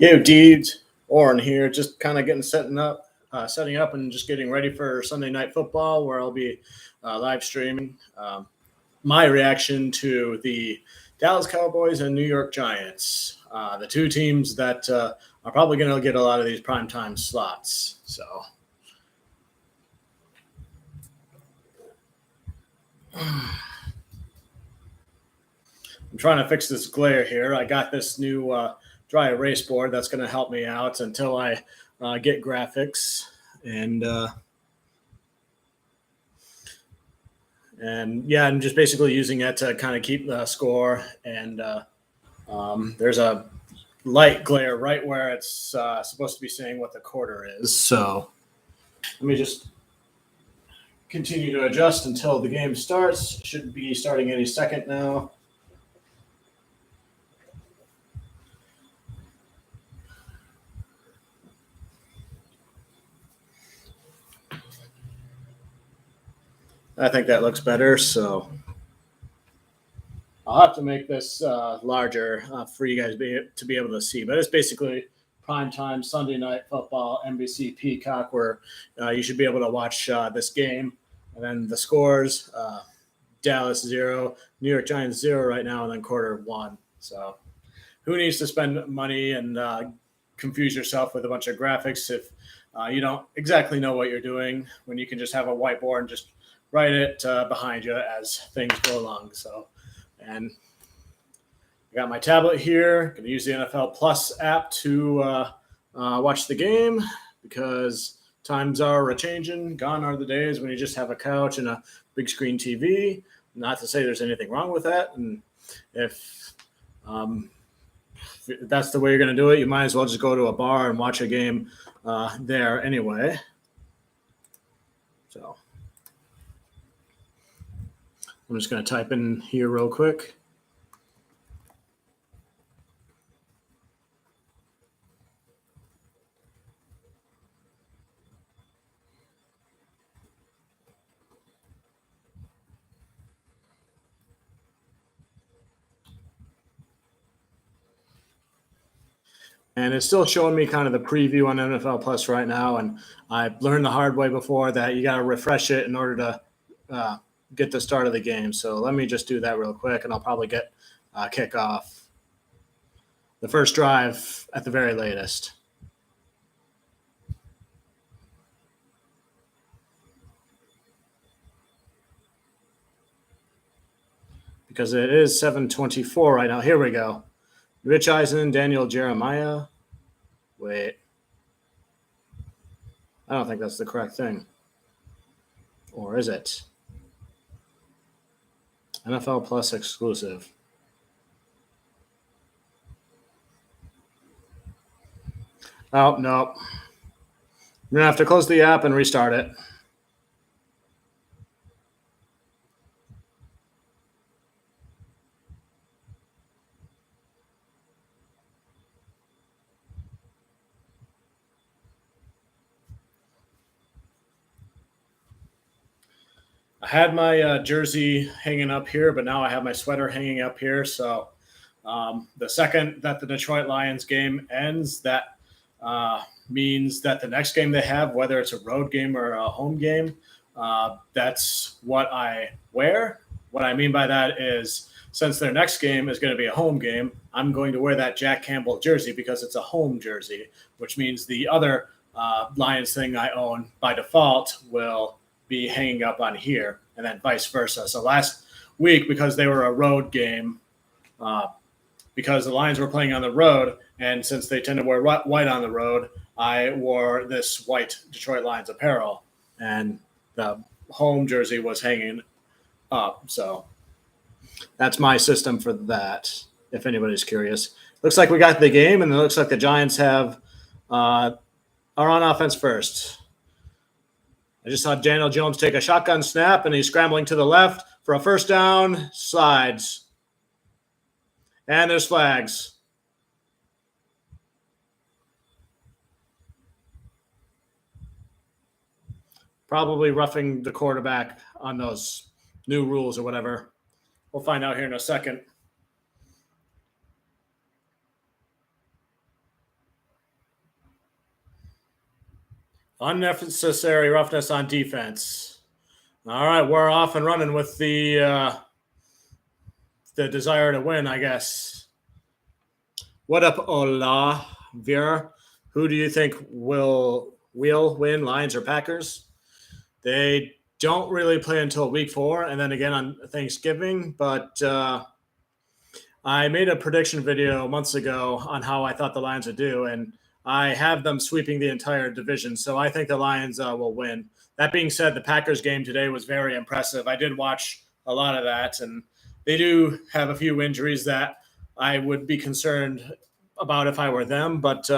Yo, dudes, Oren here, just kind of setting up, and just getting ready for Sunday Night Football, where I'll be live streaming my reaction to the Dallas Cowboys and New York Giants, the two teams that are probably going to get a lot of these primetime slots. So, I'm trying to fix this glare here. I got this new dry erase board that's going to help me out until I get graphics and yeah, I'm just basically using it to kind of keep the score. And there's a light glare right where it's supposed to be saying what the quarter is. So let me just continue to adjust until the game starts. Should be starting any second now. I think that looks better, so I'll have to make this larger for you guys to be able to see. But it's basically primetime Sunday Night Football, NBC Peacock, where you should be able to watch this game. And then the scores, Dallas 0, New York Giants 0 right now, and then quarter 1. So who needs to spend money and confuse yourself with a bunch of graphics if you don't exactly know what you're doing, when you can just have a whiteboard and just write it behind you as things go along. So, and I got my tablet here. Going to use the NFL Plus app to watch the game, because times are a-changing. Gone are the days when you just have a couch and a big screen TV. Not to say there's anything wrong with that. And if that's the way you're going to do it, you might as well just go to a bar and watch a game there anyway. So I'm just going to type in here real quick. And it's still showing me kind of the preview on NFL Plus right now. And I learned the hard way before that you got to refresh it in order to get the start of the game. So let me just do that real quick, and I'll probably get kickoff, the first drive at the very latest. Because it is 7:24 right now. Here we go. Rich Eisen, Daniel Jeremiah. Wait. I don't think that's the correct thing. Or is it? NFL Plus exclusive. Oh, no. You're going to have to close the app and restart it. I had my jersey hanging up here, but now I have my sweater hanging up here. So the second that the Detroit Lions game ends, that means that the next game they have, whether it's a road game or a home game, that's what I wear. What I mean by that is, since their next game is going to be a home game, I'm going to wear that Jack Campbell jersey because it's a home jersey, which means the other Lions thing I own by default will be hanging up on here, and then vice versa. So last week, because they were a road game, because the Lions were playing on the road, and since they tend to wear white on the road, I wore this white Detroit Lions apparel, and the home jersey was hanging up. So that's my system for that, if anybody's curious. Looks like we got the game, and it looks like the Giants are on offense first. I just saw Daniel Jones take a shotgun snap, and he's scrambling to the left for a first down. Slides. And there's flags. Probably roughing the quarterback on those new rules or whatever. We'll find out here in a second. Unnecessary roughness on defense. All right, we're off and running with the desire to win, I guess. What up, Ola Vera? Who do you think will win, Lions or Packers? They don't really play until week 4, and then again on Thanksgiving. But I made a prediction video months ago on how I thought the Lions would do, and I have them sweeping the entire division. So I think the Lions will win. That being said, the Packers game today was very impressive. I did watch a lot of that, and they do have a few injuries that I would be concerned about if I were them. But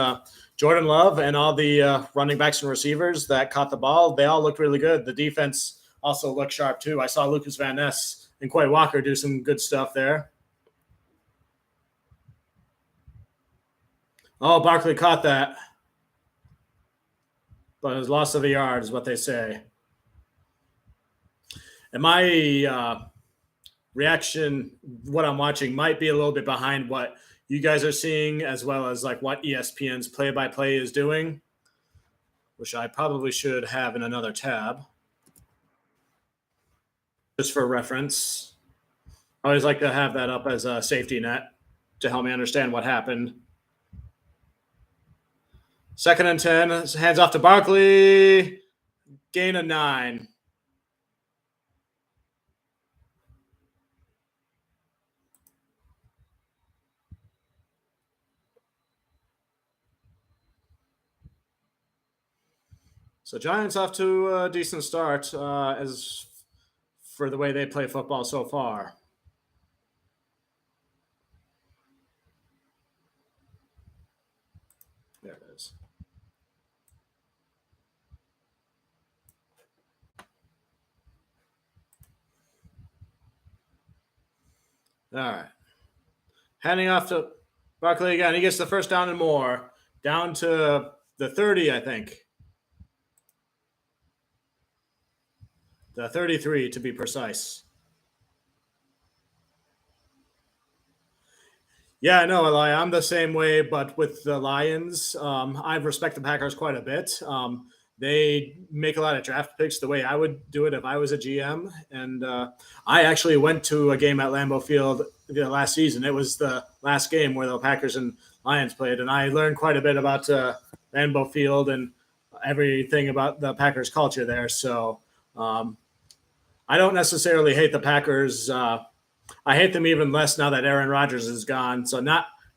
Jordan Love and all the running backs and receivers that caught the ball, they all looked really good. The defense also looked sharp too. I saw Lucas Van Ness and Quay Walker do some good stuff there. Oh, Barkley caught that. But it was loss of a yard is what they say. And my reaction, what I'm watching, might be a little bit behind what you guys are seeing, as well as like what ESPN's play-by-play is doing, which I probably should have in another tab. Just for reference. I always like to have that up as a safety net to help me understand what happened. 2nd and 10, hands off to Barkley, gain of 9. So Giants off to a decent start as for the way they play football so far. There it is. All right. Handing off to Barkley again. He gets the first down and more. Down to the 30, I think. The 33, to be precise. Yeah, no, Eli, I'm the same way, but with the Lions, I respect the Packers quite a bit. They make a lot of draft picks the way I would do it if I was a GM. And I actually went to a game at Lambeau Field last season. It was the last game where the Packers and Lions played, and I learned quite a bit about Lambeau Field and everything about the Packers culture there. So I don't necessarily hate the Packers. I hate them even less now that Aaron Rodgers is gone. So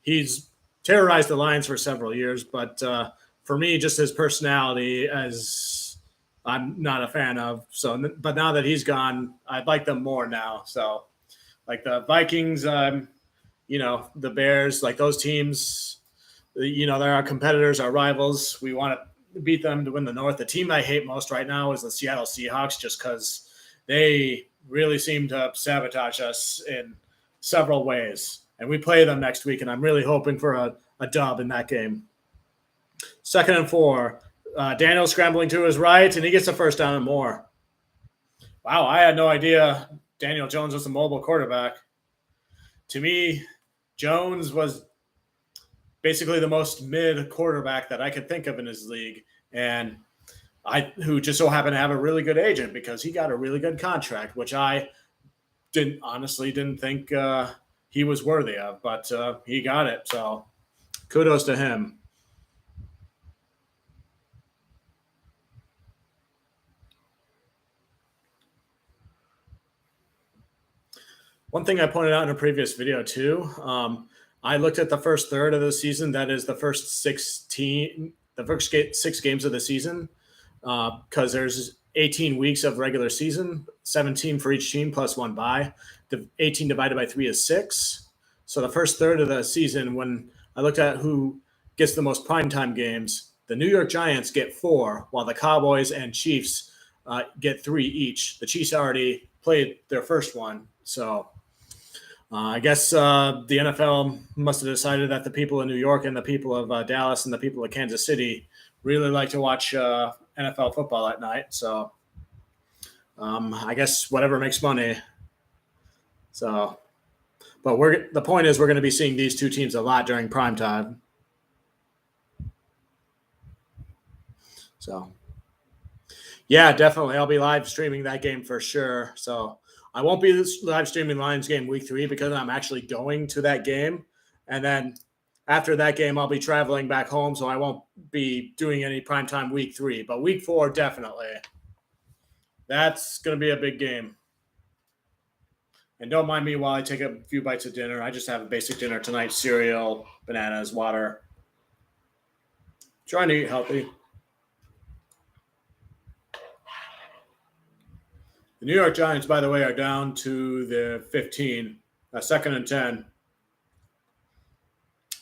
he's terrorized the Lions for several years, but for me, just his personality, as I'm not a fan of. So, but now that he's gone, I like them more now. So, like the Vikings, the Bears, like those teams, they're our competitors, our rivals. We want to beat them to win the North. The team I hate most right now is the Seattle Seahawks, just because they really seem to sabotage us in several ways. And we play them next week, and I'm really hoping for a dub in that game. 2nd and 4. Daniel scrambling to his right, and he gets a first down and more. Wow, I had no idea Daniel Jones was a mobile quarterback. To me, Jones was basically the most mid quarterback that I could think of in his league, and who just so happened to have a really good agent because he got a really good contract, which I didn't think he was worthy of, but he got it. So kudos to him. One thing I pointed out in a previous video too, I looked at the first third of the season. That is the first 6 games of the season, because there's 18 weeks of regular season, 17 for each team plus 1 bye. The 18 divided by 3 is 6. So the first third of the season, when I looked at who gets the most primetime games, the New York Giants get 4, while the Cowboys and Chiefs get 3 each. The Chiefs already played their first one, so I guess the NFL must have decided that the people in New York and the people of Dallas and the people of Kansas City really like to watch NFL football at night. So I guess whatever makes money. So, but the point is we're going to be seeing these two teams a lot during prime time. So Yeah, definitely. I'll be live streaming that game for sure. So I won't be live streaming Lions game week 3 because I'm actually going to that game. And then after that game, I'll be traveling back home. So I won't be doing any primetime week 3. But week 4, definitely. That's going to be a big game. And don't mind me while I take a few bites of dinner. I just have a basic dinner tonight: cereal, bananas, water. Trying to eat healthy. The New York Giants, by the way, are down to the 15, second and 10.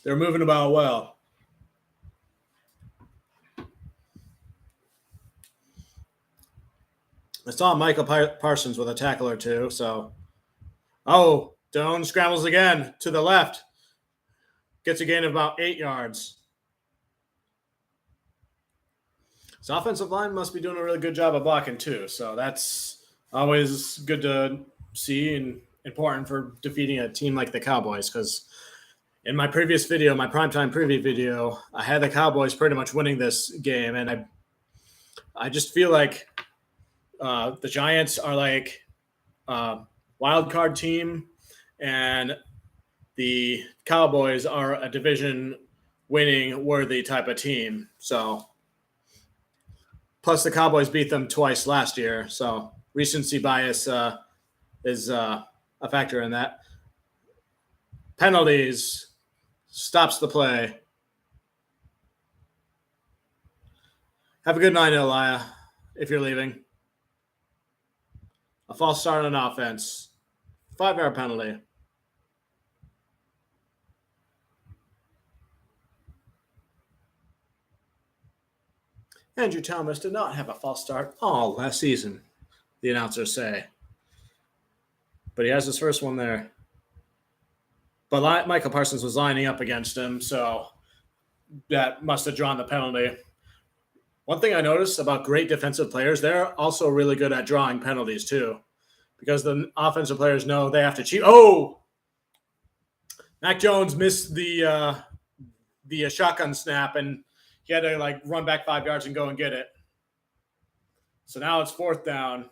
They're moving about well. I saw Michael Parsons with a tackle or two. So, Doan scrambles again to the left. Gets a gain of about 8 yards. His offensive line must be doing a really good job of blocking too. So that's always good to see and important for defeating a team like the Cowboys, because in my previous video, my primetime preview video, I had the Cowboys pretty much winning this game, and I just feel like the Giants are like a wild card team, and the Cowboys are a division winning worthy type of team. So plus the Cowboys beat them twice last year, so recency bias is a factor in that. Penalties stops the play. Have a good night, Elia, if you're leaving. A false start on offense. 5-yard penalty. Andrew Thomas did not have a false start all last season, the announcers say. But he has his first one there. But Michael Parsons was lining up against him, so that must have drawn the penalty. One thing I noticed about great defensive players, they're also really good at drawing penalties too, because the offensive players know they have to cheat. Oh! Mac Jones missed the shotgun snap, and he had to run back 5 yards and go and get it. So now it's 4th down.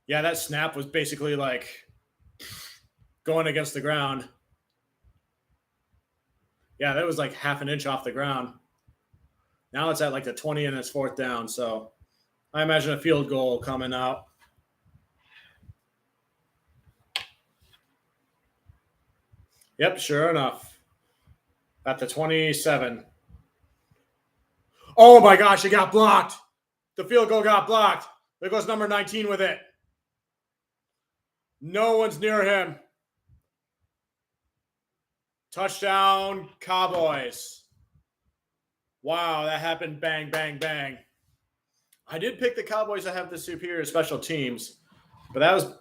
Yeah, that snap was basically going against the ground. Yeah, that was half an inch off the ground. Now it's at the 20 and it's 4th down. So I imagine a field goal coming out. Yep, sure enough. At the 27. Oh my gosh, it got blocked. The field goal got blocked. There goes number 19 with it. No one's near him. Touchdown, Cowboys. Wow, that happened bang, bang, bang. I did pick the Cowboys to have the superior special teams, but that was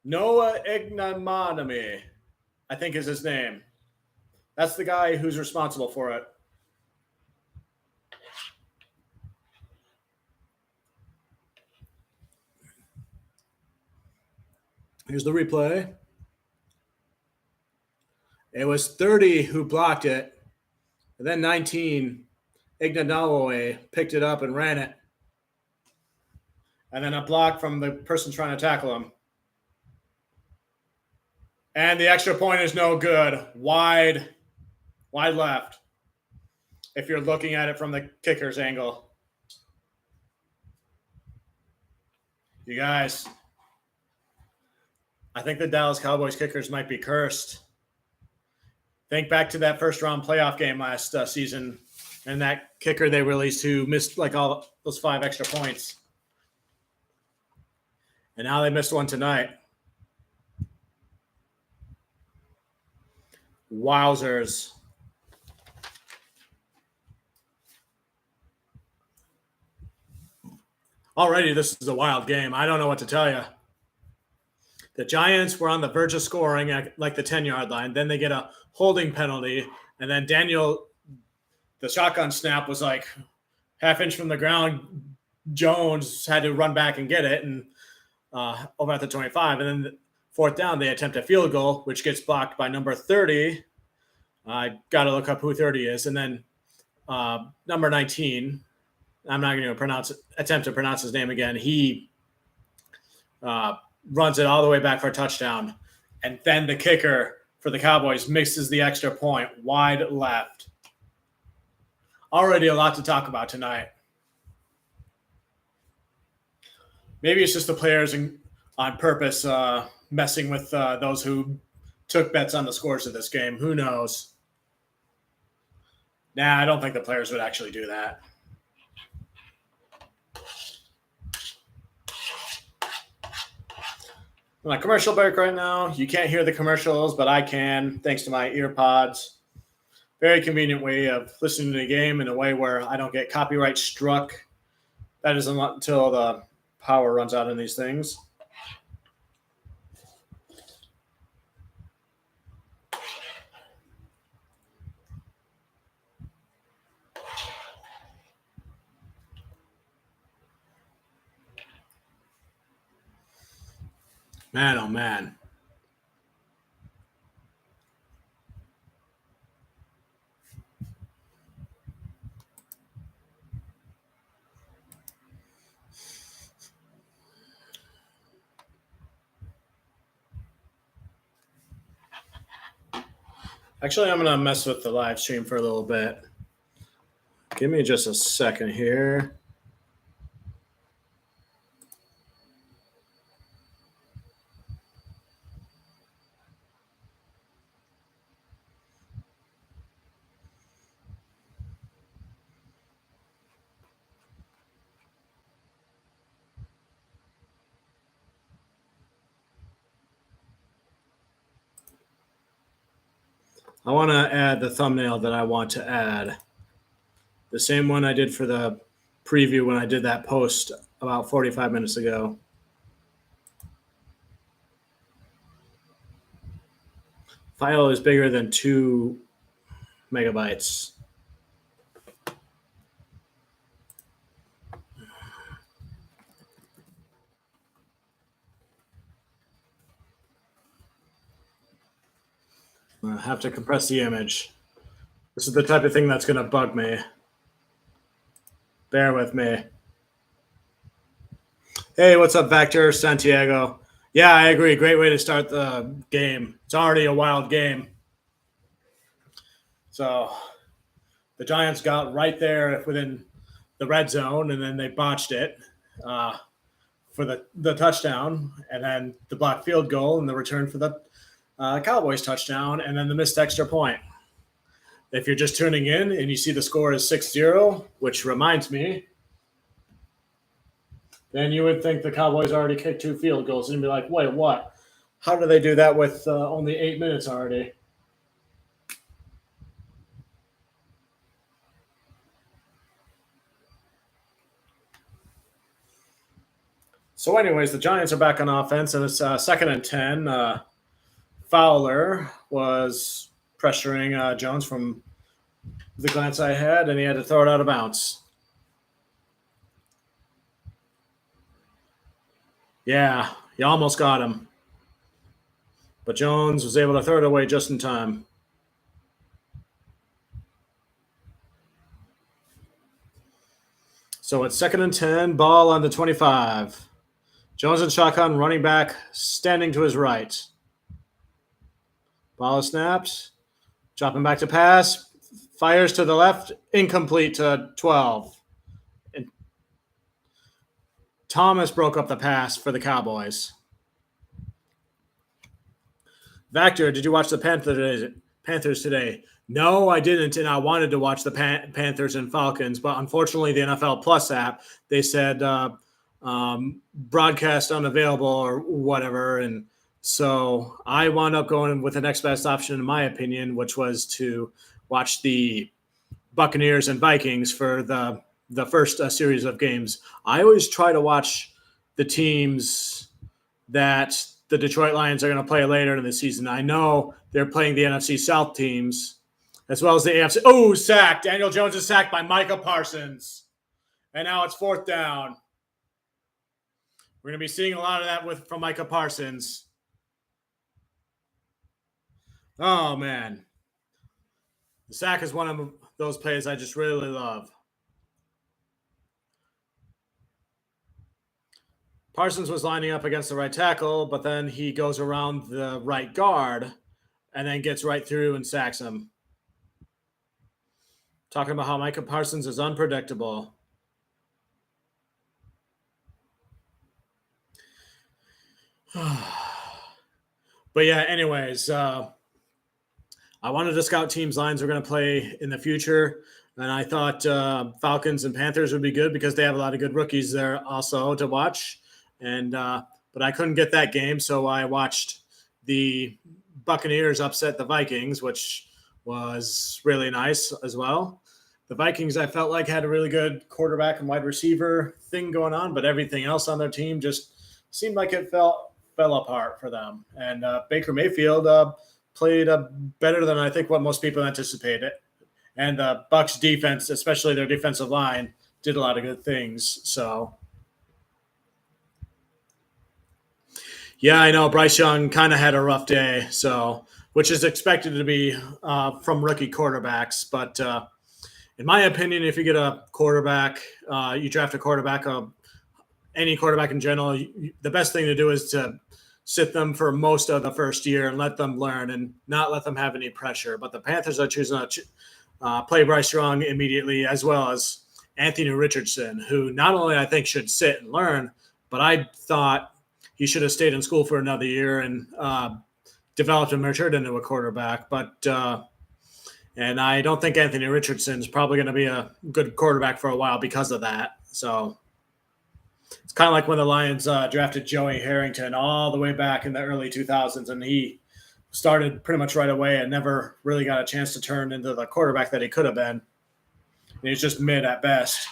Noah Ignominy, I think is his name. That's the guy who's responsible for it. Here's the replay. It was 30 who blocked it. And then 19, Ignominy picked it up and ran it. And then a block from the person trying to tackle him. And the extra point is no good. Wide left. If you're looking at it from the kicker's angle. You guys, I think the Dallas Cowboys kickers might be cursed. Think back to that first round playoff game last season, and that kicker they released who missed all those 5 extra points. And now they missed one tonight. Wowzers. Already, this is a wild game. I don't know what to tell you. The Giants were on the verge of scoring at the 10-yard line. Then they get a holding penalty. And then the shotgun snap was half inch from the ground. Jones had to run back and get it, and over at the 25. And then 4th down, they attempt a field goal, which gets blocked by number 30, I got to look up who 30 is. And then number 19, I'm not going to attempt to pronounce his name again. He runs it all the way back for a touchdown. And then the kicker for the Cowboys misses the extra point wide left. Already a lot to talk about tonight. Maybe it's just the players on purpose messing with those who took bets on the scores of this game. Who knows? Nah, I don't think the players would actually do that. I'm on a commercial break right now. You can't hear the commercials, but I can, thanks to my ear pods. Very convenient way of listening to the game in a way where I don't get copyright struck. That isn't until the power runs out in these things. Man, oh man. Actually, I'm going to mess with the live stream for a little bit. Give me just a second here. I want to add the thumbnail that I want to add. The same one I did for the preview when I did that post about 45 minutes ago. File is bigger than 2 megabytes. I have to compress the image. This is the type of thing that's going to bug me. Bear with me. Hey, what's up, Vector? Santiago. Yeah, I agree. Great way to start the game. It's already a wild game. So the Giants got right there within the red zone, and then they botched it for the touchdown, and then the blocked field goal and the return for the Cowboys touchdown, and then the missed extra point. If you're just tuning in and you see the score is 6-0, which reminds me, then you would think the Cowboys already kicked 2 field goals and be like, wait, what? How do they do that with only 8 minutes already? So anyways, the Giants are back on offense, and it's 2nd and 10. Fowler was pressuring Jones from the glance I had, and he had to throw it out of bounds. Yeah, you almost got him. But Jones was able to throw it away just in time. So it's 2nd and 10, ball on the 25. Jones and shotgun, running back, standing to his right. Ball is snapped. Dropping back to pass. Fires to the left. Incomplete to 12. And Thomas broke up the pass for the Cowboys. Vector, did you watch the Panthers today? No, I didn't, and I wanted to watch the Panthers and Falcons, but unfortunately the NFL Plus app, they said broadcast unavailable or whatever, and so I wound up going with the next best option, in my opinion, which was to watch the Buccaneers and Vikings for the first series of games. I always try to watch the teams that the Detroit Lions are going to play later in the season. I know they're playing the NFC South teams as well as the AFC. Oh, sacked. Daniel Jones is sacked by Micah Parsons. And now it's 4th down. We're going to be seeing a lot of that from Micah Parsons. Oh, man. The sack is one of those plays I just really love. Parsons was lining up against the right tackle, but then he goes around the right guard and then gets right through and sacks him. Talking about how Micah Parsons is unpredictable. But yeah, anyways, I wanted to scout teams' lines we're going to play in the future. And I thought Falcons and Panthers would be good because they have a lot of good rookies there also to watch. And but I couldn't get that game, so I watched the Buccaneers upset the Vikings, which was really nice as well. The Vikings, I felt like, had a really good quarterback and wide receiver thing going on, but everything else on their team just seemed like it fell apart for them. And Baker Mayfield played better than I think what most people anticipated. And the Bucs defense, especially their defensive line, did a lot of good things. So, yeah, I know Bryce Young kind of had a rough day, so which is expected to be from rookie quarterbacks. But in my opinion, if you get a quarterback, you draft a quarterback, any quarterback in general, the best thing to do is to sit them for most of the first year and let them learn and not let them have any pressure. But the Panthers are choosing to play Bryce Young immediately, as well as Anthony Richardson, who not only I think should sit and learn, but I thought he should have stayed in school for another year and developed and matured into a quarterback. But and I don't think Anthony Richardson is probably going to be a good quarterback for a while because of that. So it's kind of like when the Lions drafted Joey Harrington all the way back in the early 2000s, and he started pretty much right away and never really got a chance to turn into the quarterback that he could have been. And he's just mid at best.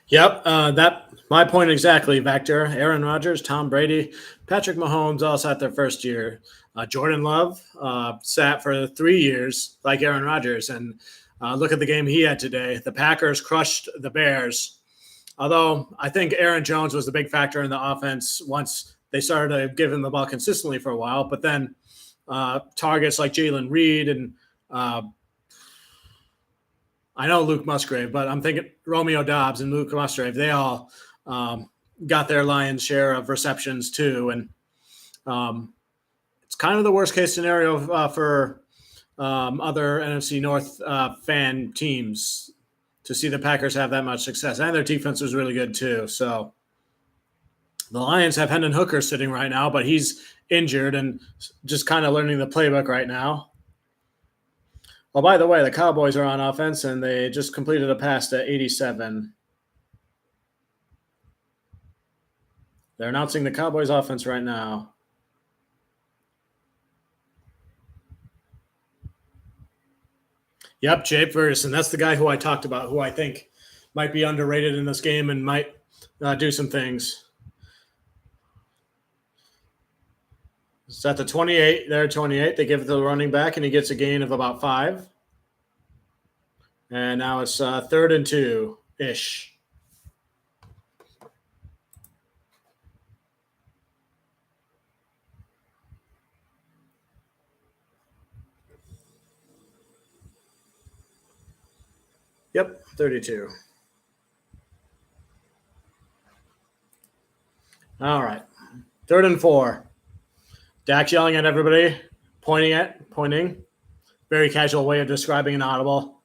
Yep, that my point exactly, Vector. Aaron Rodgers, Tom Brady, Patrick Mahomes all sat their first year. Jordan Love sat for 3 years like Aaron Rodgers, and look at the game he had today. The Packers crushed the Bears. Although I think Aaron Jones was the big factor in the offense once they started to give him the ball consistently for a while, but then targets like Jalen Reed and I know Luke Musgrave, but I'm thinking Romeo Dobbs and Luke Musgrave. They all got their lion's share of receptions too, and it's kind of the worst case scenario for other NFC North fan teams to see the Packers have that much success, and their defense was really good too. So the Lions have Hendon Hooker sitting right now, but he's injured and just kind of learning the playbook right now. Oh, by the way, the Cowboys are on offense, and they just completed a pass to 87. They're announcing the Cowboys offense right now. Yep, Jake Ferguson. That's the guy who I talked about, who I think might be underrated in this game and might do some things. It's at the 28. They're 28. They give it to the running back, and he gets a gain of about 5. And now it's 3rd and 2-ish. Yep, 32. All right. 3rd and 4. Dak yelling at everybody, pointing. Very casual way of describing an audible.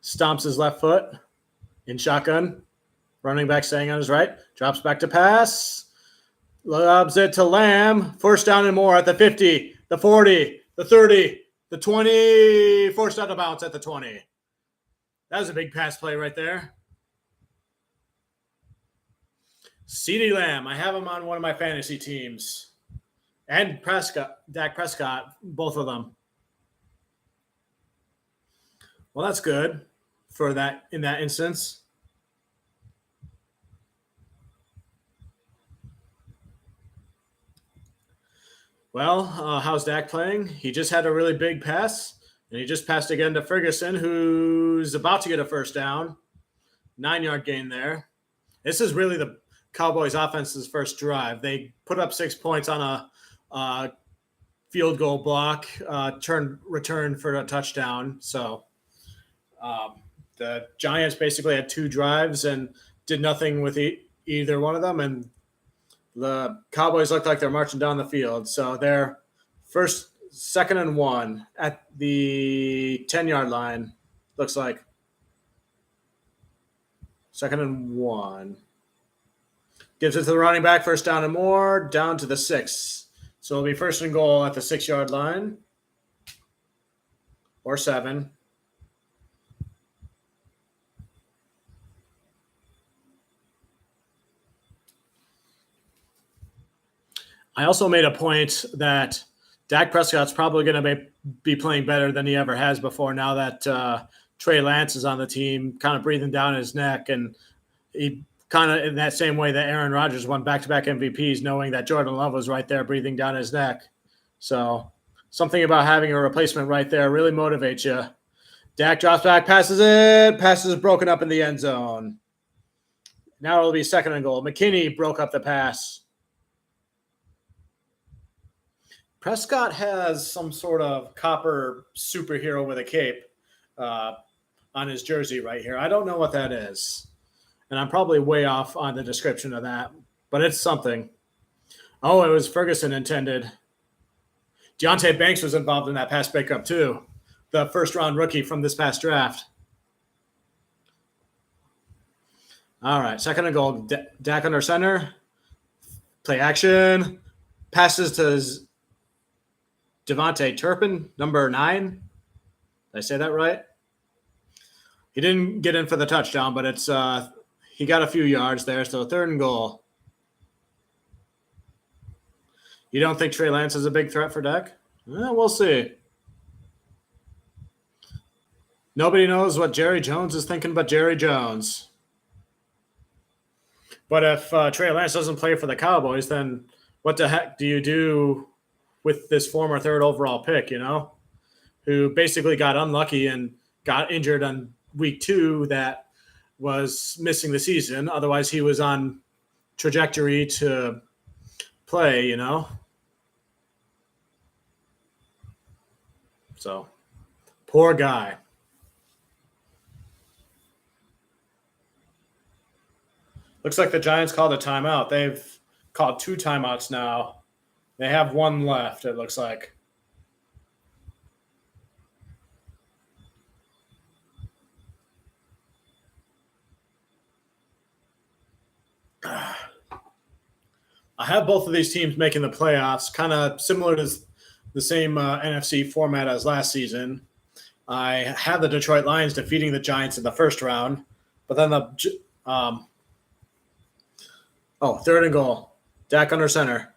Stomps his left foot in shotgun. Running back staying on his right. Drops back to pass. Lobs it to Lamb. 1st down and more at the 50, the 40, the 30, the 20. Forced out of bounds at the 20. That was a big pass play right there. CeeDee Lamb. I have him on one of my fantasy teams. And Dak Prescott, both of them. Well, that's good for that in that instance. Well, how's Dak playing? He just had a really big pass, and he just passed again to Ferguson, who's about to get a first down. 9-yard gain there. This is really the Cowboys' offense's first drive. They put up 6 points on a field goal block, return for a touchdown. So the Giants basically had 2 drives and did nothing with either one of them, and the Cowboys look like they're marching down the field. So they're second and 1 at the 10-yard line. Looks like second and 1. Gives it to the running back, first down and more, down to the 6. So it'll be first and goal at the 6-yard line or 7. I also made a point that Dak Prescott's probably going to be playing better than he ever has before now that Trey Lance is on the team, kind of breathing down his neck. And he kind of in that same way that Aaron Rodgers won back-to-back MVPs, knowing that Jordan Love was right there breathing down his neck. So something about having a replacement right there really motivates you. Dak drops back, passes it. Passes is broken up in the end zone. Now it'll be second and goal. McKinney broke up the pass. Prescott has some sort of copper superhero with a cape on his jersey right here. I don't know what that is. And I'm probably way off on the description of that, but it's something. Oh, it was Ferguson intended. Deonte Banks was involved in that pass breakup too. The first-round rookie from this past draft. All right, second and goal. Dak under center. Play action. Passes to Devontae Turpin, number 9. Did I say that right? He didn't get in for the touchdown, but it's he got a few yards there, so third and goal. You don't think Trey Lance is a big threat for Dak? We'll see. Nobody knows what Jerry Jones is thinking but Jerry Jones. But if Trey Lance doesn't play for the Cowboys, then what the heck do you do with this former third overall pick, who basically got unlucky and got injured on week 2 that was missing the season. Otherwise, he was on trajectory to play, So, poor guy. Looks like the Giants called a timeout. They've called 2 timeouts now. They have 1 left, it looks like. I have both of these teams making the playoffs, kind of similar to the same NFC format as last season. I have the Detroit Lions defeating the Giants in the first round, but then third and goal. Dak under center.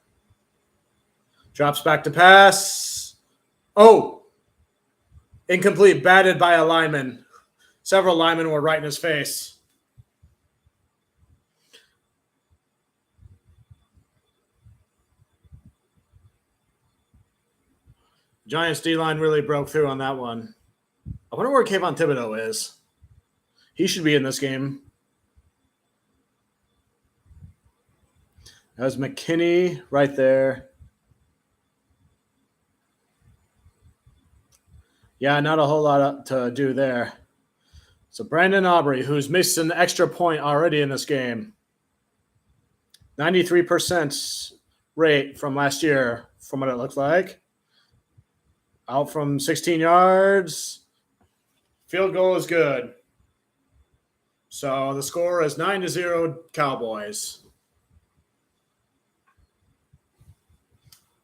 Drops back to pass. Oh! Incomplete, batted by a lineman. Several linemen were right in his face. Giants D-line really broke through on that one. I wonder where Kayvon Thibodeau is. He should be in this game. That was McKinney right there. Yeah, not a whole lot to do there. So Brandon Aubrey, who's missed an extra point already in this game. 93% rate from last year, from what it looks like. Out from 16 yards. Field goal is good. So the score is 9-0 Cowboys.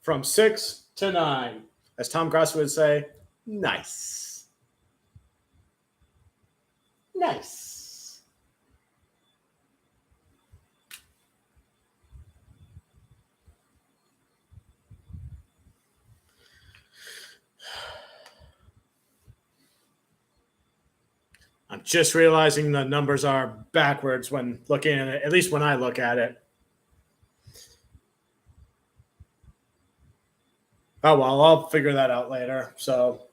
From 6 to 9. As Tom Gross would say, nice. Nice. I'm just realizing the numbers are backwards when looking at it, at least when I look at it. Oh, well, I'll figure that out later. So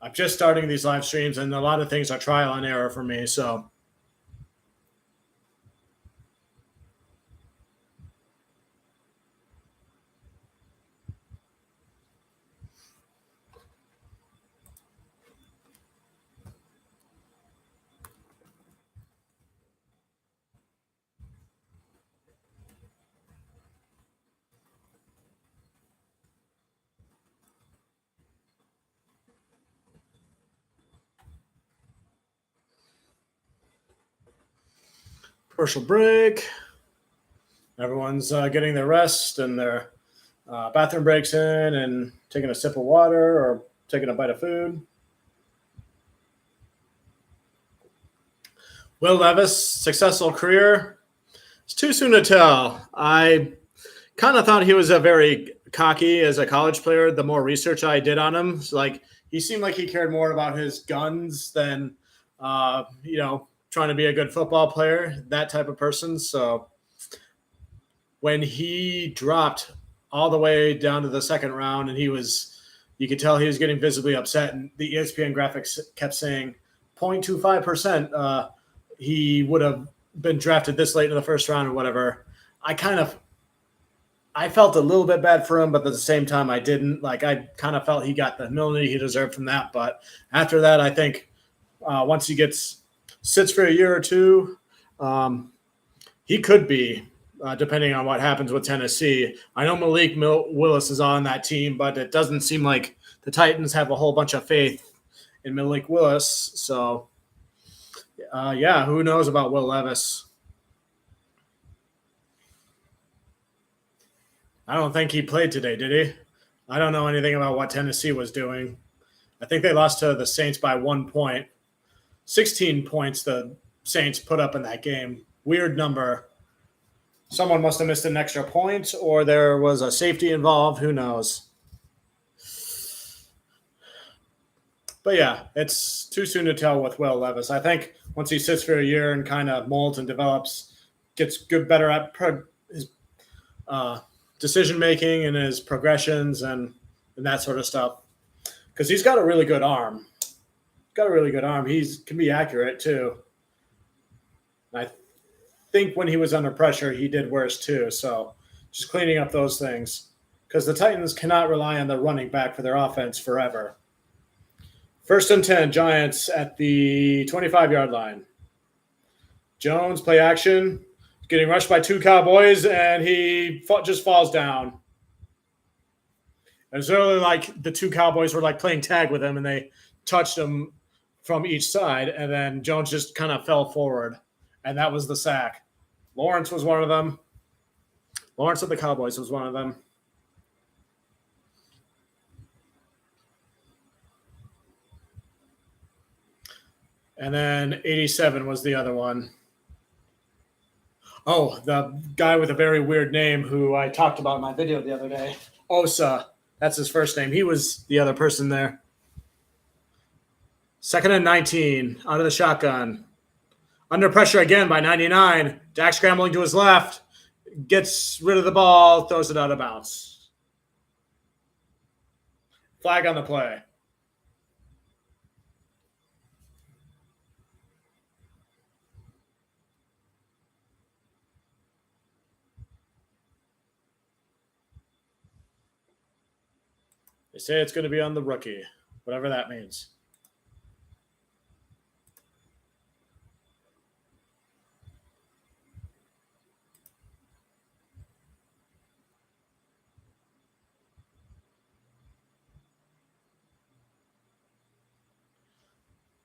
I'm just starting these live streams, and a lot of things are trial and error for me. So commercial break. Everyone's getting their rest and their bathroom breaks in and taking a sip of water or taking a bite of food. Will Levis, successful career. It's too soon to tell. I kind of thought he was a very cocky as a college player. The more research I did on him, like he seemed like he cared more about his guns than, trying to be a good football player, that type of person. So when he dropped all the way down to the second round and you could tell he was getting visibly upset, and the ESPN graphics kept saying 0.25%, he would have been drafted this late in the first round or whatever. I felt a little bit bad for him, but at the same time, I didn't. Like, I kind of felt he got the humility he deserved from that. But after that, I think once he sits for a year or two, he could be, depending on what happens with Tennessee. I know Malik Willis is on that team, but it doesn't seem like the Titans have a whole bunch of faith in Malik Willis. So, who knows about Will Levis? I don't think he played today, did he? I don't know anything about what Tennessee was doing. I think they lost to the Saints by 1 point. 16 points the Saints put up in that game. Weird number. Someone must have missed an extra point, or there was a safety involved. Who knows? But yeah, it's too soon to tell with Will Levis. I think once he sits for a year and kind of molds and develops, gets better at his decision making and his progressions and that sort of stuff. Because he's got a really good arm. He can be accurate too. I think when he was under pressure, he did worse too. So just cleaning up those things. Because the Titans cannot rely on the running back for their offense forever. 1st and 10, Giants at the 25-yard line. Jones, play action. Getting rushed by 2 Cowboys, and he just falls down. It was really like the 2 Cowboys were like playing tag with him, and they touched him from each side, and then Jones just kind of fell forward, and that was the sack. Lawrence was one of them. Lawrence of the Cowboys was one of them. And then 87 was the other one. Oh, the guy with a very weird name who I talked about in my video the other day. Osa. That's his first name. He was the other person there. 2nd and 19, out of the shotgun. Under pressure again by 99. Dak scrambling to his left. Gets rid of the ball, throws it out of bounds. Flag on the play. They say it's going to be on the rookie, whatever that means.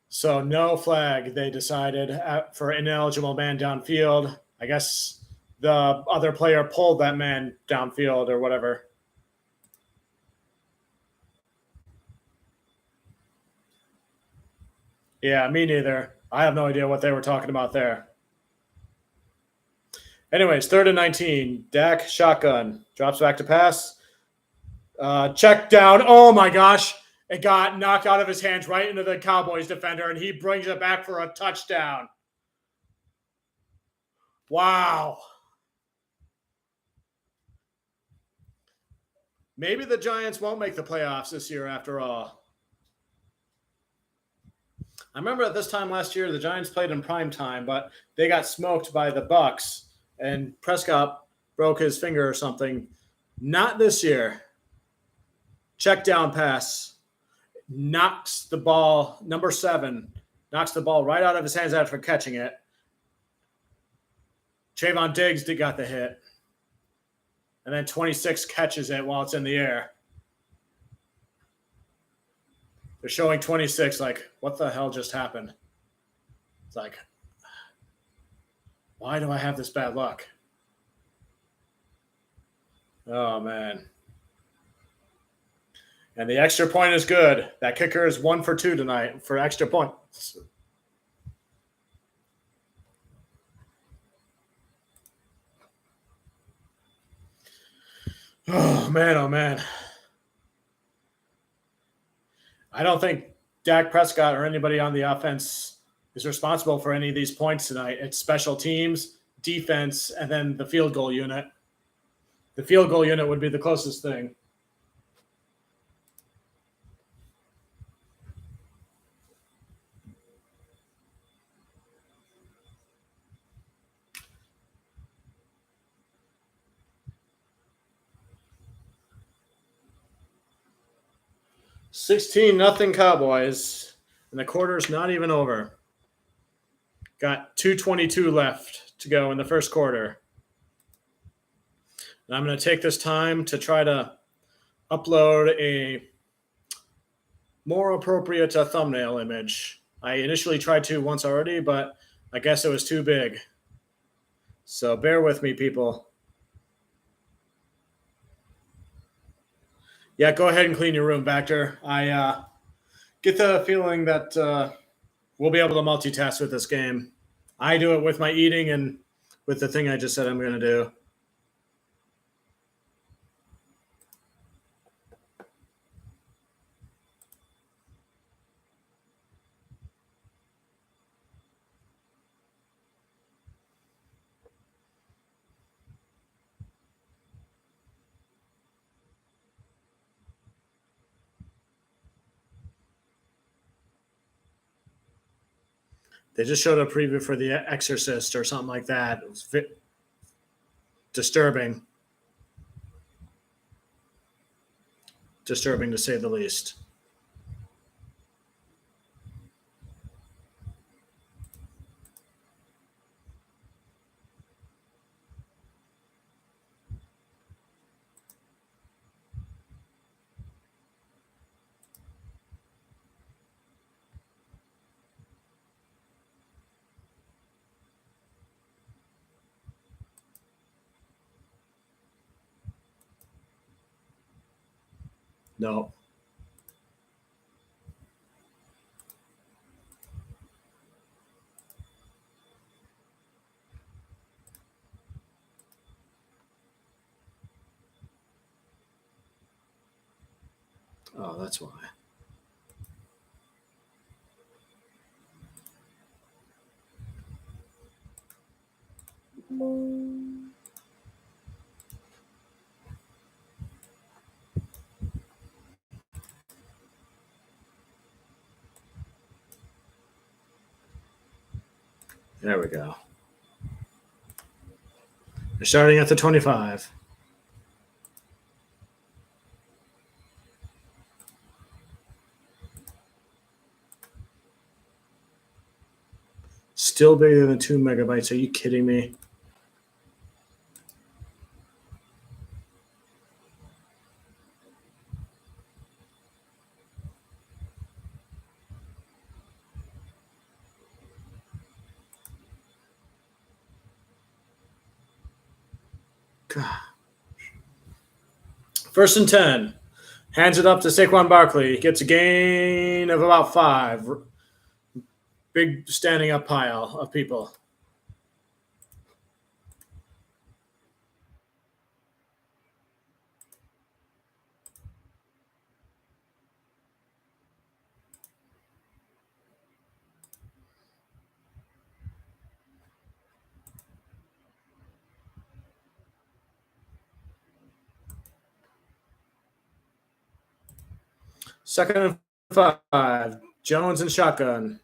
So no flag, they decided, for ineligible man downfield. I guess the other player pulled that man downfield or whatever. Yeah, me neither. I have no idea what they were talking about there. Anyways, 3rd and 19. Dak shotgun. Drops back to pass. Check down. Oh, my gosh. It got knocked out of his hands right into the Cowboys defender, and he brings it back for a touchdown. Wow. Maybe the Giants won't make the playoffs this year after all. I remember at this time last year, the Giants played in prime time, but they got smoked by the Bucks, and Prescott broke his finger or something. Not this year. Check down pass. Knocks the ball, number 7, knocks the ball right out of his hands after catching it. Trayvon Diggs got the hit. And then 26 catches it while it's in the air. They're showing 26 like, what the hell just happened? It's like, why do I have this bad luck? Oh, man. And the extra point is good. That kicker is 1 for 2 tonight for extra points. Oh, man, oh, man. I don't think Dak Prescott or anybody on the offense is responsible for any of these points tonight. It's special teams, defense, and then the field goal unit. The field goal unit would be the closest thing. $16-0 Cowboys, and the quarter's not even over. Got 2:22 left to go in the first quarter. And I'm going to take this time to try to upload a more appropriate thumbnail image. I initially tried to once already, but I guess it was too big. So bear with me, people. Yeah, go ahead and clean your room, Bacter. I get the feeling that we'll be able to multitask with this game. I do it with my eating and with the thing I just said I'm going to do. They just showed a preview for The Exorcist or something like that. It was disturbing. Disturbing to say the least. No. Oh, that's why. There we go. They're starting at the 25. Still bigger than 2 megabytes. Are you kidding me? God. 1st and 10. Hands it up to Saquon Barkley. Gets a gain of about 5. Big standing up pile of people. Second and 5. Jones and shotgun.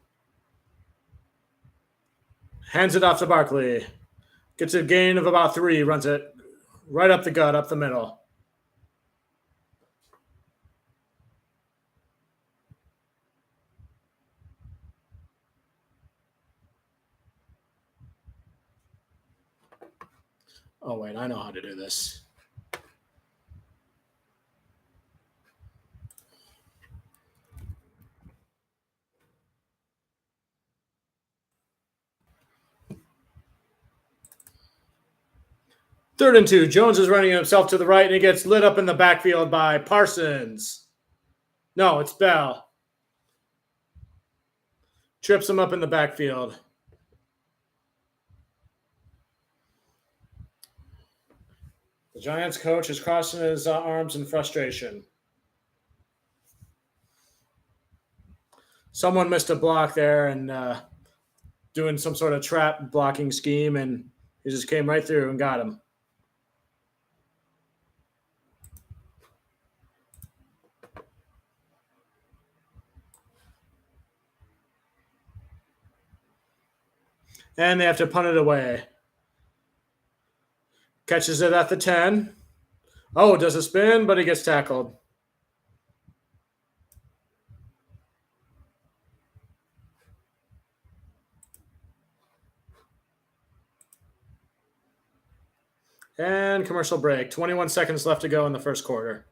Hands it off to Barkley. Gets a gain of about 3. Runs it right up the gut, up the middle. Oh, wait, I know how to do this. Third and 2. Jones is running himself to the right, and he gets lit up in the backfield by Parsons. No, it's Bell. Trips him up in the backfield. The Giants coach is crossing his arms in frustration. Someone missed a block there and doing some sort of trap blocking scheme, and he just came right through and got him. And they have to punt it away. Catches it at the 10. Oh, does a spin, but he gets tackled. And commercial break. 21 seconds left to go in the first quarter.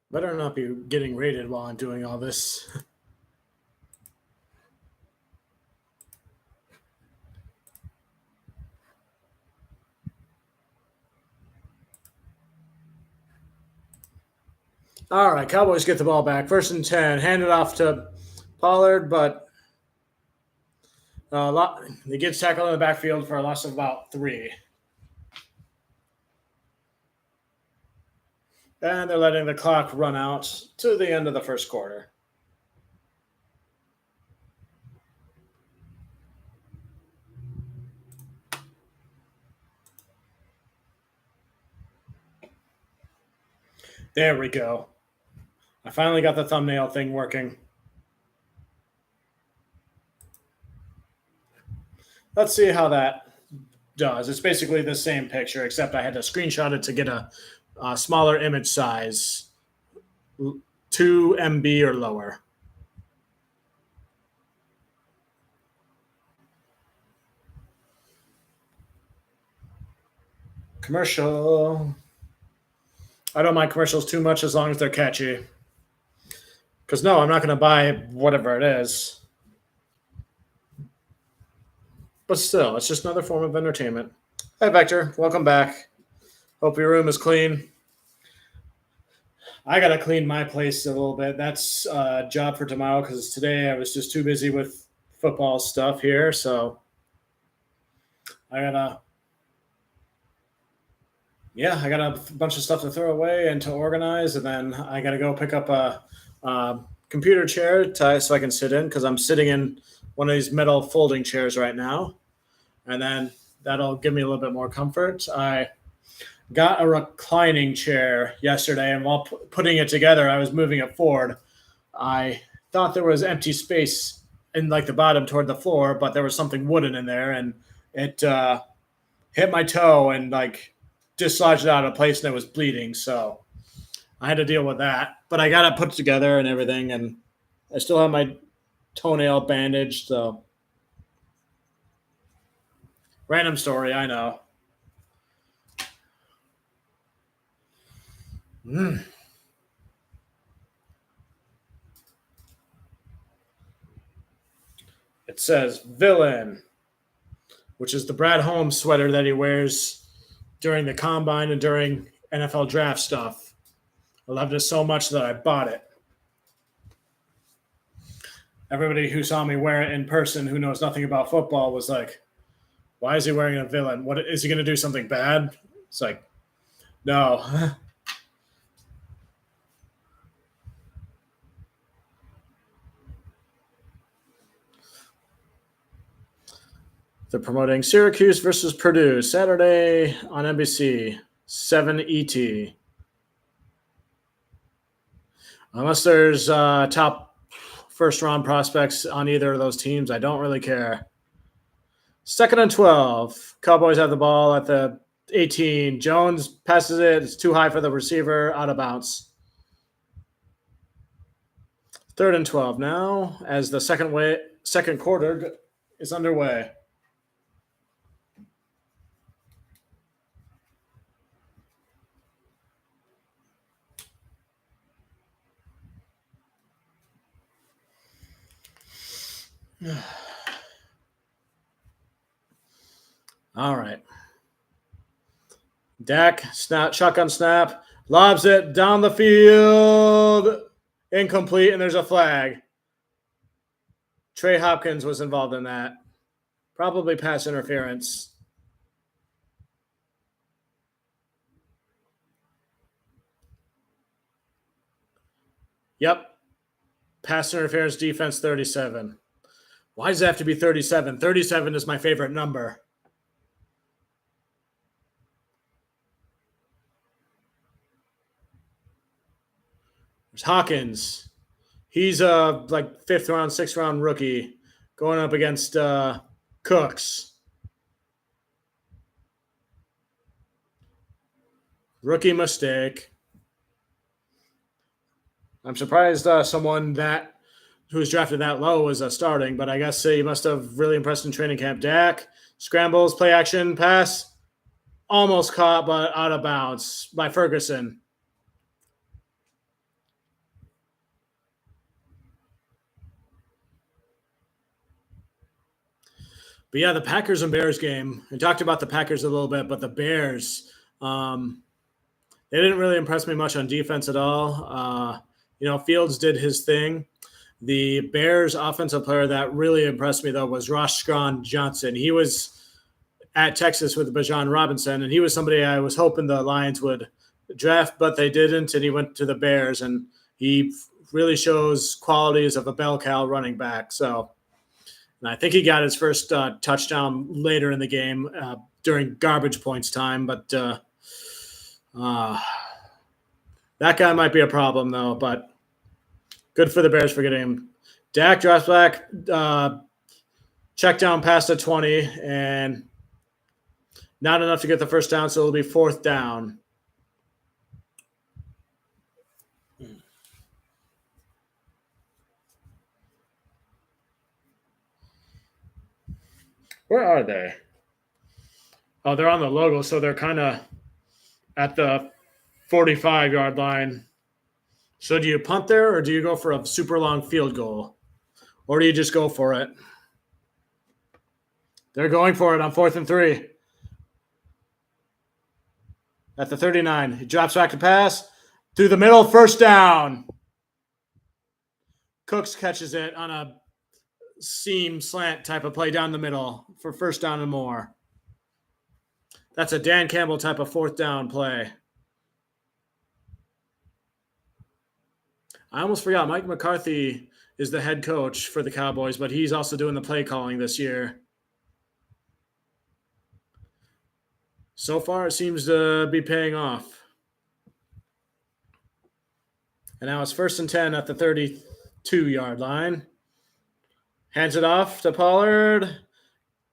Better not be getting rated while I'm doing all this. All right, Cowboys get the ball back. First and 10. Hand it off to Pollard, but he gets tackled in the backfield for a loss of about 3. And they're letting the clock run out to the end of the first quarter. There we go. I finally got the thumbnail thing working. Let's see how that does. It's basically the same picture, except I had to screenshot it to get a smaller image size, 2 MB or lower. Commercial. I don't mind commercials too much as long as they're catchy. Because no, I'm not going to buy whatever it is. But still, it's just another form of entertainment. Hi, Vector. Welcome back. Hope your room is clean. I got to clean my place a little bit. That's a job for tomorrow because today I was just too busy with football stuff here. So I got a bunch of stuff to throw away and to organize. And then I got to go pick up a computer chair so I can sit in because I'm sitting in one of these metal folding chairs right now. And then that'll give me a little bit more comfort. I got a reclining chair yesterday, and while putting it together, I was moving it forward. I thought there was empty space in like the bottom toward the floor, but there was something wooden in there, and it hit my toe and like dislodged it out of place, and it was bleeding. So I had to deal with that. But I got it put together and everything, and I still have my toenail bandaged. So random story, I know. It says Villain, which is the Brad Holmes sweater that he wears during the combine and during NFL draft stuff. I loved it so much that I bought it. Everybody who saw me wear it in person who knows nothing about football was like, why is he wearing a villain? What is he going to do something bad? It's like, no. They're promoting Syracuse versus Purdue Saturday on NBC, 7 ET. Unless there's top first-round prospects on either of those teams, I don't really care. 2nd and 12. Cowboys have the ball at the 18. Jones passes it. It's too high for the receiver. Out of bounds. 3rd and 12 now as the second quarter is underway. All right. Dak, shotgun snap, lobs it down the field. Incomplete, and there's a flag. Trey Hopkins was involved in that. Probably pass interference. Yep. Pass interference, defense 37. Why does it have to be 37? 37 is my favorite number. There's Hawkins. He's a like 5th round, 6th round rookie going up against Cooks. Rookie mistake. I'm surprised someone who was drafted that low was starting, but I guess he must have really impressed in training camp. Dak scrambles, play action, pass. Almost caught, but out of bounds by Ferguson. But yeah, the Packers and Bears game. We talked about the Packers a little bit, but the Bears, they didn't really impress me much on defense at all. Fields did his thing. The Bears offensive player that really impressed me, though, was Roschon Johnson. He was at Texas with Bijan Robinson, and he was somebody I was hoping the Lions would draft, but they didn't, and he went to the Bears, and he really shows qualities of a bell cow running back. So, and I think he got his first touchdown later in the game during garbage points time, but that guy might be a problem, though, but good for the Bears for getting him. Dak drops back, check down past the 20, and not enough to get the first down, so it'll be 4th down. Where are they? Oh, they're on the logo, so they're kind of at the 45-yard line. So do you punt there, or do you go for a super long field goal? Or do you just go for it? They're going for it on 4th and 3. At the 39. He drops back to pass. Through the middle, first down. Cooks catches it on a seam slant type of play down the middle for first down and more. That's a Dan Campbell type of 4th down play. I almost forgot Mike McCarthy is the head coach for the Cowboys, but he's also doing the play calling this year. So far, it seems to be paying off. And now it's 1st and 10 at the 32-yard line. Hands it off to Pollard.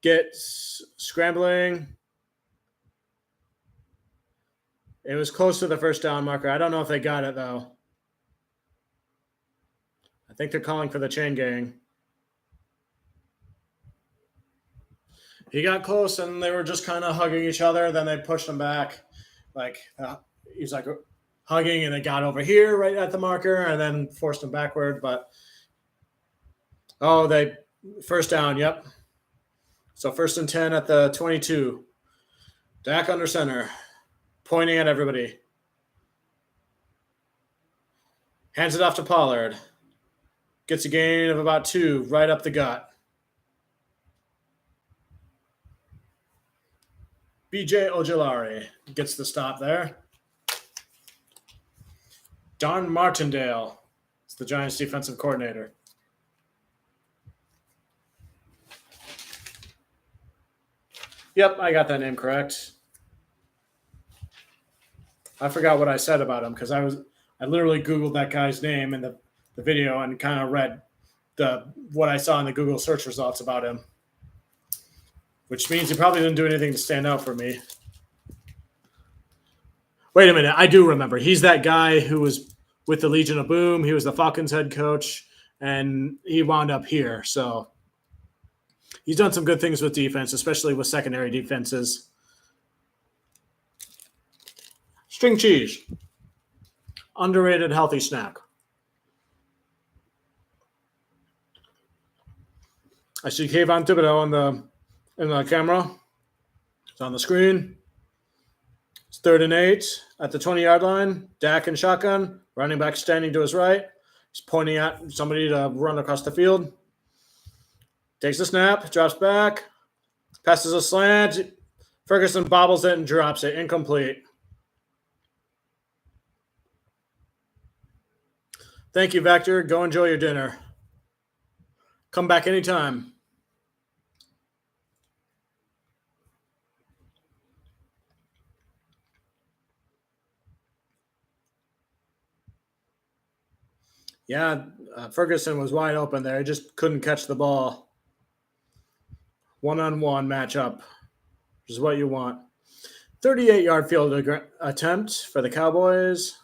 Gets scrambling. It was close to the first down marker. I don't know if they got it, though. I think they're calling for the chain gang. He got close, and they were just kind of hugging each other. Then they pushed him back. He's like hugging, and they got over here right at the marker, and then forced him backward. But, they first down, yep. So 1st and 10 at the 22. Dak under center, pointing at everybody. Hands it off to Pollard. Gets a gain of about 2 right up the gut. BJ Ojolari gets the stop there. Don Martindale is the Giants defensive coordinator. Yep, I got that name correct. I forgot what I said about him because I literally Googled that guy's name in the video and kind of read what I saw in the Google search results about him, which means he probably didn't do anything to stand out for me. Wait a minute, I do remember. He's that guy who was with the Legion of Boom. He was the Falcons head coach, and he wound up here. So he's done some good things with defense, especially with secondary defenses. String cheese. Underrated healthy snack. I see Kayvon Thibodeau in the camera. It's on the screen. It's 3rd and 8 at the 20-yard line. Dak in shotgun. Running back standing to his right. He's pointing at somebody to run across the field. Takes the snap. Drops back. Passes a slant. Ferguson bobbles it and drops it. Incomplete. Thank you, Vector. Go enjoy your dinner. Come back anytime. Yeah, Ferguson was wide open there. He just couldn't catch the ball. One-on-one matchup, which is what you want. 38-yard field attempt for the Cowboys.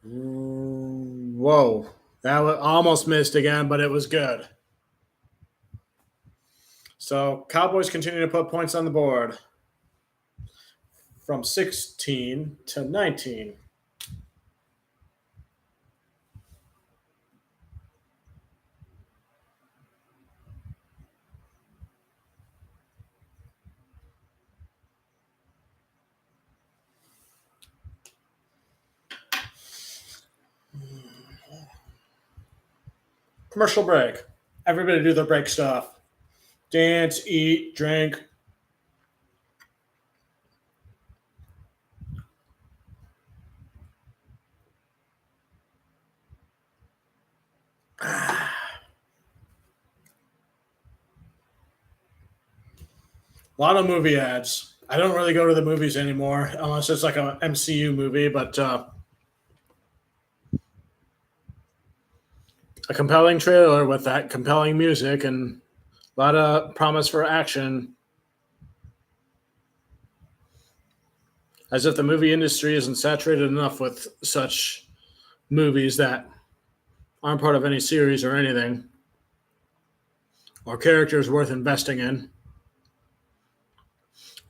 Whoa. That almost missed again, but it was good. So Cowboys continue to put points on the board from 16 to 19. Commercial break. Everybody do their break stuff. Dance, eat, drink. A lot of movie ads. I don't really go to the movies anymore unless it's like an MCU movie, but a compelling trailer with that compelling music and a lot of promise for action. As if the movie industry isn't saturated enough with such movies that aren't part of any series or anything, or characters worth investing in.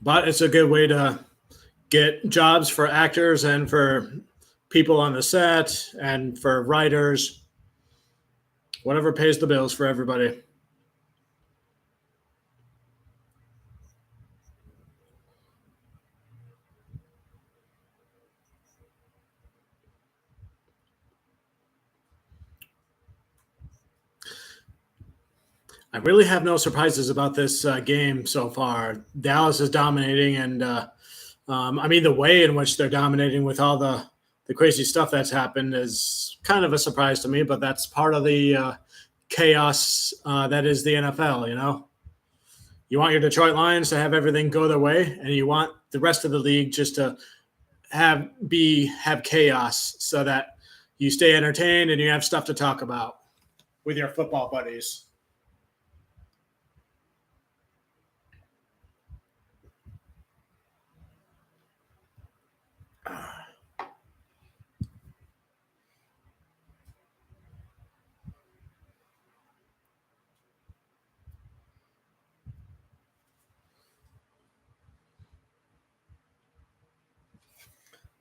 But it's a good way to get jobs for actors and for people on the set and for writers, whatever pays the bills for everybody. I really have no surprises about this game so far. Dallas is dominating, and I mean, the way in which they're dominating with all the crazy stuff that's happened is kind of a surprise to me, but that's part of the chaos that is the NFL, you know? You want your Detroit Lions to have everything go their way, and you want the rest of the league just to have chaos so that you stay entertained and you have stuff to talk about with your football buddies.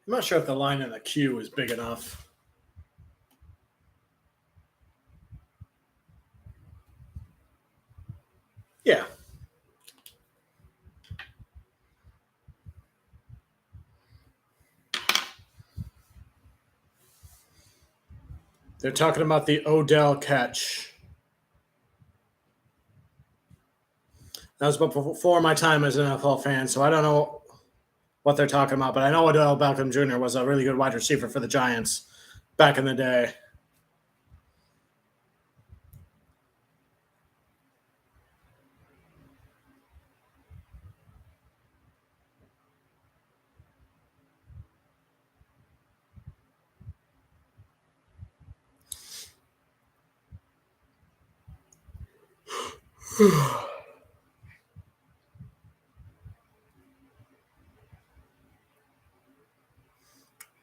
I'm not sure if the line in the queue is big enough. Yeah. They're talking about the Odell catch. That was before my time as an NFL fan, so I don't know what they're talking about, but I know Odell Beckham Jr. was a really good wide receiver for the Giants back in the day.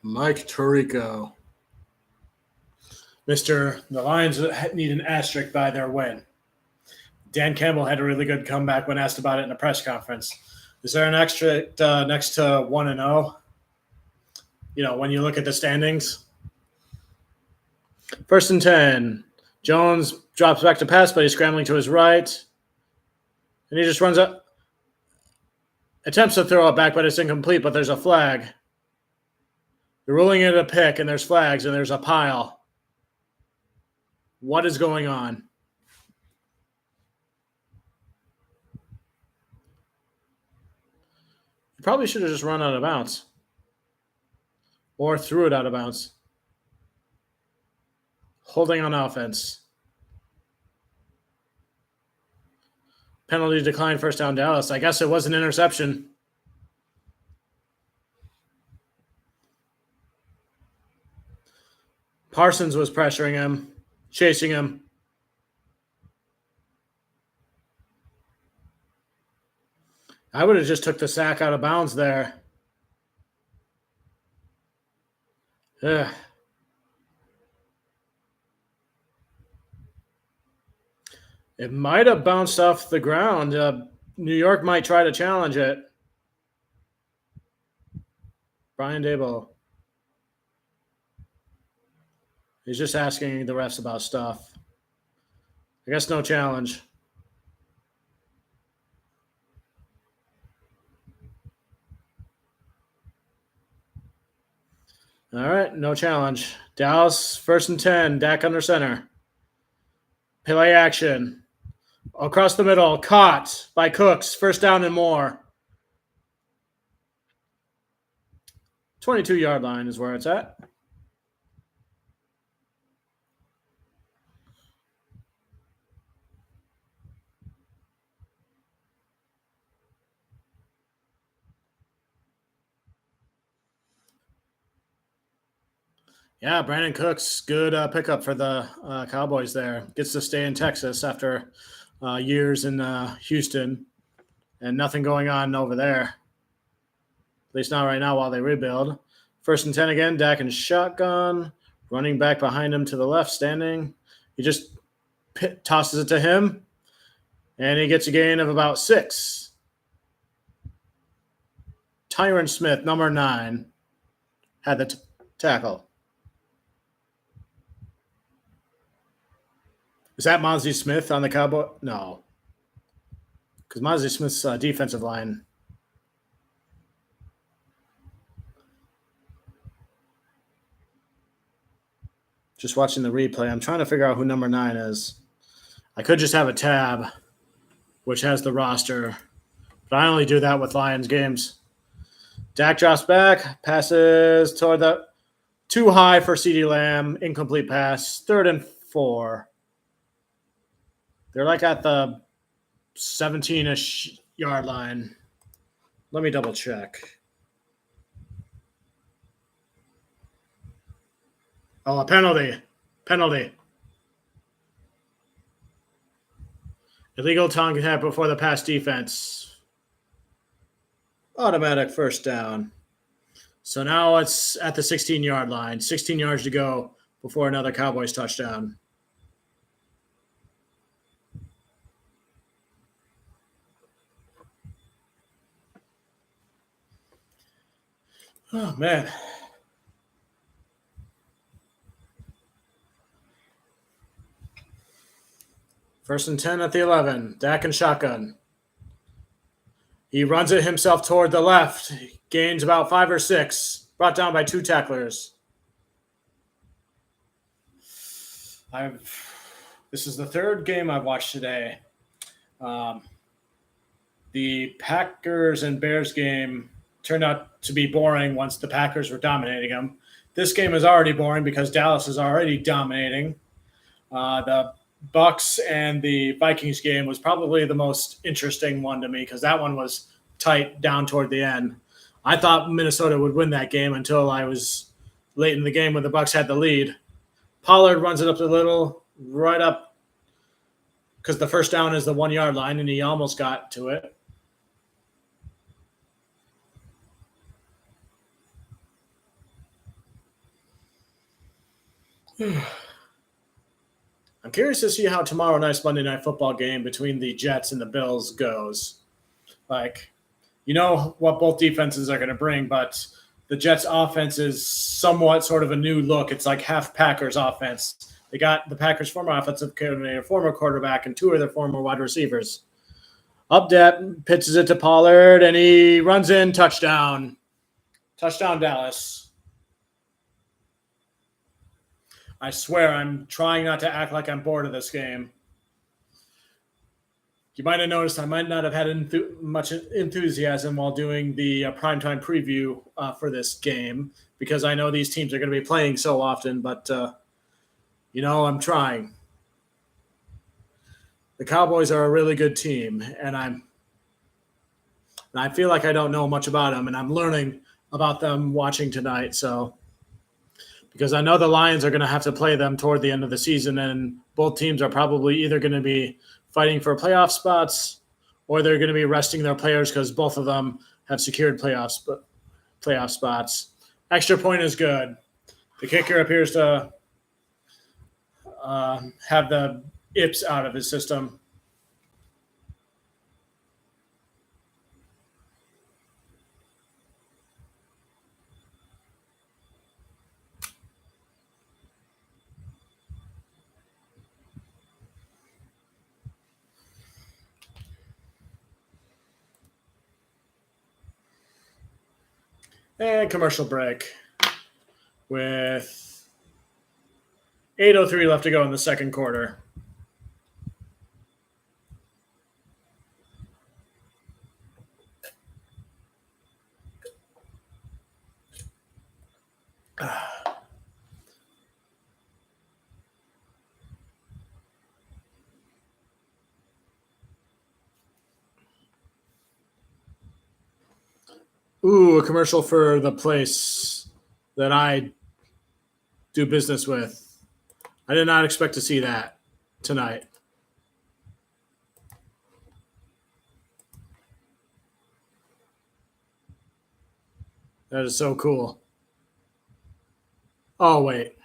Mike Tirico. The Lions need an asterisk by their win. Dan Campbell had a really good comeback when asked about it in a press conference. Is there an asterisk next to 1-0? When you look at the standings. 1st and 10. Jones drops back to pass, but he's scrambling to his right. And he just runs up. Attempts to throw it back, but it's incomplete, but there's a flag. They're ruling it a pick, and there's flags, and there's a pile. What is going on? You probably should have just run out of bounds. Or threw it out of bounds. Holding on offense. Penalty declined, 1st down Dallas. I guess it was an interception. Parsons was pressuring him, chasing him. I would have just took the sack out of bounds there. Ugh. It might have bounced off the ground. New York might try to challenge it. Brian Daboll. He's just asking the refs about stuff. I guess no challenge. All right, no challenge. Dallas, 1st and 10. Dak under center. Play action. Across the middle. Caught by Cooks. 1st down and more. 22-yard line is where it's at. Yeah, Brandon Cooks, good pickup for the Cowboys there. Gets to stay in Texas after years in Houston and nothing going on over there. At least not right now while they rebuild. 1st and 10 again, Dak and shotgun. Running back behind him to the left, standing. He just tosses it to him, and he gets a gain of about 6. Tyron Smith, number 9, had the tackle. Is that Mozzie Smith on the Cowboy? No. Because Mozzie Smith's defensive line. Just watching the replay. I'm trying to figure out who number 9 is. I could just have a tab, which has the roster. But I only do that with Lions games. Dak drops back. Passes toward the too high for CeeDee Lamb. Incomplete pass. 3rd and 4. They're like at the 17-ish yard line. Let me double check. Oh, a penalty. Illegal tongue tap before the pass defense. Automatic 1st down. So now it's at the 16-yard line. 16 yards to go before another Cowboys touchdown. Oh, man. First and 10 at the 11. Dak and shotgun. He runs it himself toward the left. Gains about 5 or 6. Brought down by 2 tacklers. This is the third game I've watched today. Um, the Packers and Bears game turned out to be boring once the Packers were dominating them. This game is already boring because Dallas is already dominating. The Bucks and the Vikings game was probably the most interesting one to me because that one was tight down toward the end. I thought Minnesota would win that game until I was late in the game when the Bucks had the lead. Pollard runs it up the middle, right up, because the first down is the 1 yard line, and he almost got to it. I'm curious to see how tomorrow night's Monday Night Football game between the Jets and the Bills goes. Like, you know what both defenses are going to bring, but the Jets' offense is somewhat sort of a new look. It's like half Packers offense. They got the Packers' former offensive coordinator, former quarterback, and two of their former wide receivers. Up depth, pitches it to Pollard, and he runs in, touchdown. Touchdown, Dallas. I swear I'm trying not to act like I'm bored of this game. You might have noticed I might not have had much enthusiasm while doing the primetime preview for this game because I know these teams are going to be playing so often, but, I'm trying. The Cowboys are a really good team, and I feel like I don't know much about them, and I'm learning about them watching tonight. So, because I know the Lions are going to have to play them toward the end of the season, and both teams are probably either going to be fighting for playoff spots or they're going to be resting their players because both of them have secured playoff spots. Extra point is good. The kicker appears to have the ips out of his system. And commercial break with 8:03 left to go in the second quarter. Ooh, a commercial for the place that I do business with. I did not expect to see that tonight. That is so cool. Oh, wait.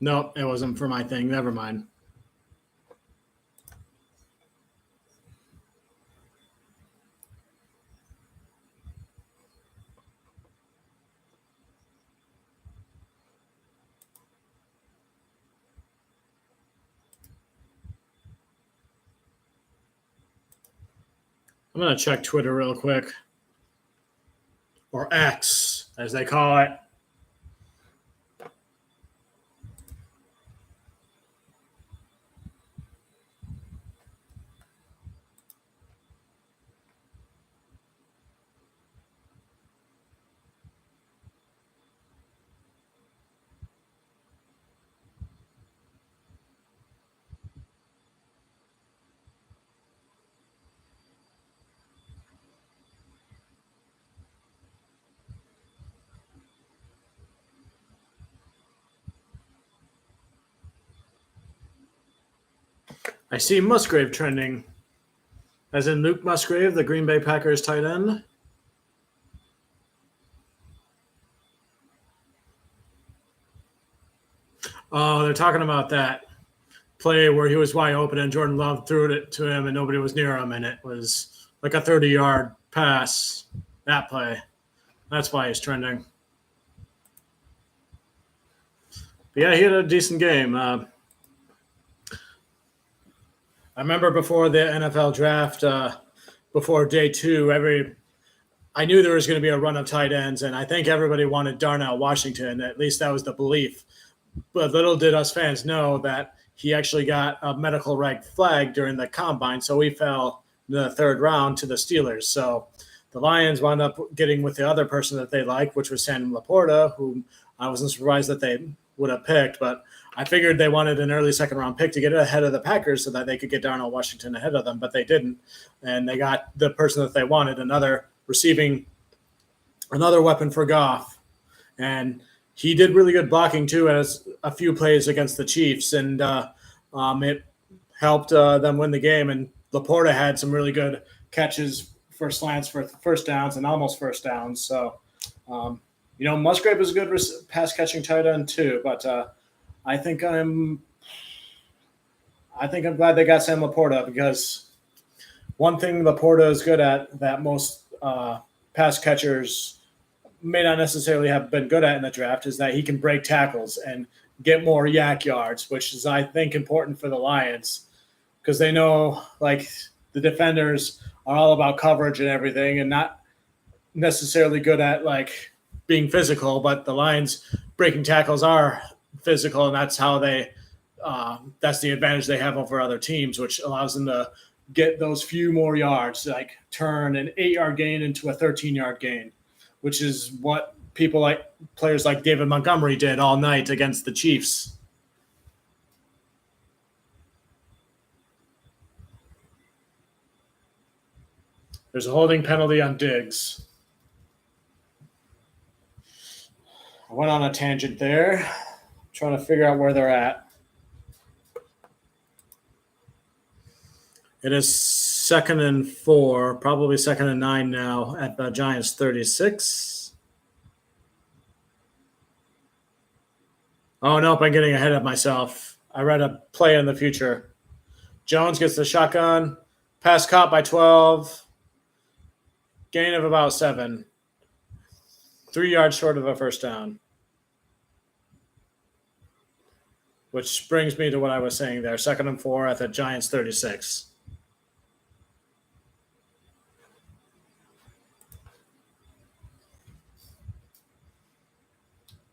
Nope, it wasn't for my thing. Never mind. I'm going to check Twitter real quick. Or X, as they call it. I see Musgrave trending. As in Luke Musgrave, the Green Bay Packers tight end. Oh, they're talking about that play where he was wide open and Jordan Love threw it to him and nobody was near him, and it was like a 30-yard pass, that play. That's why he's trending. But yeah, he had a decent game. I remember before the NFL draft, before day two, I knew there was going to be a run of tight ends, and I think everybody wanted Darnell Washington. At least that was the belief. But little did us fans know that he actually got a medical red flag during the combine, so he fell in the third round to the Steelers. So the Lions wound up getting with the other person that they liked, which was Sam Laporta, who I wasn't surprised that they would have picked, but I figured they wanted an early second-round pick to get ahead of the Packers so that they could get Darnell Washington ahead of them, but they didn't, and they got the person that they wanted, another weapon for Goff, and he did really good blocking too, as a few plays against the Chiefs, and it helped them win the game. And Laporta had some really good catches for slants for first downs and almost first downs. So, Musgrave is a good pass catching tight end too, but I think I'm glad they got Sam Laporta, because one thing Laporta is good at that most pass catchers may not necessarily have been good at in the draft is that he can break tackles and get more yak yards, which is, I think, important for the Lions, because they know, like, the defenders are all about coverage and everything and not necessarily good at, like, being physical, but the Lions breaking tackles are physical, and that's how that's the advantage they have over other teams, which allows them to get those few more yards, like turn an 8-yard gain into a 13-yard gain, which is what players like David Montgomery did all night against the Chiefs. There's a holding penalty on Diggs. I went on a tangent there, trying to figure out where they're at. It is 2nd and 4, probably 2nd and 9 now at the Giants 36. Oh, nope, I'm getting ahead of myself. I read a play in the future. Jones gets the shotgun, pass caught by 12, gain of about 7, 3 yards short of a first down. Which brings me to what I was saying there, 2nd and 4 at the Giants 36.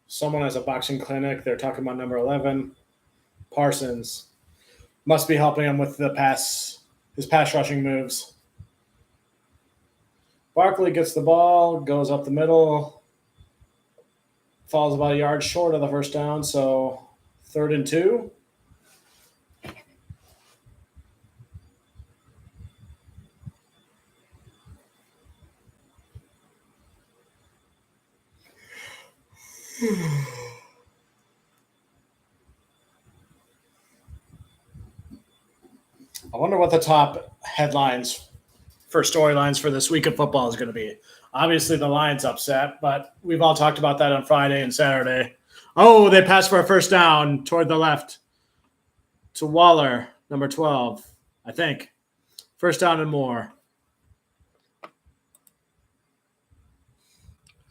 Someone has a boxing clinic. They're talking about number 11, Parsons. Must be helping him with his pass rushing moves. Barkley gets the ball, goes up the middle, falls about a yard short of the first down, so 3rd and 2. I wonder what the top headlines for storylines for this week of football is going to be. Obviously, the Lions upset, but we've all talked about that on Friday and Saturday. Oh, they passed for a first down toward the left to Waller, number 12, I think. First down and more.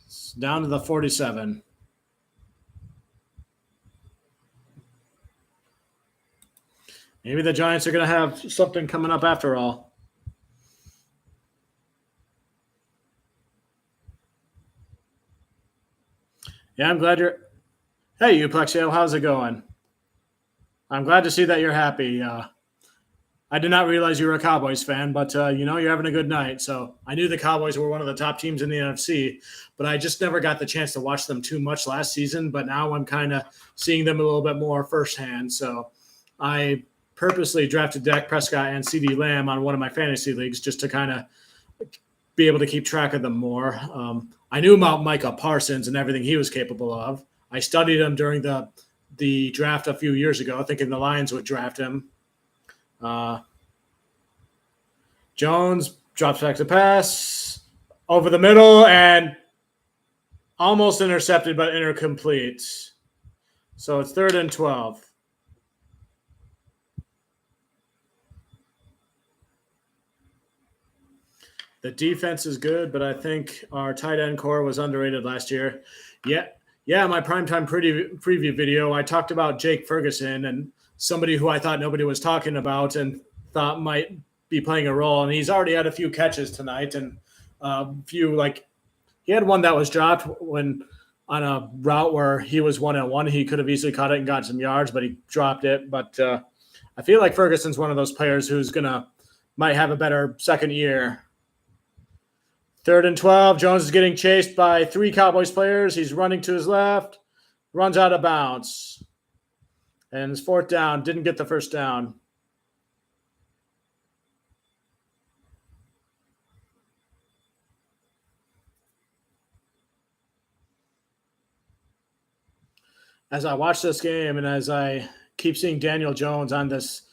It's down to the 47. Maybe the Giants are going to have something coming up after all. Yeah, I'm glad you're – hey, Euplexio, how's it going? I'm glad to see that you're happy. I did not realize you were a Cowboys fan, but, you're having a good night. So I knew the Cowboys were one of the top teams in the NFC, but I just never got the chance to watch them too much last season. But now I'm kind of seeing them a little bit more firsthand. So I purposely drafted Dak Prescott and CeeDee Lamb on one of my fantasy leagues just to kind of be able to keep track of them more. I knew about Micah Parsons and everything he was capable of. I studied him during the draft a few years ago, thinking the Lions would draft him. Jones drops back to pass over the middle and almost intercepted, but incomplete. So it's 3rd and 12. The defense is good, but I think our tight end core was underrated last year. Yeah, my primetime preview video, I talked about Jake Ferguson and somebody who I thought nobody was talking about and thought might be playing a role. And he's already had a few catches tonight. And a few, like he had one that was dropped when on a route where he was 1-on-1. He could have easily caught it and got some yards, but he dropped it. But I feel like Ferguson's one of those players who's might have a better second year. 3rd and 12. Jones is getting chased by 3 Cowboys players. He's running to his left, runs out of bounds. And it's 4th down. Didn't get the first down. As I watch this game and as I keep seeing Daniel Jones on this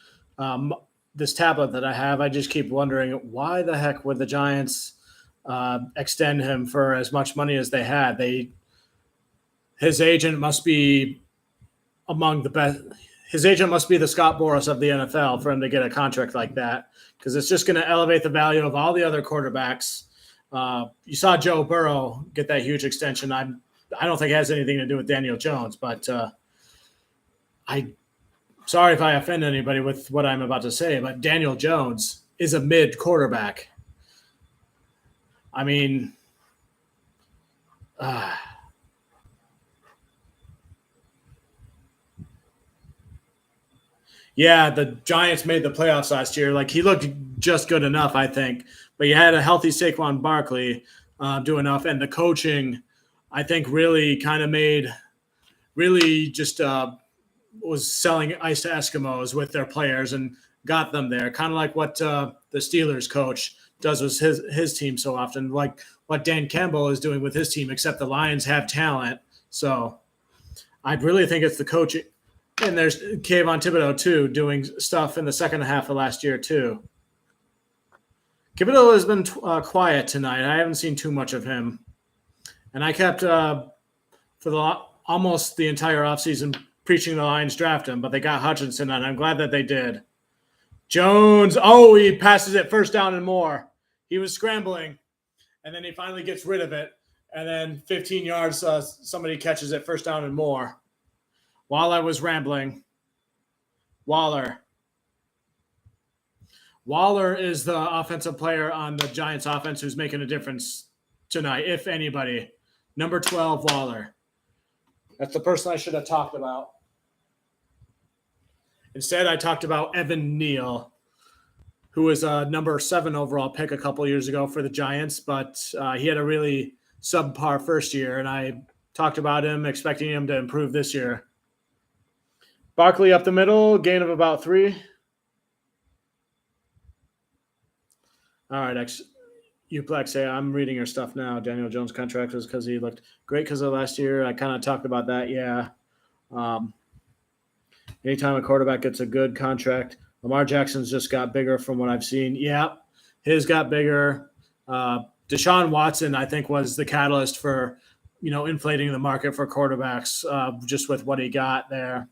this tablet that I have, I just keep wondering, why the heck would the Giants extend him for as much money as they had? His agent must be among the best. His agent must be the Scott Boras of the NFL for him to get a contract like that, because it's just going to elevate the value of all the other quarterbacks. You saw Joe Burrow get that huge extension. I don't think it has anything to do with Daniel Jones, but I'm sorry if I offend anybody with what I'm about to say, but Daniel Jones is a mid quarterback. I mean, yeah, the Giants made the playoffs last year. Like, he looked just good enough, I think. But you had a healthy Saquon Barkley do enough, and the coaching, I think, really kind of was selling ice to Eskimos with their players and got them there. Kind of like what the Steelers coach does with his team so often, like what Dan Campbell is doing with his team, except the Lions have talent. So I really think it's the coaching. And there's Kayvon Thibodeau, too, doing stuff in the second half of last year, too. Thibodeau has been quiet tonight. I haven't seen too much of him. And I kept, for almost the entire offseason, preaching the Lions draft him, but they got Hutchinson, and I'm glad that they did. Jones, he passes it 1st down and more. He was scrambling, and then he finally gets rid of it. And then 15 yards, somebody catches it 1st down and more. While I was rambling, Waller is the offensive player on the Giants offense who's making a difference tonight, if anybody. Number 12, Waller. That's the person I should have talked about. Instead, I talked about Evan Neal, who was a number 7 overall pick a couple years ago for the Giants, but he had a really subpar first year, and I talked about him, expecting him to improve this year. Barkley up the middle, gain of about 3. All right, Uplex, I'm reading your stuff now. Daniel Jones' contract was because he looked great because of last year. I kind of talked about that, yeah. Anytime a quarterback gets a good contract, Lamar Jackson's just got bigger from what I've seen. Yeah, his got bigger. Deshaun Watson, I think, was the catalyst for, inflating the market for quarterbacks just with what he got there.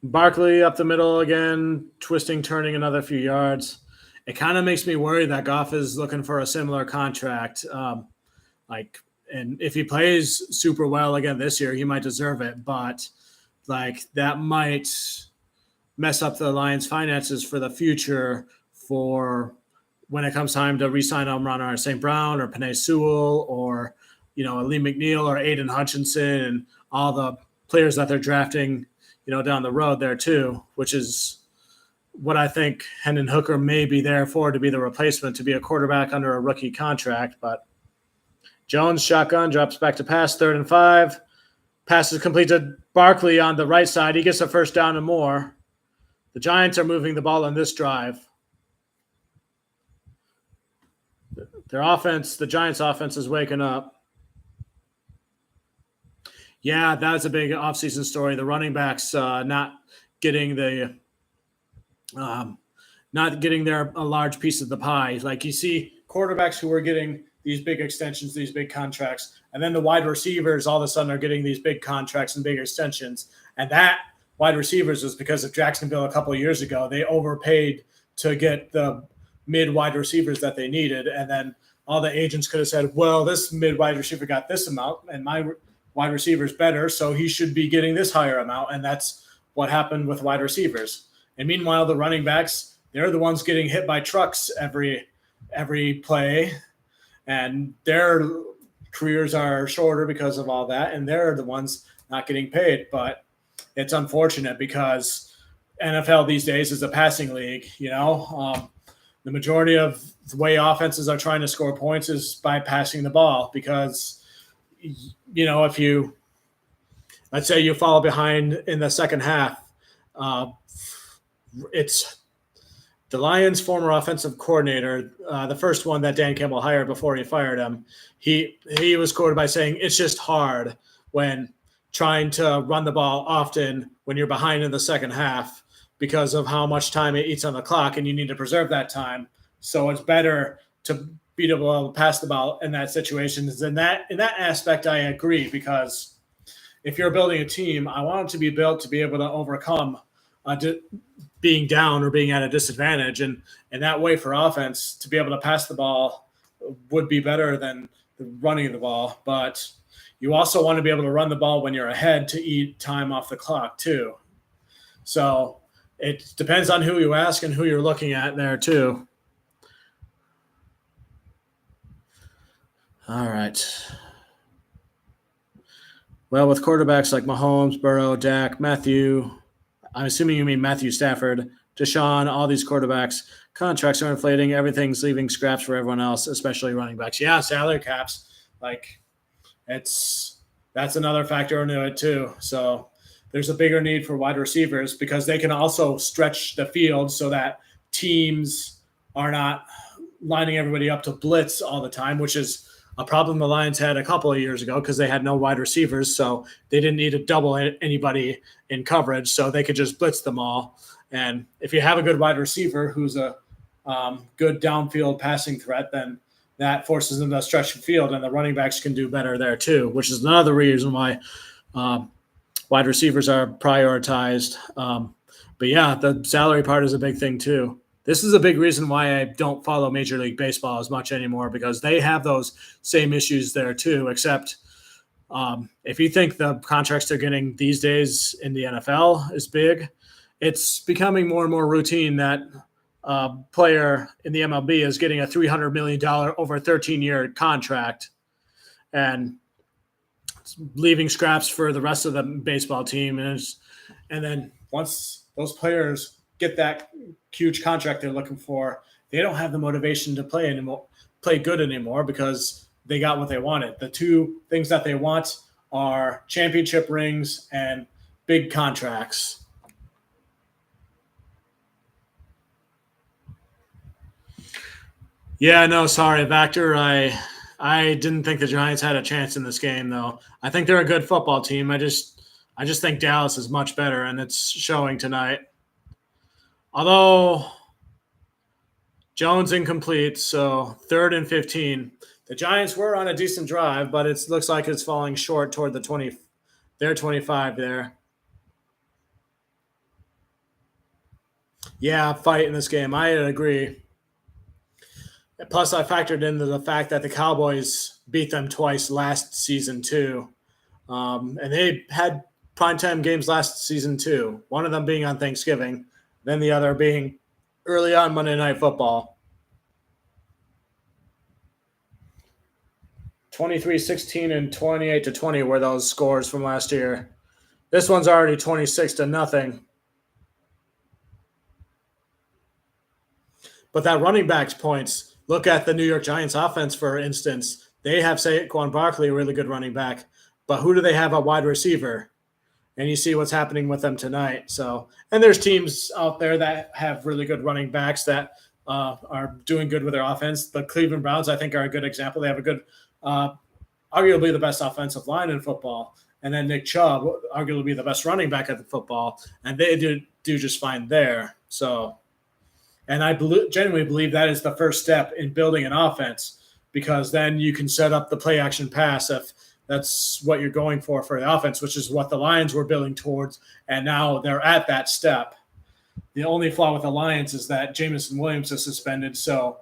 Barkley up the middle again, twisting, turning another few yards. It kind of makes me worry that Goff is looking for a similar contract. And if he plays super well again this year, he might deserve it. But that might mess up the Lions' finances for the future for when it comes time to re-sign Amon-Ra St. Brown or Penei Sewell or, Lee McNeil or Aiden Hutchinson and all the players that they're drafting, down the road there too, which is what I think Hendon Hooker may be there for, to be the replacement, to be a quarterback under a rookie contract. But Jones, shotgun, drops back to pass, 3rd and 5. Passes complete to Barkley on the right side. He gets a 1st down and more. The Giants are moving the ball on this drive. The Giants' offense is waking up. Yeah, that's a big offseason story. The running backs not getting their a large piece of the pie. Like, you see quarterbacks who are getting these big extensions, these big contracts, and then the wide receivers all of a sudden are getting these big contracts and big extensions. And that wide receivers was because of Jacksonville a couple of years ago. They overpaid to get the mid wide receivers that they needed, and then all the agents could have said, well, this mid wide receiver got this amount, and my wide receiver's better, so he should be getting this higher amount. And that's what happened with wide receivers. And meanwhile, the running backs, they're the ones getting hit by trucks every play, and their careers are shorter because of all that, and they're the ones not getting paid. But it's unfortunate because NFL these days is a passing league. The majority of the way offenses are trying to score points is by passing the ball because, if you, let's say you fall behind in the second half, it's the Lions' former offensive coordinator, the first one that Dan Campbell hired before he fired him. He was quoted by saying, "It's just hard when trying to run the ball often when you're behind in the second half because of how much time it eats on the clock, and you need to preserve that time. So it's better to be able to pass the ball in that situation." In that aspect, I agree, because if you're building a team, I want it to be built to be able to overcome being down or being at a disadvantage, and that way for offense to be able to pass the ball would be better than running the ball. But you also want to be able to run the ball when you're ahead to eat time off the clock too. So it depends on who you ask and who you're looking at there too. All right. Well, with quarterbacks like Mahomes, Burrow, Dak, Matthew, I'm assuming you mean Matthew Stafford, Deshaun, all these quarterbacks, contracts are inflating. Everything's leaving scraps for everyone else, especially running backs. Yeah, salary caps. That's another factor into it too. So there's a bigger need for wide receivers because they can also stretch the field so that teams are not lining everybody up to blitz all the time, which is a problem the Lions had a couple of years ago because they had no wide receivers, so they didn't need to double anybody in coverage, so they could just blitz them all. And if you have a good wide receiver who's a good downfield passing threat, then that forces them to stretch the field, and the running backs can do better there too, which is another reason why wide receivers are prioritized. But yeah, the salary part is a big thing too. This is a big reason why I don't follow Major League Baseball as much anymore, because they have those same issues there too, except if you think the contracts they're getting these days in the NFL is big, it's becoming more and more routine that a player in the MLB is getting a $300 million over a 13-year contract and leaving scraps for the rest of the baseball team. And then once those players get that huge contract they're looking for, they don't have the motivation to play good anymore because they got what they wanted. The two things that they want are championship rings and big contracts. Yeah, no, sorry, Vactor. I didn't think the Giants had a chance in this game, though. I think they're a good football team. I just think Dallas is much better, and it's showing tonight. Although Jones incomplete, so 3rd and 15. The Giants were on a decent drive, but it looks like it's falling short toward the 20, their 25 there. Yeah, fight in this game. I agree. Plus, I factored into the fact that the Cowboys beat them twice last season too, and they had primetime games last season too. One of them being on Thanksgiving, then the other being early on Monday Night Football. 23-16 and 28-20 were those scores from last year. This one's already 26-0. But that running back's points, look at the New York Giants offense, for instance. They have Saquon Barkley, a really good running back. But who do they have at wide receiver? And you see what's happening with them tonight. So, and there's teams out there that have really good running backs that are doing good with their offense. The Cleveland Browns, I think, are a good example. They have a good, arguably the best offensive line in football. And then Nick Chubb, arguably the best running back at the football. And they do just fine there. So, and I genuinely believe that is the first step in building an offense, because then you can set up the play action pass if that's what you're going for the offense, which is what the Lions were building towards. And now they're at that step. The only flaw with the Lions is that Jamison Williams is suspended. So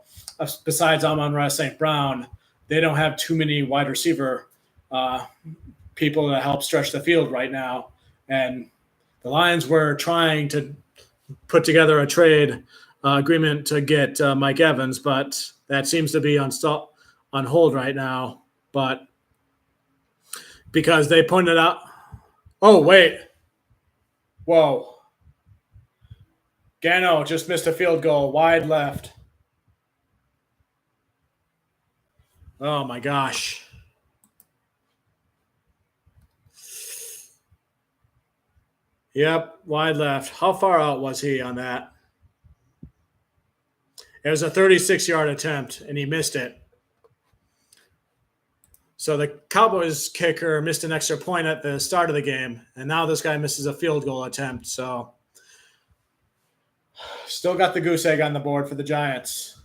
besides Amon-Ra St. Brown, they don't have too many wide receiver people to help stretch the field right now. And the Lions were trying to put together a trade agreement to get Mike Evans, but that seems to be on hold right now. But because they pointed out, oh wait, whoa, Gano just missed a field goal, wide left. Oh my gosh. Yep, wide left. How far out was he on that? It was a 36-yard attempt, and he missed it. So the Cowboys kicker missed an extra point at the start of the game, and now this guy misses a field goal attempt. So still got the goose egg on the board for the Giants.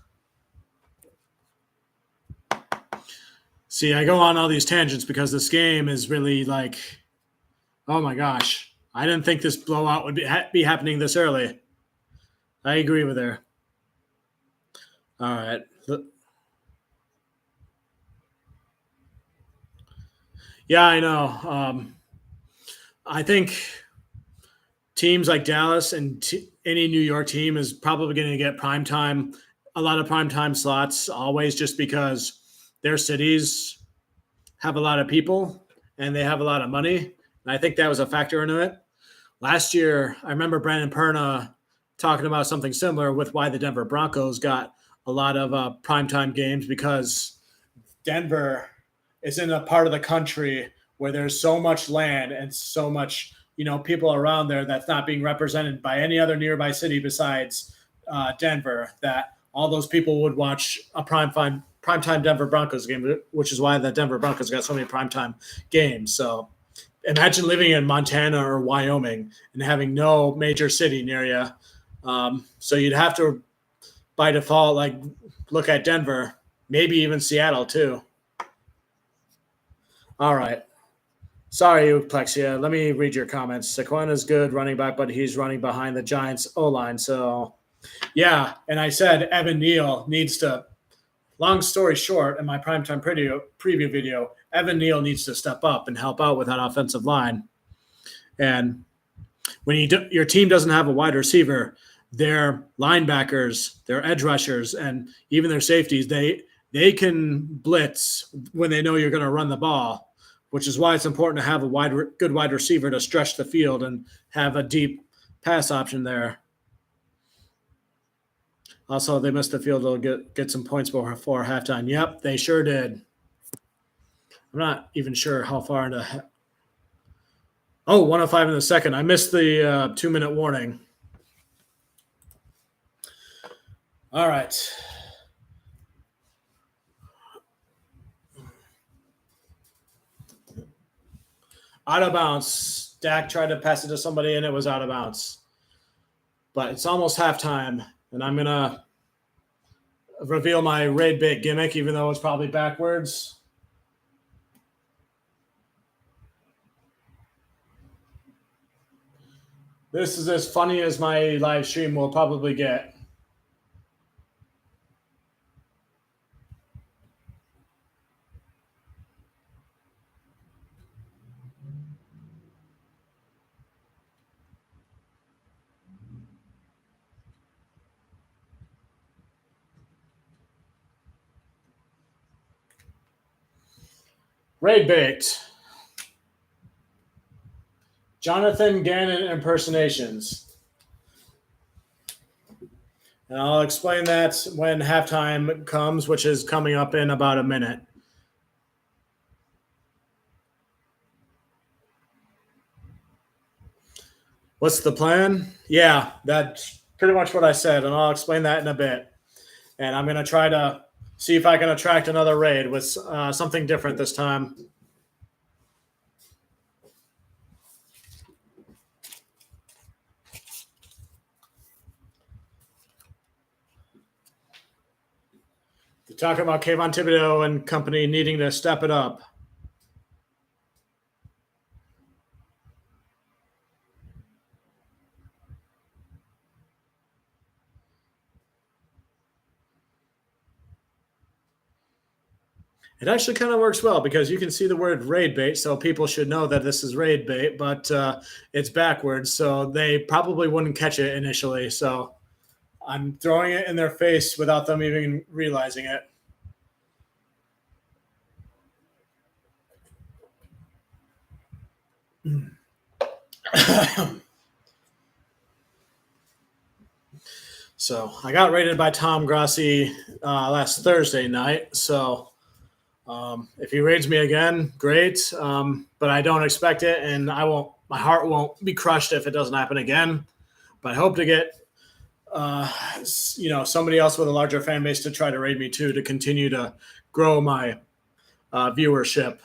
See, I go on all these tangents because this game is really like, oh my gosh. I didn't think this blowout would be happening this early. I agree with her. All right. Yeah, I know. I think teams like Dallas and any New York team is probably going to get a lot of primetime slots always, just because their cities have a lot of people and they have a lot of money. And I think that was a factor into it. Last year, I remember Brandon Perna talking about something similar with why the Denver Broncos got a lot of primetime games, because Denver is in a part of the country where there's so much land and so much, people around there that's not being represented by any other nearby city besides Denver, that all those people would watch a primetime Denver Broncos game, which is why the Denver Broncos got so many primetime games. So imagine living in Montana or Wyoming and having no major city near you. So you'd have to, by default, look at Denver, maybe even Seattle too. All right. Sorry, Euplexia. Let me read your comments. Saquon is good running back, but he's running behind the Giants O-line. So, yeah. And I said Evan Neal needs to, long story short, in my primetime preview video, Evan Neal needs to step up and help out with that offensive line. And when your team doesn't have a wide receiver, their linebackers, their edge rushers, and even their safeties, they can blitz when they know you're going to run the ball, which is why it's important to have a good wide receiver to stretch the field and have a deep pass option there. Also, they missed the field goal, get some points before halftime. Yep, they sure did. I'm not even sure how far into. 105 in the second. I missed the 2-minute warning. All right. Out of bounds. Dak tried to pass it to somebody, and it was out of bounds. But it's almost halftime, and I'm going to reveal my raid bait gimmick, even though it's probably backwards. This is as funny as my live stream will probably get. Raid bait. Jonathan Gannon impersonations. And I'll explain that when halftime comes, which is coming up in about a minute. What's the plan? Yeah, that's pretty much what I said, and I'll explain that in a bit. And I'm going to try to see if I can attract another raid with something different this time. They're talking about Kayvon Thibodeau and company needing to step it up. It actually kind of works well because you can see the word raid bait, so people should know that this is raid bait, but it's backwards, so they probably wouldn't catch it initially. So I'm throwing it in their face without them even realizing it. So I got rated by Tom Grassi last Thursday night. So if he raids me again, great. But I don't expect it, and I won't. My heart won't be crushed if it doesn't happen again. But I hope to get somebody else with a larger fan base to try to raid me too, to continue to grow my viewership.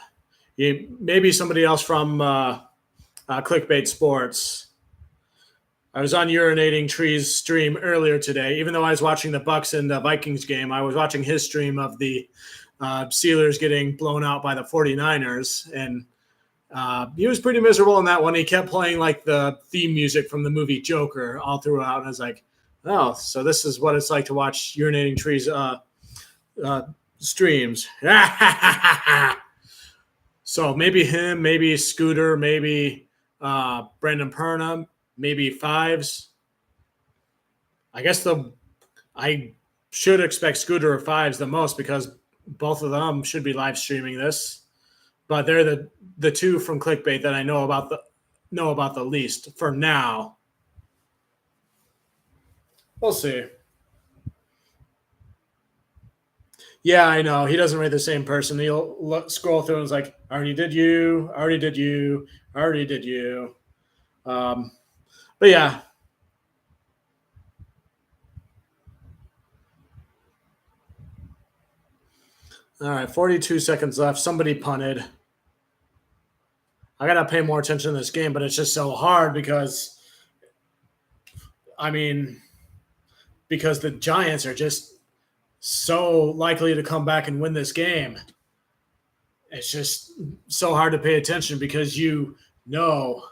Maybe somebody else from Clickbait Sports. I was on Urinating Trees stream earlier today. Even though I was watching the Bucks and the Vikings game, I was watching his stream of the Steelers getting blown out by the 49ers. And he was pretty miserable in that one. He kept playing like the theme music from the movie Joker all throughout. And I was like, oh, so this is what it's like to watch Urinating Trees streams. So maybe him, maybe Scooter, maybe Brandon Perna, maybe Fives. I guess I should expect Scooter or Fives the most because both of them should be live streaming this. But they're the two from Clickbait that I know about the least for now. We'll see. Yeah, I know. He doesn't rate the same person. He'll scroll through and it's like, already did you. But yeah. All right, 42 seconds left. Somebody punted. I got to pay more attention to this game, but it's just so hard because the Giants are just so likely to come back and win this game. It's just so hard to pay attention because you know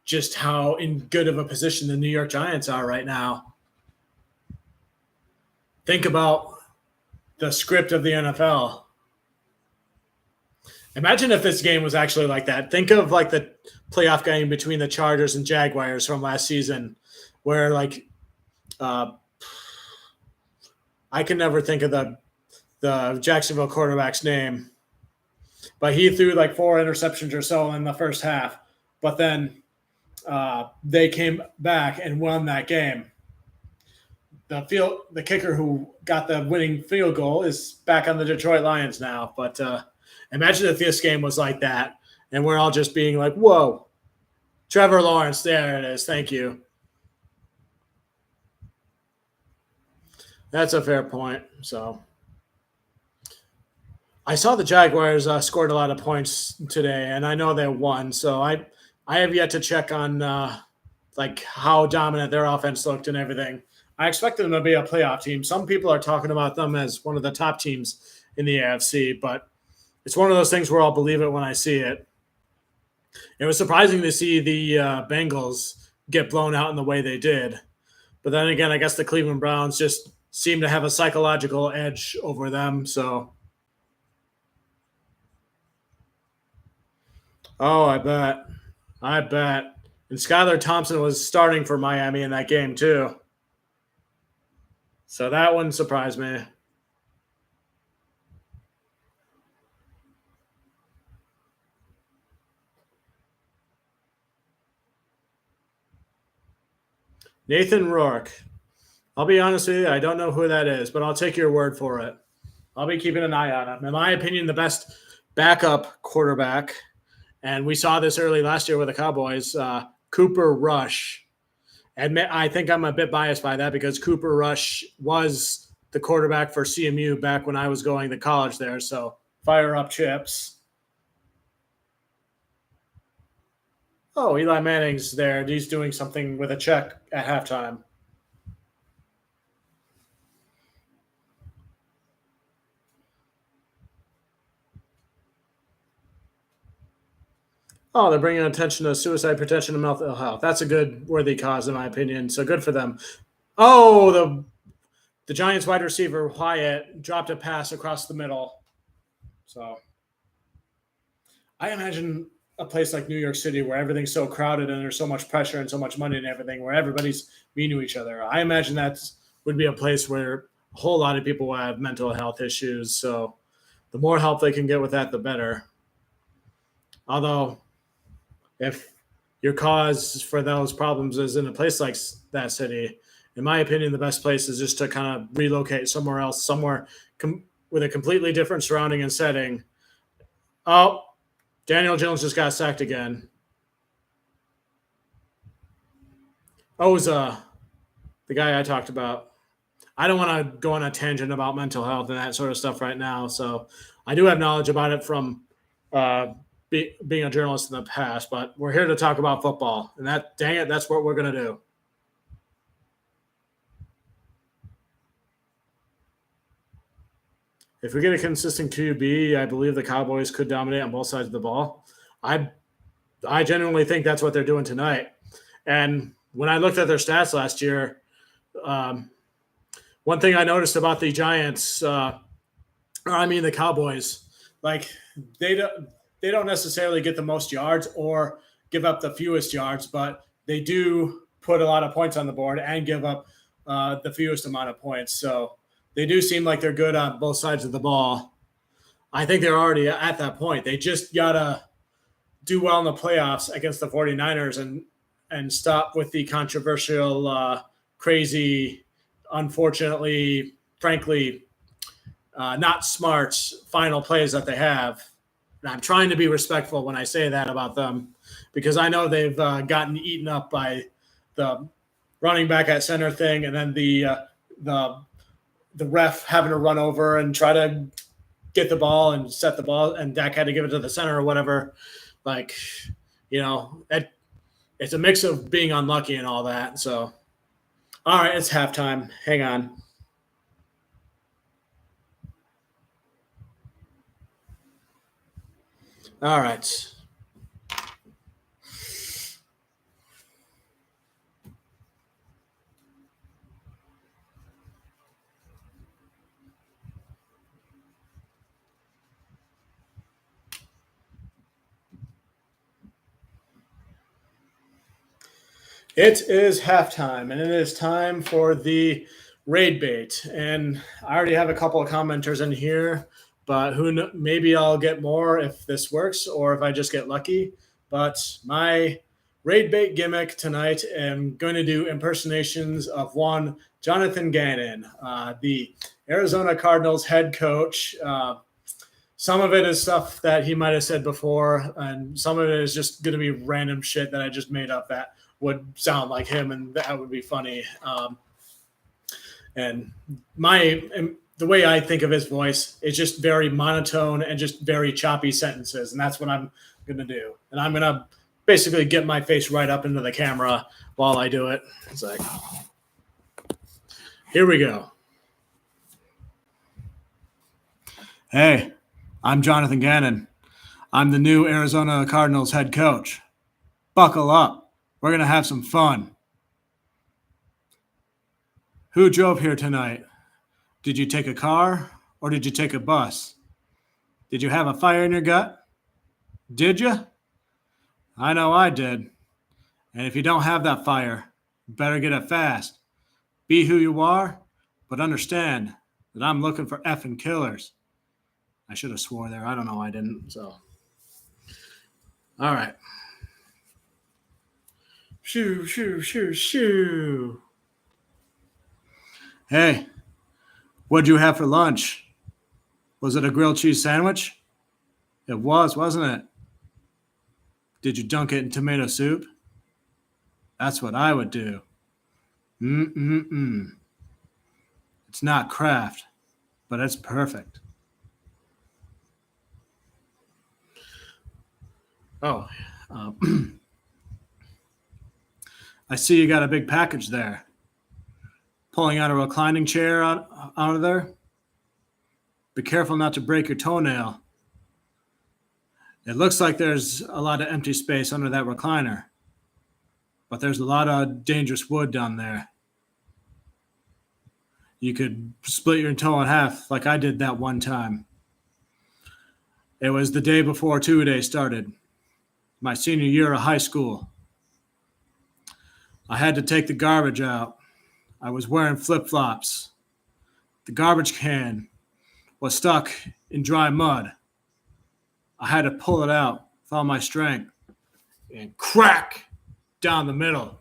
just how in good of a position the New York Giants are right now. Think about the script of the NFL. Imagine if this game was actually like that. Think of like the playoff game between the Chargers and Jaguars from last season, where I can never think of the Jacksonville quarterback's name, but he threw like 4 interceptions or so in the first half. But then they came back and won that game. The kicker who got the winning field goal is back on the Detroit Lions now. But imagine if this game was like that, and we're all just being like, "Whoa, Trevor Lawrence, there it is, thank you." That's a fair point. So I saw the Jaguars scored a lot of points today, and I know they won. So I have yet to check on how dominant their offense looked and everything. I expected them to be a playoff team. Some people are talking about them as one of the top teams in the AFC, but it's one of those things where I'll believe it when I see it. It was surprising to see the Bengals get blown out in the way they did. But then again, I guess the Cleveland Browns just seem to have a psychological edge over them. So, oh, I bet. And Skylar Thompson was starting for Miami in that game too. So that wouldn't surprise me. Nathan Rourke. I'll be honest with you, I don't know who that is, but I'll take your word for it. I'll be keeping an eye on him. In my opinion, the best backup quarterback, and we saw this early last year with the Cowboys, Cooper Rush. And I think I'm a bit biased by that because Cooper Rush was the quarterback for CMU back when I was going to college there. So fire up chips. Oh, Eli Manning's there. He's doing something with a check at halftime. Oh, they're bringing attention to suicide prevention and mental health. That's a good, worthy cause, in my opinion. So good for them. Oh, the Giants wide receiver, Wyatt, dropped a pass across the middle. So I imagine a place like New York City where everything's so crowded and there's so much pressure and so much money and everything, where everybody's mean to each other. I imagine that's would be a place where a whole lot of people will have mental health issues. So the more help they can get with that, the better. Although, if your cause for those problems is in a place like that city, in my opinion, the best place is just to kind of relocate somewhere else, somewhere with a completely different surrounding and setting. Oh, Daniel Jones just got sacked again. Oza, the guy I talked about. I don't want to go on a tangent about mental health and that sort of stuff right now. So I do have knowledge about it from being a journalist in the past, but we're here to talk about football. And that's what we're going to do. If we get a consistent QB, I believe the Cowboys could dominate on both sides of the ball. I genuinely think that's what they're doing tonight. And when I looked at their stats last year, one thing I noticed about the Giants, the Cowboys, like they don't necessarily get the most yards or give up the fewest yards, but they do put a lot of points on the board and give up the fewest amount of points. So they do seem like they're good on both sides of the ball. I think they're already at that point. They just got to do well in the playoffs against the 49ers and stop with the controversial, crazy, unfortunately, frankly, not smart final plays that they have. And I'm trying to be respectful when I say that about them because I know they've gotten eaten up by the running back at center thing and then the ref having to run over and try to get the ball and set the ball, and Dak had to give it to the center or whatever. Like, it's a mix of being unlucky and all that. So, all right, it's halftime. Hang on. All right. It is halftime, and it is time for the raid bait. And I already have a couple of commenters in here, but maybe I'll get more if this works or if I just get lucky. But my raid bait gimmick tonight, I'm going to do impersonations of one Jonathan Gannon, the Arizona Cardinals head coach. Some of it is stuff that he might have said before, and some of it is just going to be random shit that I just made up that would sound like him, and that would be funny. And the way I think of his voice is just very monotone and just very choppy sentences, and that's what I'm going to do. And I'm going to basically get my face right up into the camera while I do it. It's like, here we go. Hey, I'm Jonathan Gannon. I'm the new Arizona Cardinals head coach. Buckle up. We're going to have some fun. Who drove here tonight? Did you take a car or did you take a bus? Did you have a fire in your gut? Did you? I know I did. And if you don't have that fire, you better get it fast. Be who you are, but understand that I'm looking for effing killers. I should have swore there. I don't know. I didn't. So, all right. Shoo, shoo, shoo, shoo. Hey, what'd you have for lunch? Was it a grilled cheese sandwich? It was, wasn't it? Did you dunk it in tomato soup? That's what I would do. It's not Kraft, but it's perfect. Oh, I see you got a big package there. Pulling out a reclining chair out of there. Be careful not to break your toenail. It looks like there's a lot of empty space under that recliner, but there's a lot of dangerous wood down there. You could split your toe in half like I did that one time. It was the day before two-a-day started, my senior year of high school. I had to take the garbage out. I was wearing flip-flops. The garbage can was stuck in dry mud. I had to pull it out with all my strength and crack down the middle.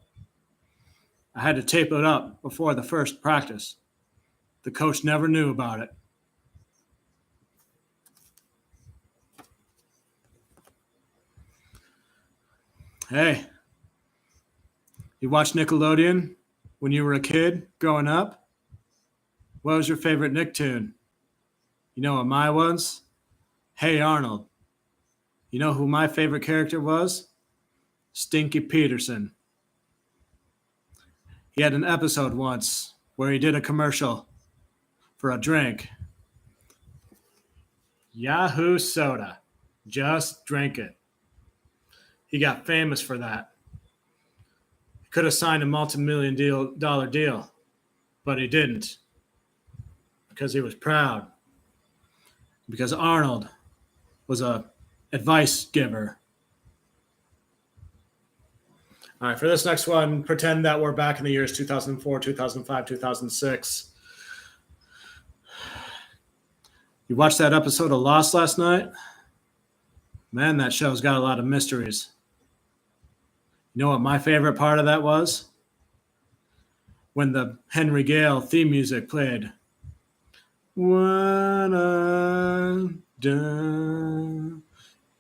I had to tape it up before the first practice. The coach never knew about it. Hey, you watched Nickelodeon when you were a kid growing up? What was your favorite Nicktoon? You know what mine was? Hey Arnold. You know who my favorite character was? Stinky Peterson. He had an episode once where he did a commercial for a drink. Yahoo soda. Just drink it. He got famous for that. He could have signed a multi-million-dollar deal, but he didn't because he was proud. Because Arnold was a advice giver. All right, for this next one, pretend that we're back in the years 2004, 2005, 2006. You watched that episode of Lost last night? Man, that show's got a lot of mysteries. You know what my favorite part of that was? When the Henry Gale theme music played. When I'm done,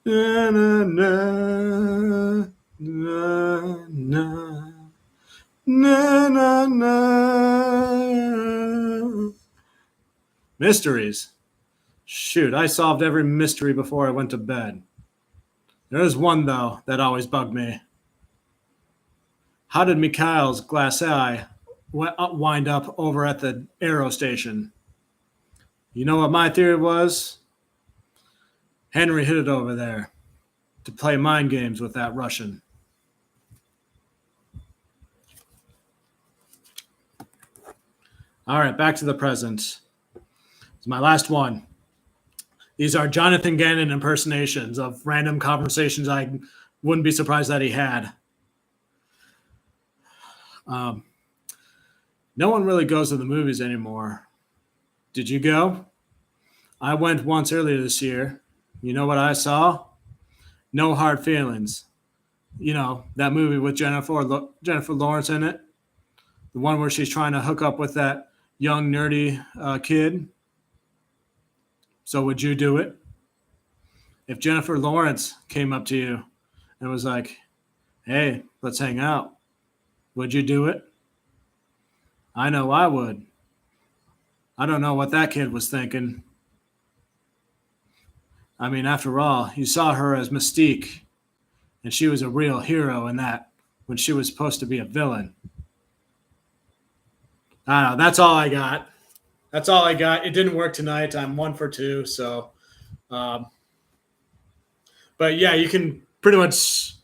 na, na, na, na, na, na, na, na. Mysteries. Shoot, I solved every mystery before I went to bed. There was one, though, that always bugged me. How did Mikhail's glass eye wind up over at the aero station? You know what my theory was? Henry hid it over there to play mind games with that Russian. All right, back to the present. It's my last one. These are Jonathan Gannon impersonations of random conversations I wouldn't be surprised that he had. No one really goes to the movies anymore. Did you go? I went once earlier this year. You know what I saw? No Hard Feelings. You know, that movie with Jennifer Lawrence in it. The one where she's trying to hook up with that young, nerdy kid. So would you do it? If Jennifer Lawrence came up to you and was like, hey, let's hang out, would you do it? I know I would. I don't know what that kid was thinking. I mean, after all, you saw her as Mystique, and she was a real hero in that when she was supposed to be a villain. I don't know. That's all I got. That's all I got. It didn't work tonight. I'm 1 for 2. So, but yeah, you can pretty much,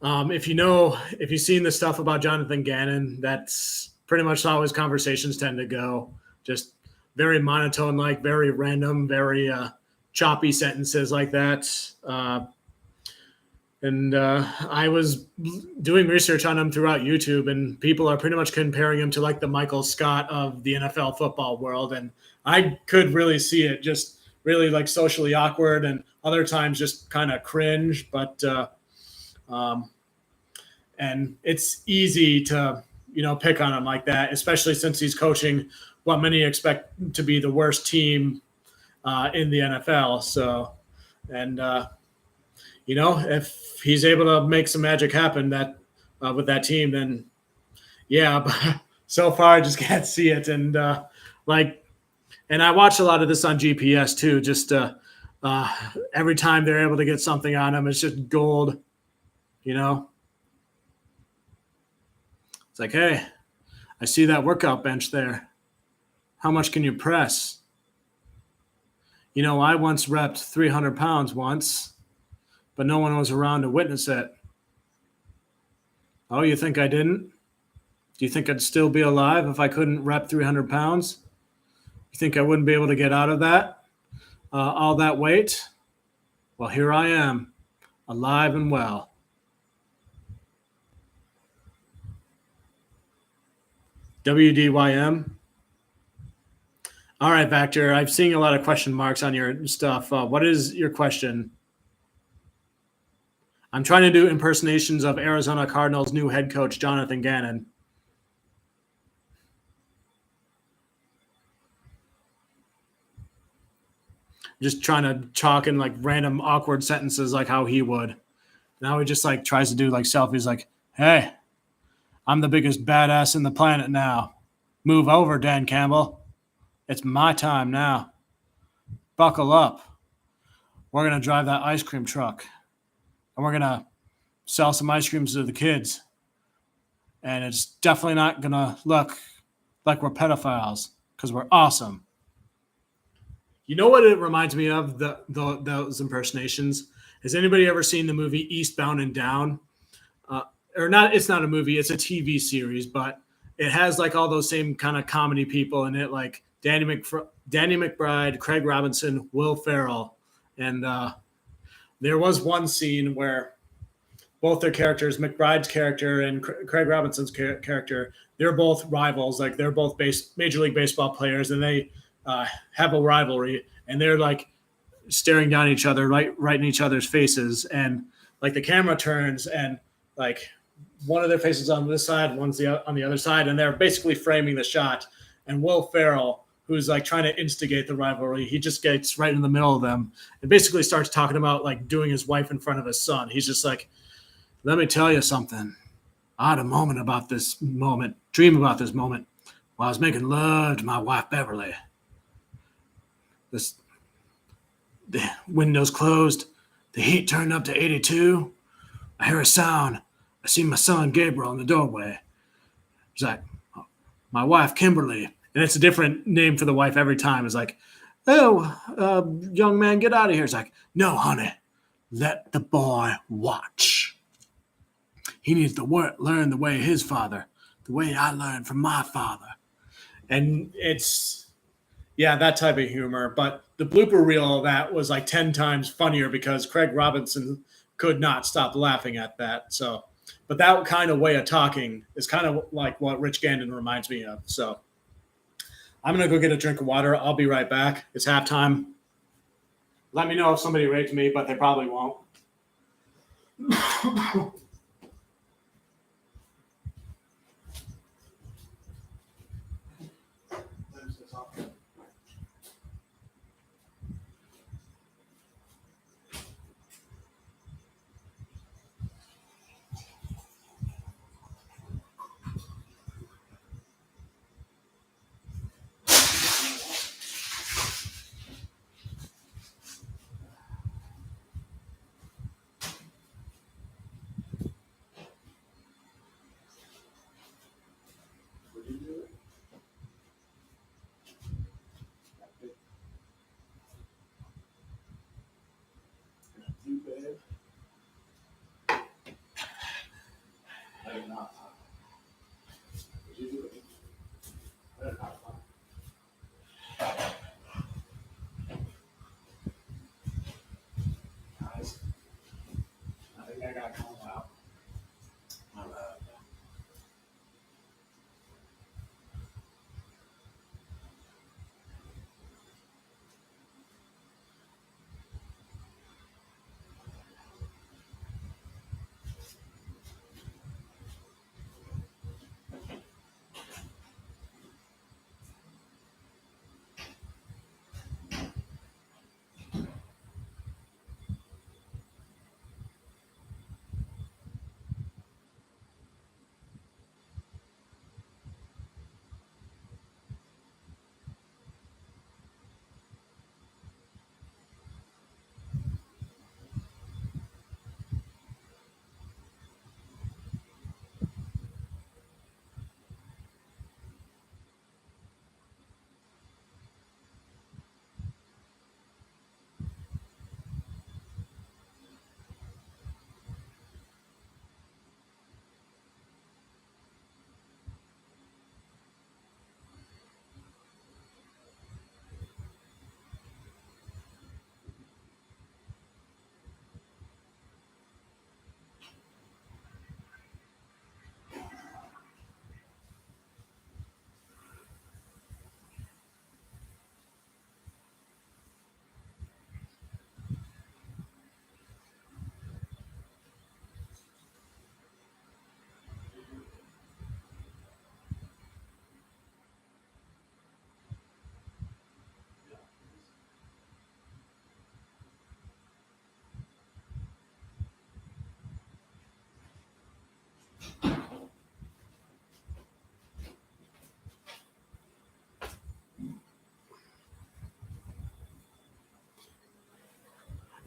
if you've seen the stuff about Jonathan Gannon, that's pretty much how his conversations tend to go. Just very monotone, like very random, very choppy sentences like that. And I was doing research on him throughout YouTube, and people are pretty much comparing him to like the Michael Scott of the NFL football world. And I could really see it, just really like socially awkward, and other times just kind of cringe. But and it's easy to pick on him like that, especially since he's coaching what many expect to be the worst team in the NFL. So, and if he's able to make some magic happen with that team, then yeah. But so far, I just can't see it. And and I watch a lot of this on GPS too. Just every time they're able to get something on him, it's just gold. It's like, hey, I see that workout bench there. How much can you press? I once repped 300 pounds once, but no one was around to witness it. Oh, you think I didn't? Do you think I'd still be alive if I couldn't rep 300 pounds? You think I wouldn't be able to get out of that, all that weight? Well, here I am, alive and well. WDYM. All right, Vector. I've seen a lot of question marks on your stuff. What is your question? I'm trying to do impersonations of Arizona Cardinals' new head coach, Jonathan Gannon. Just trying to talk in like random awkward sentences like how he would. Now he just like tries to do like selfies like, hey, I'm the biggest badass in the planet now. Move over, Dan Campbell. It's my time now. Buckle up. We're going to drive that ice cream truck and we're going to sell some ice creams to the kids. And it's definitely not going to look like we're pedophiles because we're awesome. You know what it reminds me of, those impersonations? Has anybody ever seen the movie Eastbound and Down? Or not, it's not a movie, it's a TV series, but it has like all those same kind of comedy people in it, like Danny McBride, Craig Robinson, Will Ferrell. And there was one scene where both their characters, McBride's character and Craig Robinson's character, they're both rivals. Like they're both Major League Baseball players, and they have a rivalry, and they're like staring down at each other, right in each other's faces, and like the camera turns, and like one of their faces on this side, one's on the other side, and they're basically framing the shot. And Will Ferrell, who's like trying to instigate the rivalry, he just gets right in the middle of them and basically starts talking about like doing his wife in front of his son. He's just like, let me tell you something. I had a dream about this moment while I was making love to my wife, Beverly. The windows closed, the heat turned up to 82. I hear a sound. I see my son, Gabriel, in the doorway. He's like, my wife, Kimberly. And it's a different name for the wife every time. It's like, oh, young man, get out of here. It's like, no, honey, let the boy watch. He needs to learn the way his father, the way I learned from my father. And it's, yeah, that type of humor. But the blooper reel of that was like 10 times funnier because Craig Robinson could not stop laughing at that. So, but that kind of way of talking is kind of like what Rich Gannon reminds me of. So I'm going to go get a drink of water. I'll be right back. It's halftime. Let me know if somebody raped me, but they probably won't.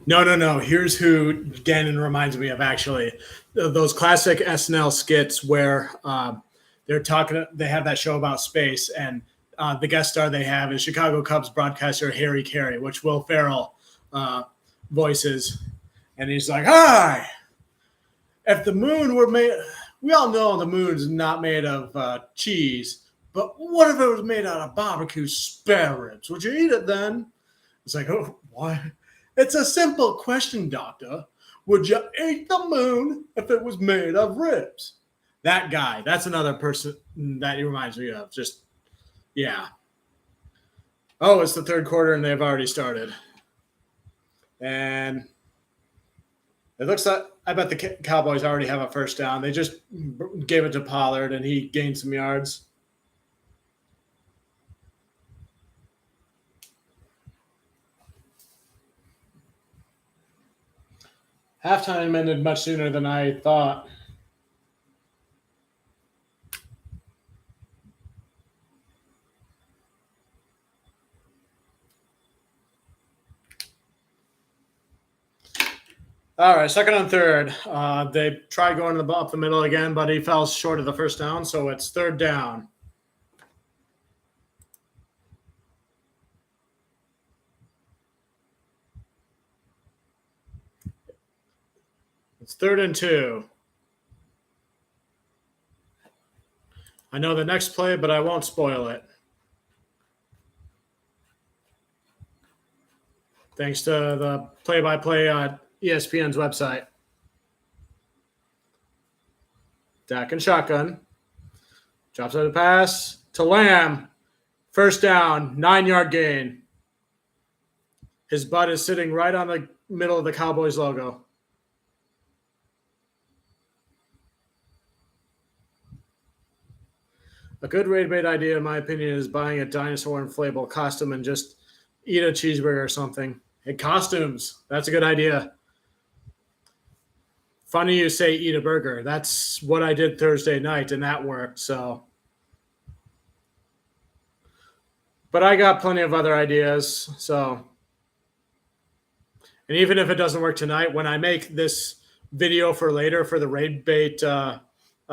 No. Here's who Gannon reminds me of, actually. Those classic SNL skits where they're talking, they have that show about space, and the guest star they have is Chicago Cubs broadcaster Harry Carey, which Will Ferrell voices. And he's like, hi, if the moon were made, we all know the moon's not made of cheese, but what if it was made out of barbecue spare ribs? Would you eat it then? It's like, oh, why? It's a simple question, doctor. Would you eat the moon if it was made of ribs? That guy, that's another person that he reminds me of. Just, yeah. Oh, it's the third quarter and they've already started. And it looks like, I bet the Cowboys already have a first down. They just gave it to Pollard and he gained some yards. Halftime ended much sooner than I thought. All right, second and third. They tried going the ball up the middle again, but he fell short of the first down, so it's third down. It's 3rd and 2. I know the next play, but I won't spoil it. Thanks to the play-by-play on ESPN's website. Dak and shotgun. Drops out the pass to Lamb. First down, 9-yard gain. His butt is sitting right on the middle of the Cowboys logo. A good raid bait idea, in my opinion, is buying a dinosaur inflatable costume and just eat a cheeseburger or something. Hey, costumes. That's a good idea. Funny you say eat a burger. That's what I did Thursday night, and that worked. So, but I got plenty of other ideas. So, and even if it doesn't work tonight, when I make this video for later for the raid bait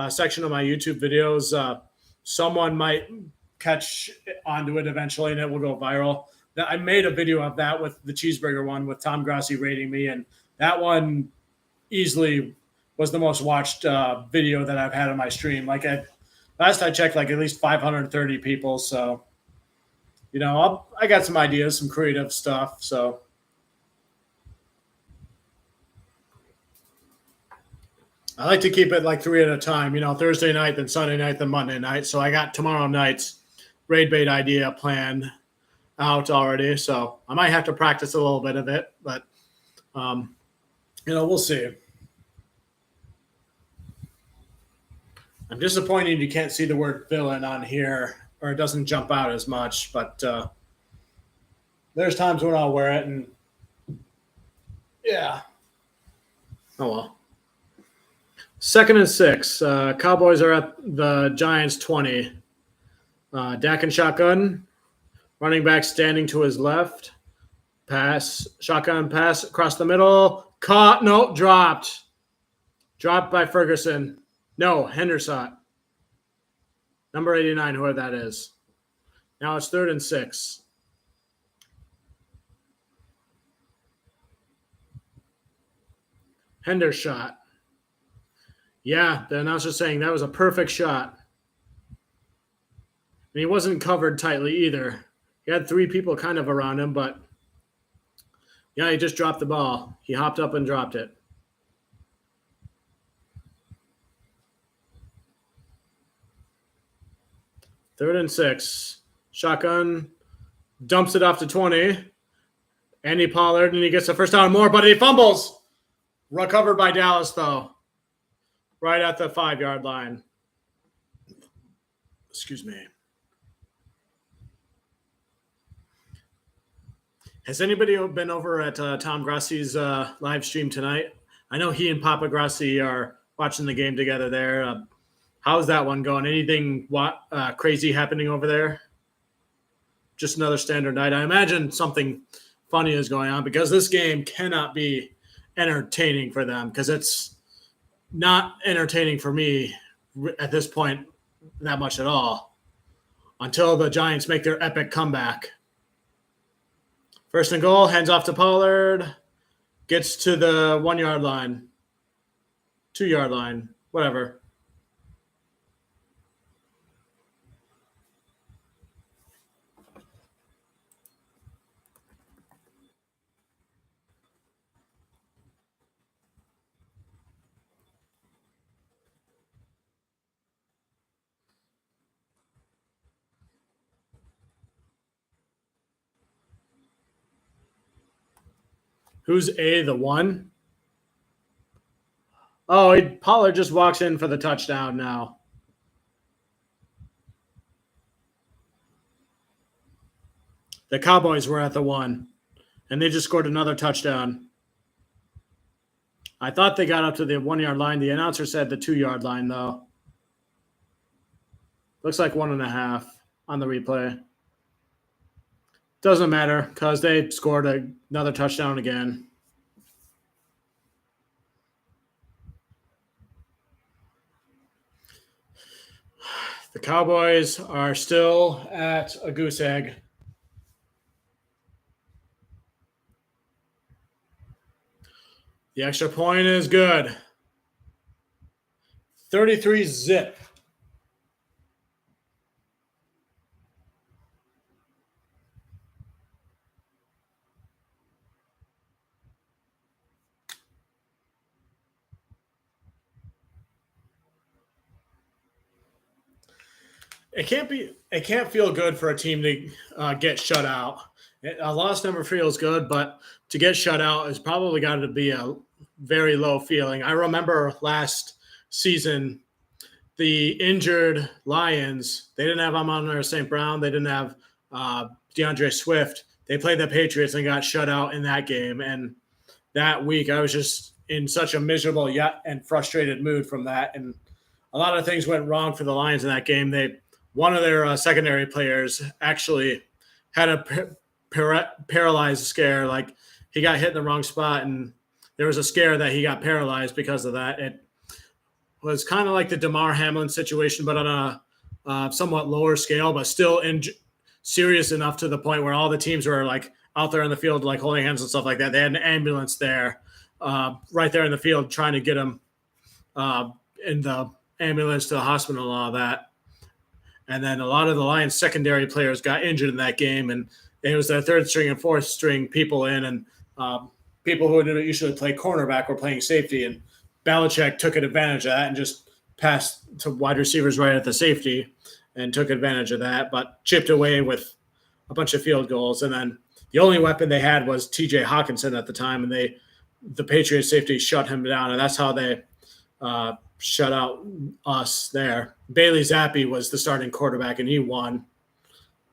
section of my YouTube videos, someone might catch onto it eventually, and it will go viral. I made a video of that with the cheeseburger one with Tom Grossi rating me, and that one easily was the most watched video that I've had on my stream. Like last I checked, like at least 530 people. So, you know, I got some ideas, some creative stuff. So, I like to keep it like 3 at a time. You know, Thursday night, then Sunday night, then Monday night. So I got tomorrow night's raid bait idea planned out already. So I might have to practice a little bit of it, but you know, we'll see. I'm disappointed you can't see the word villain on here, or it doesn't jump out as much, but there's times when I'll wear it, and yeah. Oh, well. 2nd and 6. Cowboys are at the Giants 20. Dak and shotgun. Running back standing to his left. Pass. Shotgun pass across the middle. Caught. No, dropped. Dropped by Ferguson. No, Henderson. Number 89, whoever that is. Now it's 3rd and 6. Hendershot. Yeah, the announcer's saying that was a perfect shot. And he wasn't covered tightly either. He had 3 people kind of around him, but yeah, he just dropped the ball. He hopped up and dropped it. Third and 6. Shotgun dumps it off to 20. Andy Pollard, and he gets the first down more, but he fumbles. Recovered by Dallas, though. Right at the 5-yard line. Excuse me. Has anybody been over at Tom Grossi's live stream tonight? I know he and Papa Grossi are watching the game together there. How's that one going? Anything crazy happening over there? Just another standard night. I imagine something funny is going on, because this game cannot be entertaining for them, because it's not entertaining for me at this point that much at all until the Giants make their epic comeback. First and goal, hands off to Pollard, gets to the 1 yard line, 2 yard line, whatever. Who's the one? Oh, Pollard just walks in for the touchdown now. The Cowboys were at the 1, and they just scored another touchdown. I thought they got up to the 1 yard line. The announcer said the 2 yard line, though. Looks like 1.5 on the replay. Doesn't matter, because they scored another touchdown again. The Cowboys are still at a goose egg. The extra point is good. 33-zip. It can't feel good for a team to get shut out. A loss never feels good, but to get shut out is probably got to be a very low feeling. I remember last season, the injured Lions, they didn't have Amon St. Brown. They didn't have DeAndre Swift. They played the Patriots and got shut out in that game. And that week, I was just in such a miserable yet and frustrated mood from that. And a lot of things went wrong for the Lions in that game. One of their secondary players actually had a paralyzed scare. Like, he got hit in the wrong spot, and there was a scare that he got paralyzed because of that. It was kind of like the Damar Hamlin situation, but on a somewhat lower scale, but still serious enough to the point where all the teams were like out there in the field, like holding hands and stuff like that. They had an ambulance there, right there in the field, trying to get him in the ambulance to the hospital and all that. And then a lot of the Lions secondary players got injured in that game, and it was their third string and fourth string people in, and people who usually play cornerback were playing safety, and Belichick took advantage of that and just passed to wide receivers right at the safety and took advantage of that, but chipped away with a bunch of field goals. And then the only weapon they had was TJ Hawkinson at the time, and the Patriots safety shut him down, and that's how they shut out us there. Bailey Zappi was the starting quarterback, and he won.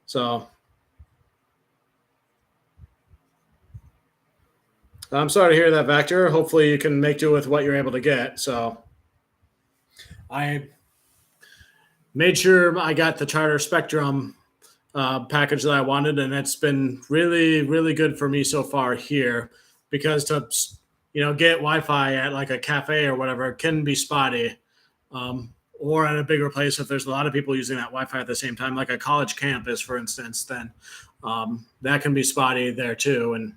So I'm sorry to hear that, Vector. Hopefully you can make do with what you're able to get. So I made sure I got the Charter Spectrum package that I wanted, and it's been really, really good for me so far here, because to get Wi-Fi at like a cafe or whatever can be spotty, or at a bigger place if there's a lot of people using that Wi-Fi at the same time, like a college campus, for instance, then that can be spotty there too and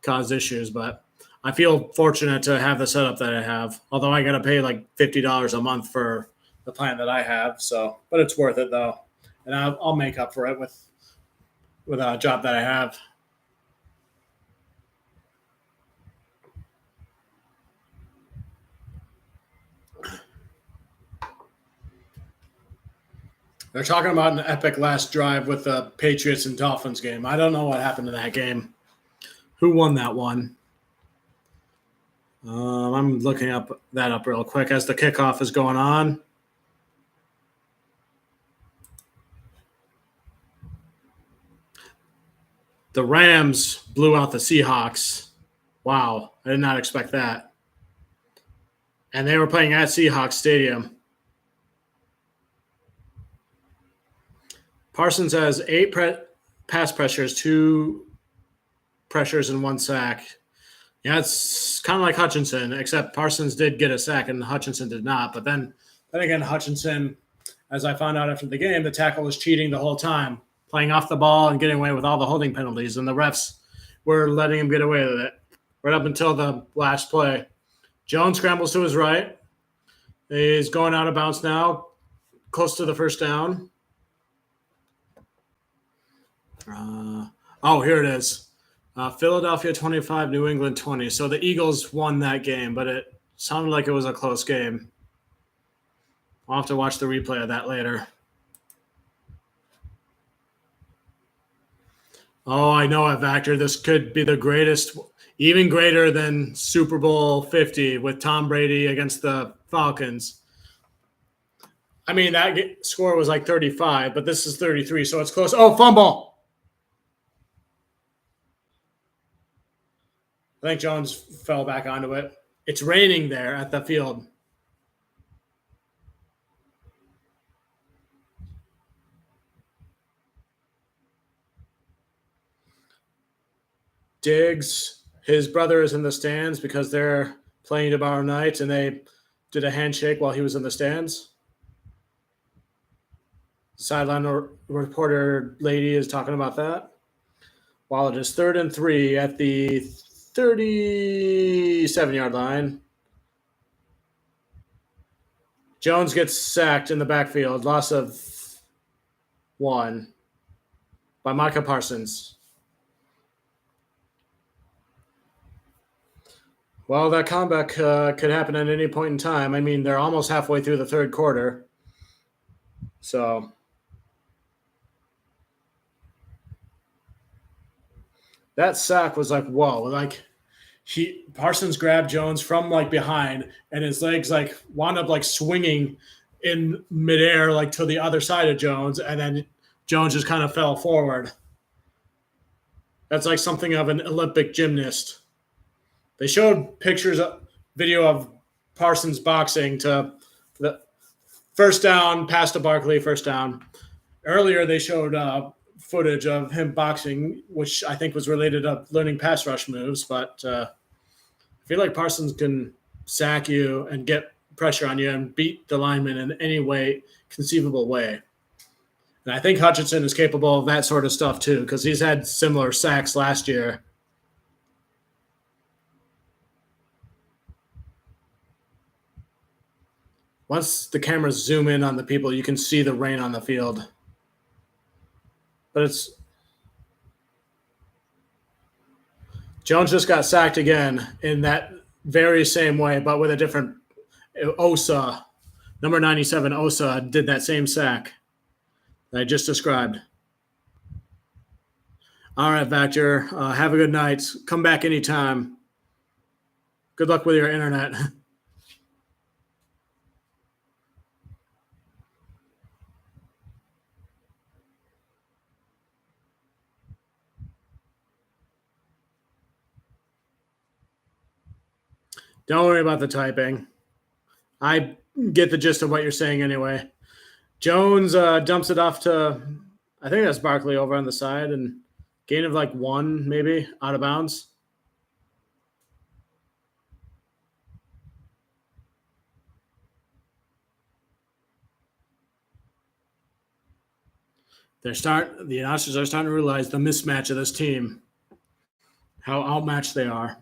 cause issues. But I feel fortunate to have the setup that I have, although I got to pay like $50 a month for the plan that I have. So, but it's worth it though, and I'll make up for it with a job that I have. They're talking about an epic last drive with the Patriots and Dolphins game. I don't know what happened to that game. Who won that one? I'm looking that up real quick as the kickoff is going on. The Rams blew out the Seahawks. Wow, I did not expect that. And they were playing at Seahawks Stadium. Parsons has 8 pass pressures, 2 pressures and 1 sack. Yeah, it's kind of like Hutchinson, except Parsons did get a sack and Hutchinson did not. But then again, Hutchinson, as I found out after the game, the tackle was cheating the whole time, playing off the ball and getting away with all the holding penalties, and the refs were letting him get away with it right up until the last play. Jones scrambles to his right. He's going out of bounds now, close to the first down. Here it is. Philadelphia 25, New England 20. So the Eagles won that game, but it sounded like it was a close game. I'll have to watch the replay of that later. Oh, I know it, Vactor. This could be the greatest, even greater than Super Bowl 50 with Tom Brady against the Falcons. I mean, that score was like 35, but this is 33, so it's close. Oh, fumble. I think Jones fell back onto it. It's raining there at the field. Diggs, his brother is in the stands because they're playing tomorrow night, and they did a handshake while he was in the stands. Sideline reporter lady is talking about that. While it is 3rd and 3 at the 37-yard line. Jones gets sacked in the backfield. Loss of 1 by Micah Parsons. Well, that comeback could happen at any point in time. I mean, they're almost halfway through the third quarter. So that sack was like, whoa. Like Parsons grabbed Jones from like behind, and his legs like wound up like swinging in midair, like to the other side of Jones, and then Jones just kind of fell forward. That's like something of an Olympic gymnast. They showed video of Parsons boxing to the first down, pass to Barkley, first down. Earlier, they showed footage of him boxing, which I think was related to learning pass rush moves. But I feel like Parsons can sack you and get pressure on you and beat the lineman in any way, conceivable way. And I think Hutchinson is capable of that sort of stuff too, because he's had similar sacks last year. Once the cameras zoom in on the people, you can see the rain on the field. But Jones just got sacked again in that very same way, but with a different Osa. Number 97, Osa, did that same sack that I just described. All right, Vactor. Have a good night. Come back anytime. Good luck with your internet. Don't worry about the typing. I get the gist of what you're saying anyway. Jones dumps it off to, I think that's Barkley over on the side, and gain of like 1 maybe out of bounds. The announcers are starting to realize the mismatch of this team, how outmatched they are.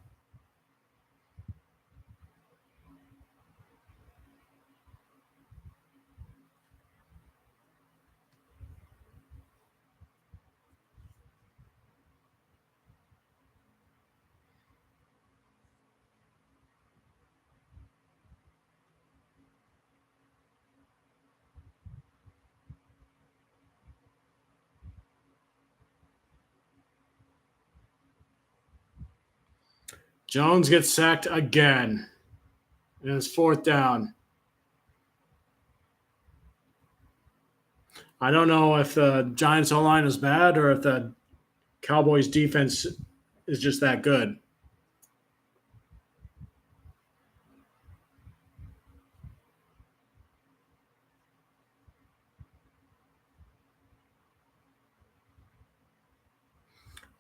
Jones gets sacked again. And it's 4th down. I don't know if the Giants O-line is bad or if the Cowboys defense is just that good.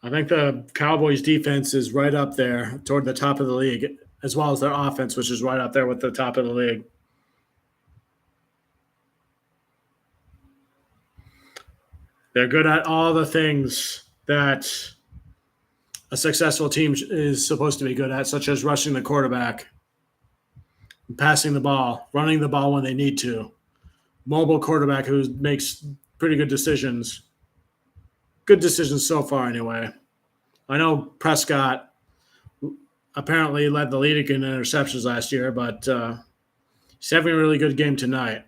I think the Cowboys defense is right up there toward the top of the league, as well as their offense, which is right up there with the top of the league. They're good at all the things that a successful team is supposed to be good at, such as rushing the quarterback, passing the ball, running the ball when they need to, mobile quarterback who makes pretty good decisions. Good decisions so far, anyway. I know Prescott apparently led the league in interceptions last year, but he's having a really good game tonight.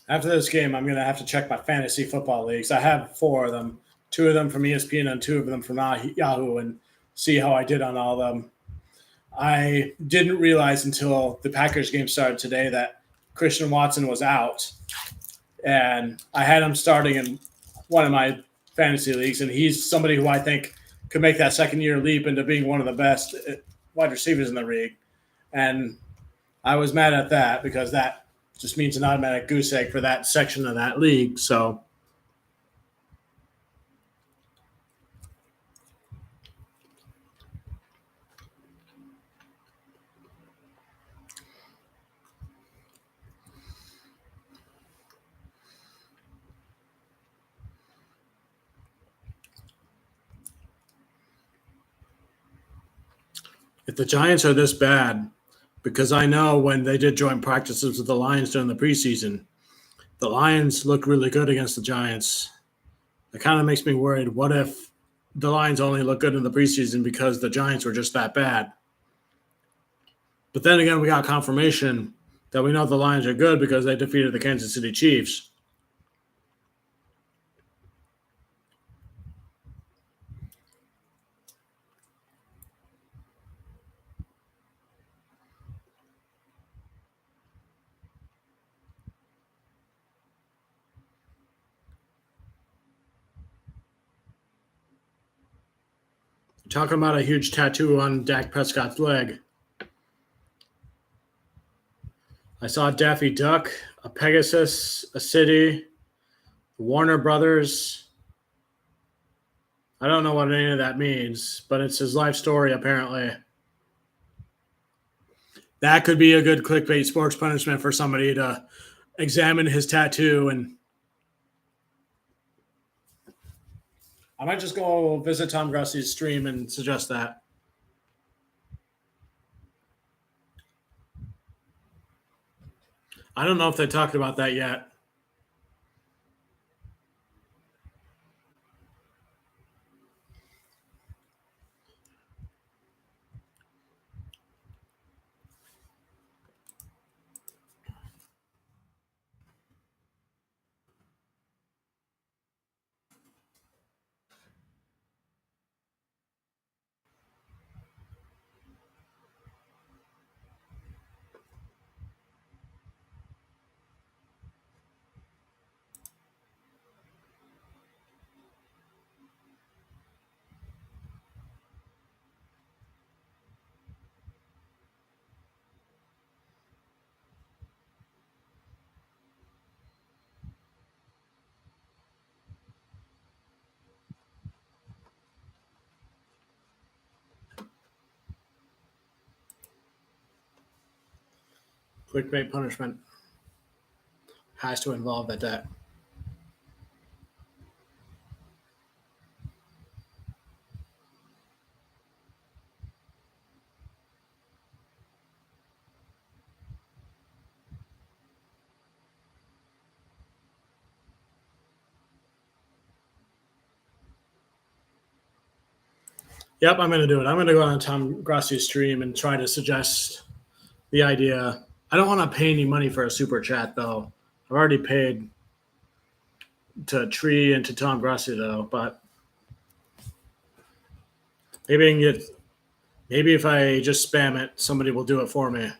After this game, I'm going to have to check my fantasy football leagues. I have four of them, two of them from ESPN and two of them from Yahoo, and see how I did on all of them. I didn't realize until the Packers game started today that Christian Watson was out, and I had him starting in one of my fantasy leagues, and he's somebody who I think could make that second-year leap into being one of the best wide receivers in the league. And I was mad at that because that just means an automatic goose egg for that section of that league. So if the Giants are this bad, because I know when they did joint practices with the Lions during the preseason, the Lions looked really good against the Giants. It kind of makes me worried. What if the Lions only look good in the preseason because the Giants were just that bad? But then again, we got confirmation that we know the Lions are good because they defeated the Kansas City Chiefs. Talking about a huge tattoo on Dak Prescott's leg. I saw Daffy Duck, a Pegasus, a city, Warner Brothers. I don't know what any of that means, but it's his life story, apparently. That could be a good clickbait sports punishment for somebody to examine his tattoo. And I might just go visit Tom Grossy's stream and suggest that. I don't know if they talked about that yet. Clickbait punishment has to involve that debt. Yep, I'm going to do it. I'm going to go on Tom Grassi's stream and try to suggest the idea. I don't want to pay any money for a super chat, though. I've already paid to Tree and to Tom Grassi, though. But maybe I can get. Maybe if I just spam it, somebody will do it for me.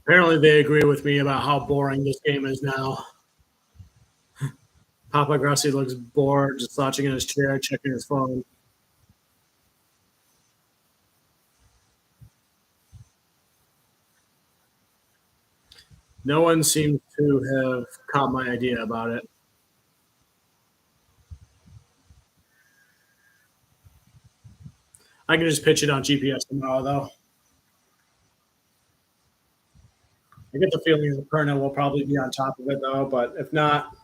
Apparently, they agree with me about how boring this game is now. Papa Grassi looks bored, just slouching in his chair, checking his phone. No one seems to have caught my idea about it. I can just pitch it on GPS tomorrow, though. I get the feeling that Perna will probably be on top of it, though. But if not,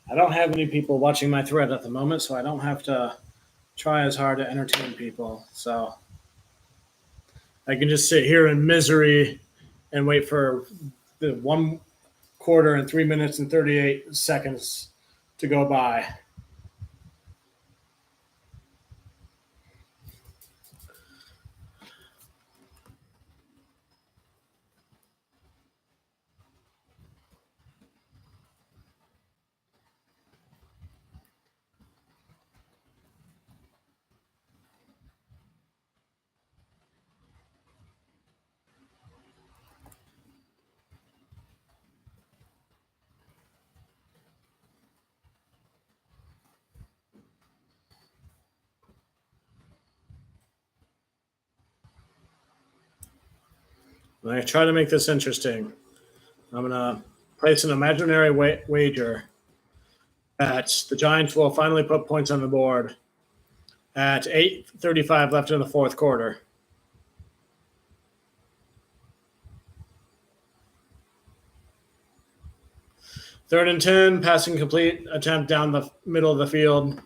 I don't have any people watching my thread at the moment, so I don't have to try as hard to entertain people. So I can just sit here in misery and wait for the 1 quarter and 3 minutes and 38 seconds to go by. I try to make this interesting. I'm going to place an imaginary wager that the Giants will finally put points on the board at 8:35 left in the fourth quarter. Third and 10, passing complete attempt down the middle of the field.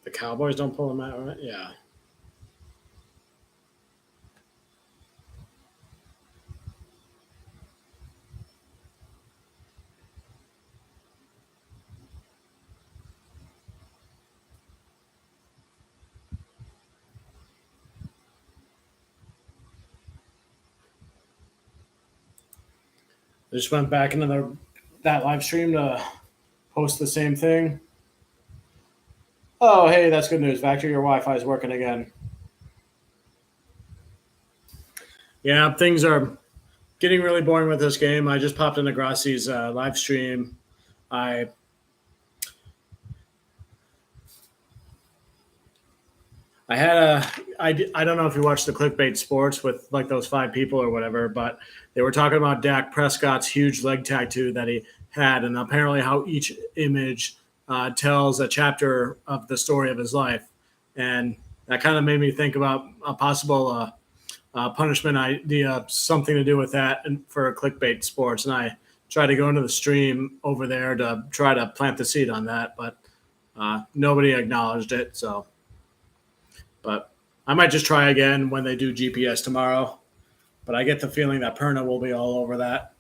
The Cowboys don't pull them out, right? Yeah. They just went back into that live stream to post the same thing. Oh, hey, that's good news. Factor, your Wi-Fi is working again. Yeah, things are getting really boring with this game. I just popped into Grassi's live stream. I had I don't know if you watched the clickbait sports with like those 5 people or whatever, but they were talking about Dak Prescott's huge leg tattoo that he had, and apparently how each image tells a chapter of the story of his life, and that kind of made me think about a possible punishment idea, something to do with that, and for clickbait sports. And I tried to go into the stream over there to try to plant the seed on that, but nobody acknowledged it. So, but I might just try again when they do GPS tomorrow. But I get the feeling that Perna will be all over that.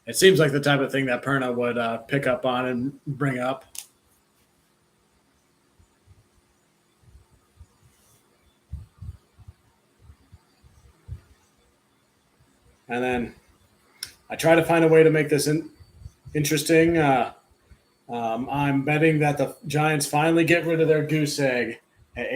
It seems like the type of thing that Perna would pick up on and bring up. And then I try to find a way to make this interesting. I'm betting that the Giants finally get rid of their goose egg at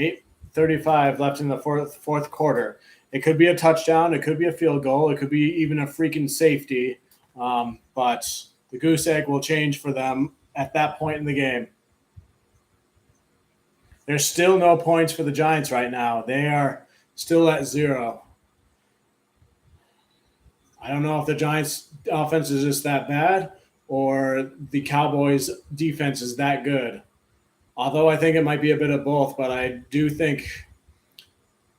8:35 left in the fourth quarter. It could be a touchdown. It could be a field goal. It could be even a freaking safety. But the goose egg will change for them at that point in the game. There's still no points for the Giants right now. They are still at 0. I don't know if the Giants' offense is just that bad or the Cowboys' defense is that good. Although I think it might be a bit of both, but I do think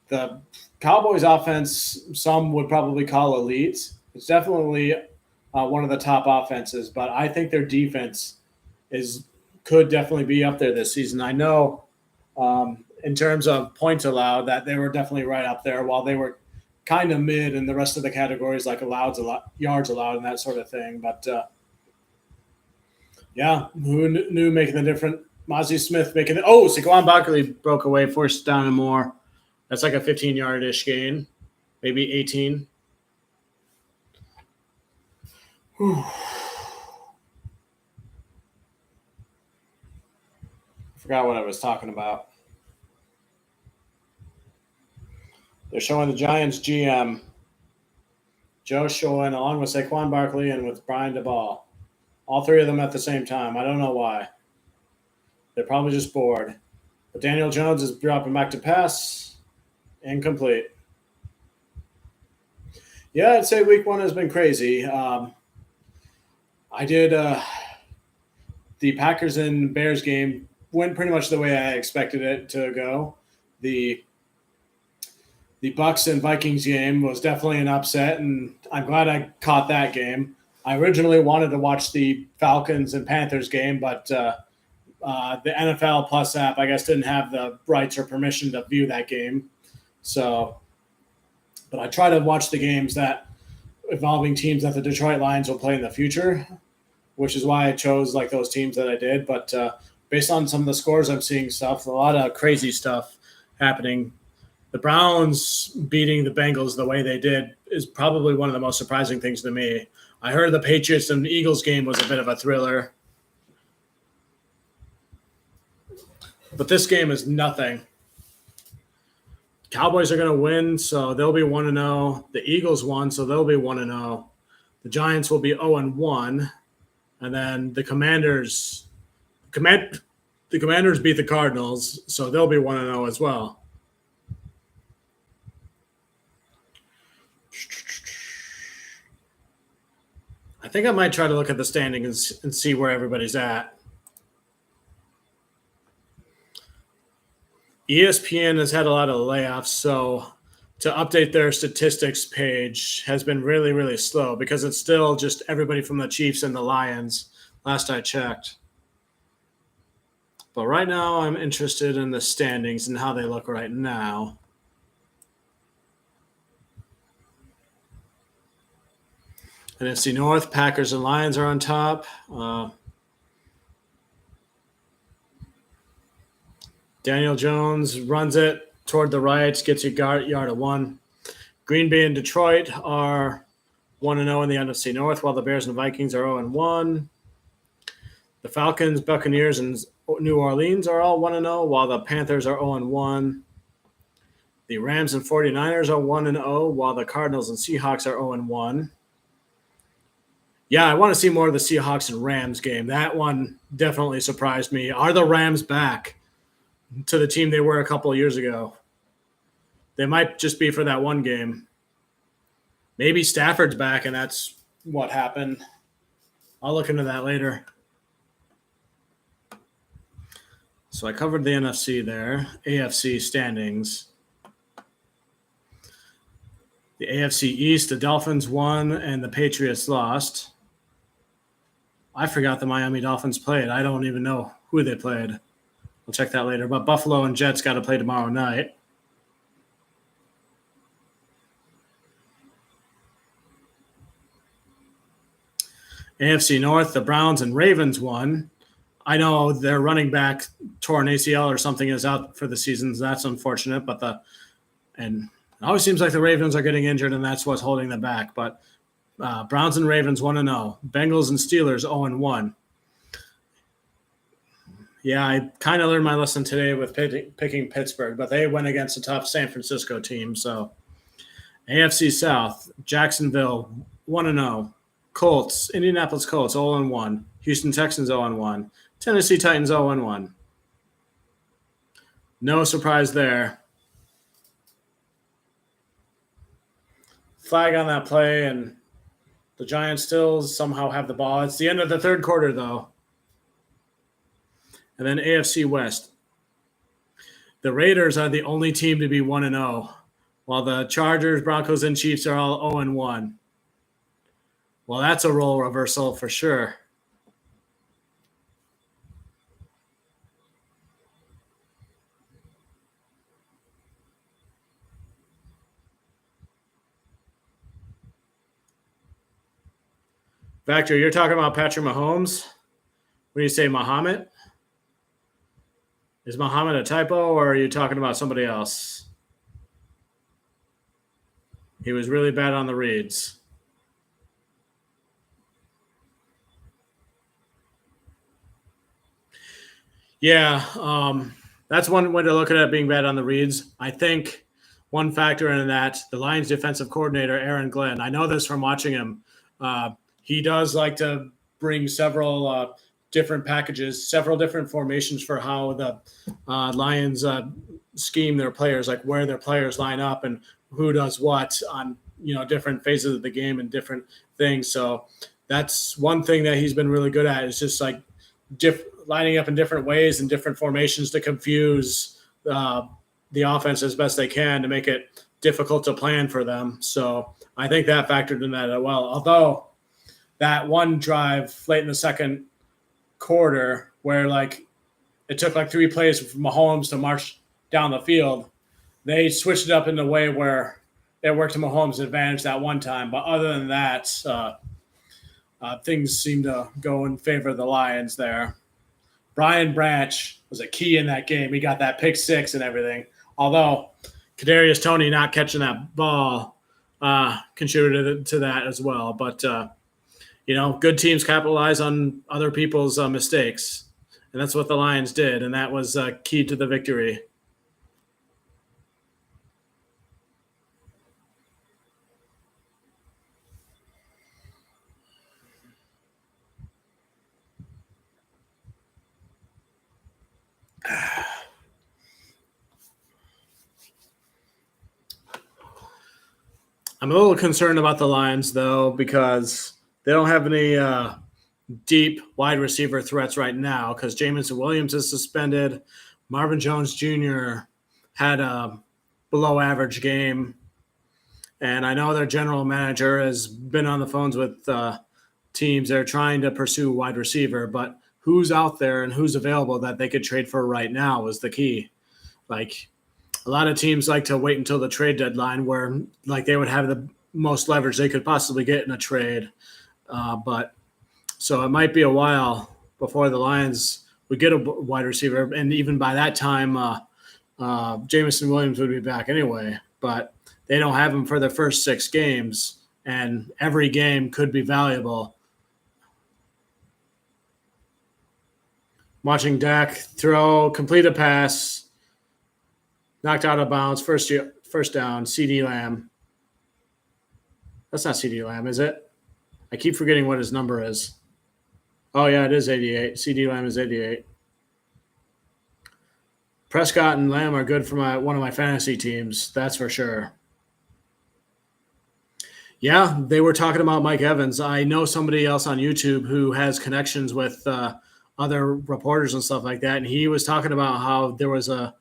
the Cowboys' offense, some would probably call elite. It's definitely one of the top offenses, but I think their defense could definitely be up there this season. I know in terms of points allowed that they were definitely right up there, while they were kind of mid in the rest of the categories like yards allowed and that sort of thing. But yeah, who knew making the difference? Mozzie Smith making it. Oh, Saquon Barkley broke away, forced down and more. That's like a 15-yard-ish gain, maybe 18. Whew. Forgot what I was talking about. They're showing the Giants GM, Joe Schoen, along with Saquon Barkley and with Brian DeBall. All 3 of them at the same time. I don't know why. They're probably just bored. But Daniel Jones is dropping back to pass. Incomplete. Yeah, I'd say week 1 has been crazy. I did the Packers and Bears game went pretty much the way I expected it to go. The Bucks and Vikings game was definitely an upset, and I'm glad I caught that game. I originally wanted to watch the Falcons and Panthers game, but the NFL Plus app, I guess, didn't have the rights or permission to view that game. So, but I try to watch the games that involving teams that the Detroit Lions will play in the future, which is why I chose like those teams that I did. But based on some of the scores I'm seeing a lot of crazy stuff happening. The Browns beating the Bengals the way they did is probably one of the most surprising things to me. I heard the Patriots and Eagles game was a bit of a thriller. But this game is nothing. Cowboys are going to win, so they'll be 1-0. The Eagles won, so they'll be 1-0. The Giants will be 0-1, and then the Commanders beat the Cardinals, so they'll be 1-0 as well. I think I might try to look at the standings and see where everybody's at. ESPN has had a lot of layoffs, so to update their statistics page has been really, really slow because it's still just everybody from the Chiefs and the Lions, last I checked. But right now, I'm interested in the standings and how they look right now. NFC North, Packers and Lions are on top. Daniel Jones runs it toward the right, gets a yard of 1. Green Bay and Detroit are 1-0 in the NFC North, while the Bears and Vikings are 0-1. The Falcons, Buccaneers, and New Orleans are all 1-0, while the Panthers are 0-1. The Rams and 49ers are 1-0, while the Cardinals and Seahawks are 0-1. Yeah, I want to see more of the Seahawks and Rams game. That one definitely surprised me. Are the Rams back to the team they were a couple of years ago? They might just be for that one game. Maybe Stafford's back, and that's what happened. I'll look into that later. So I covered the NFC there. AFC standings. The AFC East, the Dolphins won and the Patriots lost. I forgot the Miami Dolphins played. I don't even know who they played. We'll check that later. But Buffalo and Jets got to play tomorrow night. AFC North, the Browns and Ravens won. I know their running back tore an ACL or something is out for the season. So that's unfortunate. And it always seems like the Ravens are getting injured, and that's what's holding them back. But Browns and Ravens 1-0. Bengals and Steelers 0-1. Yeah, I kind of learned my lesson today with picking Pittsburgh, but they went against a tough San Francisco team. So AFC South, Jacksonville 1-0. Colts, Indianapolis Colts 0-1. Houston Texans 0-1. Tennessee Titans 0-1. No surprise there. Flag on that play, and the Giants still somehow have the ball. It's the end of the third quarter, though. And then AFC West. The Raiders are the only team to be 1-0, while the Chargers, Broncos, and Chiefs are all 0-1. Well, that's a role reversal for sure. Factor, you're talking about Patrick Mahomes? When you say Muhammad? Is Muhammad a typo, or are you talking about somebody else? He was really bad on the reads. Yeah, that's one way to look at it, being bad on the reads. I think one factor in that, the Lions defensive coordinator, Aaron Glenn, I know this from watching him. He does like to bring several different packages, several different formations for how the Lions scheme their players, like where their players line up and who does what on different phases of the game and different things. So that's one thing that he's been really good at, is just like lining up in different ways and different formations to confuse the offense as best they can to make it difficult to plan for them. So I think that factored in that as well. Although that one drive late in the second quarter where it took 3 plays for Mahomes to march down the field, they switched it up in a way where it worked to Mahomes' advantage that one time. But other than that, things seem to go in favor of the Lions there. Brian Branch was a key in that game. He got that pick 6 and everything. Although Kadarius Toney not catching that ball contributed to that as well. But good teams capitalize on other people's mistakes, and that's what the Lions did, and that was key to the victory. I'm a little concerned about the Lions, though, because they don't have any deep wide receiver threats right now because Jamison Williams is suspended. Marvin Jones Jr. had a below average game. And I know their general manager has been on the phones with teams. They're trying to pursue wide receiver, but who's out there and who's available that they could trade for right now is the key. Like, a lot of teams like to wait until the trade deadline where like they would have the most leverage they could possibly get in a trade. But so it might be a while before the Lions would get a wide receiver. And even by that time, Jamison Williams would be back anyway. But they don't have him for the first 6 games, and every game could be valuable. Watching Dak complete a pass, knocked out of bounds, first down, CD Lamb. That's not CD Lamb, is it? I keep forgetting what his number is. Oh, yeah, it is 88. CD Lamb is 88. Prescott and Lamb are good for one of my fantasy teams, that's for sure. Yeah, they were talking about Mike Evans. I know somebody else on YouTube who has connections with other reporters and stuff like that, and he was talking about how there was a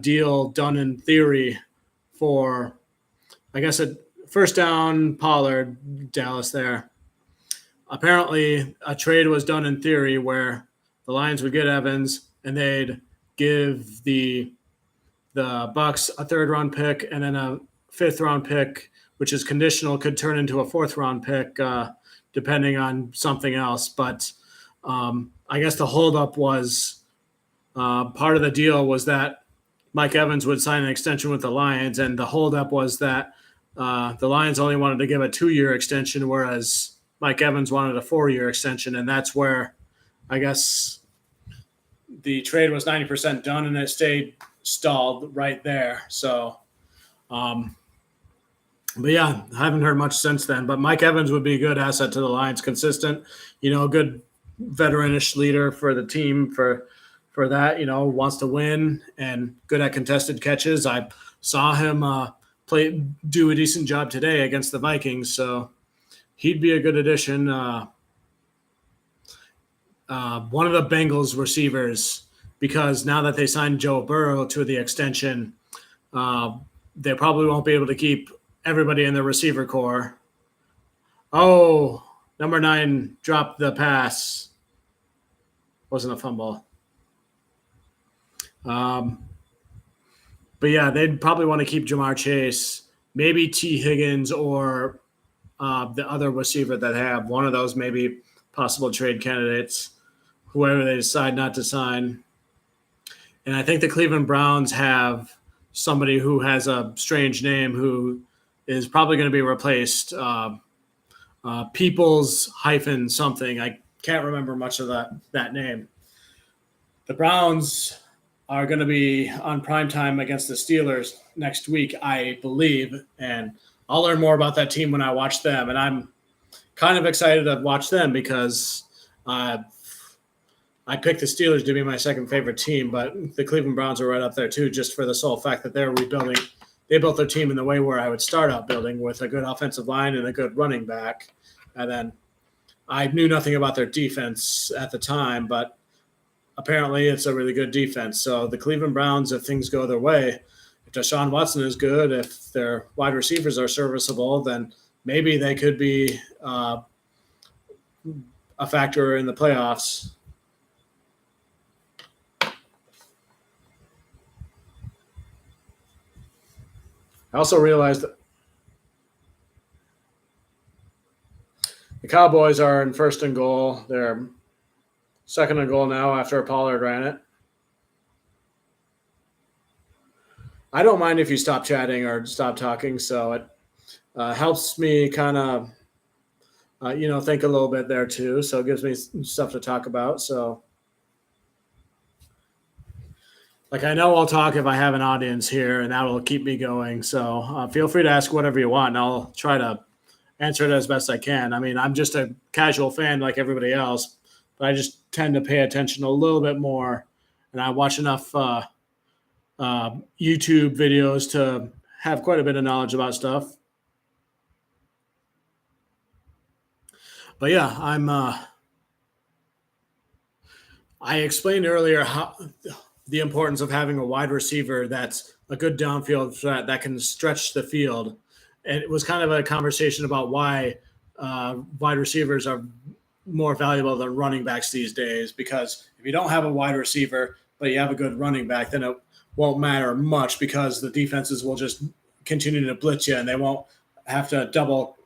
deal done in theory for, I guess, a first down Pollard, Dallas there. Apparently, a trade was done in theory where the Lions would get Evans and they'd give the Bucs a 3rd-round pick and then a 5th-round pick, which is conditional, could turn into a 4th-round pick depending on something else. But I guess the holdup was part of the deal was that Mike Evans would sign an extension with the Lions, and the holdup was that the Lions only wanted to give a 2-year extension, whereas Mike Evans wanted a 4-year extension, and that's where I guess the trade was 90% done, and it stayed stalled right there. So, but yeah, I haven't heard much since then. But Mike Evans would be a good asset to the Lions, consistent, good veteranish leader for the team for that, wants to win and good at contested catches. I saw him do a decent job today against the Vikings, so he'd be a good addition. One of the Bengals receivers, because now that they signed Joe Burrow to the extension, they probably won't be able to keep everybody in the receiver core. Oh, number 9 dropped the pass. Wasn't a fumble. But yeah, they'd probably want to keep Jamar Chase, maybe T. Higgins, or the other receiver that have one of those maybe possible trade candidates, whoever they decide not to sign. And I think the Cleveland Browns have somebody who has a strange name who is probably going to be replaced. Peoples - something. I can't remember much of that name. The Browns are going to be on primetime against the Steelers next week, I believe, and I'll learn more about that team when I watch them. And I'm kind of excited to watch them because I picked the Steelers to be my second favorite team, but the Cleveland Browns are right up there too, just for the sole fact that they're rebuilding. They built their team in the way where I would start out building, with a good offensive line and a good running back. And then I knew nothing about their defense at the time, but apparently it's a really good defense. So the Cleveland Browns, if things go their way, if Deshaun Watson is good, if their wide receivers are serviceable, then maybe they could be a factor in the playoffs. I also realized that the Cowboys are in 1st and goal. They're 2nd and goal now after Pollard ran it. I don't mind if you stop chatting or stop talking, so it helps me kind of, think a little bit there too. So it gives me stuff to talk about. So, I know I'll talk if I have an audience here, and that will keep me going. So feel free to ask whatever you want, and I'll try to answer it as best I can. I mean, I'm just a casual fan like everybody else, but I just tend to pay attention a little bit more, and I watch enough YouTube videos to have quite a bit of knowledge about stuff. But yeah, I explained earlier how the importance of having a wide receiver that's a good downfield threat that can stretch the field. And it was kind of a conversation about why wide receivers are more valuable than running backs these days. Because if you don't have a wide receiver, but you have a good running back, then it won't matter much because the defenses will just continue to blitz you and they won't have to double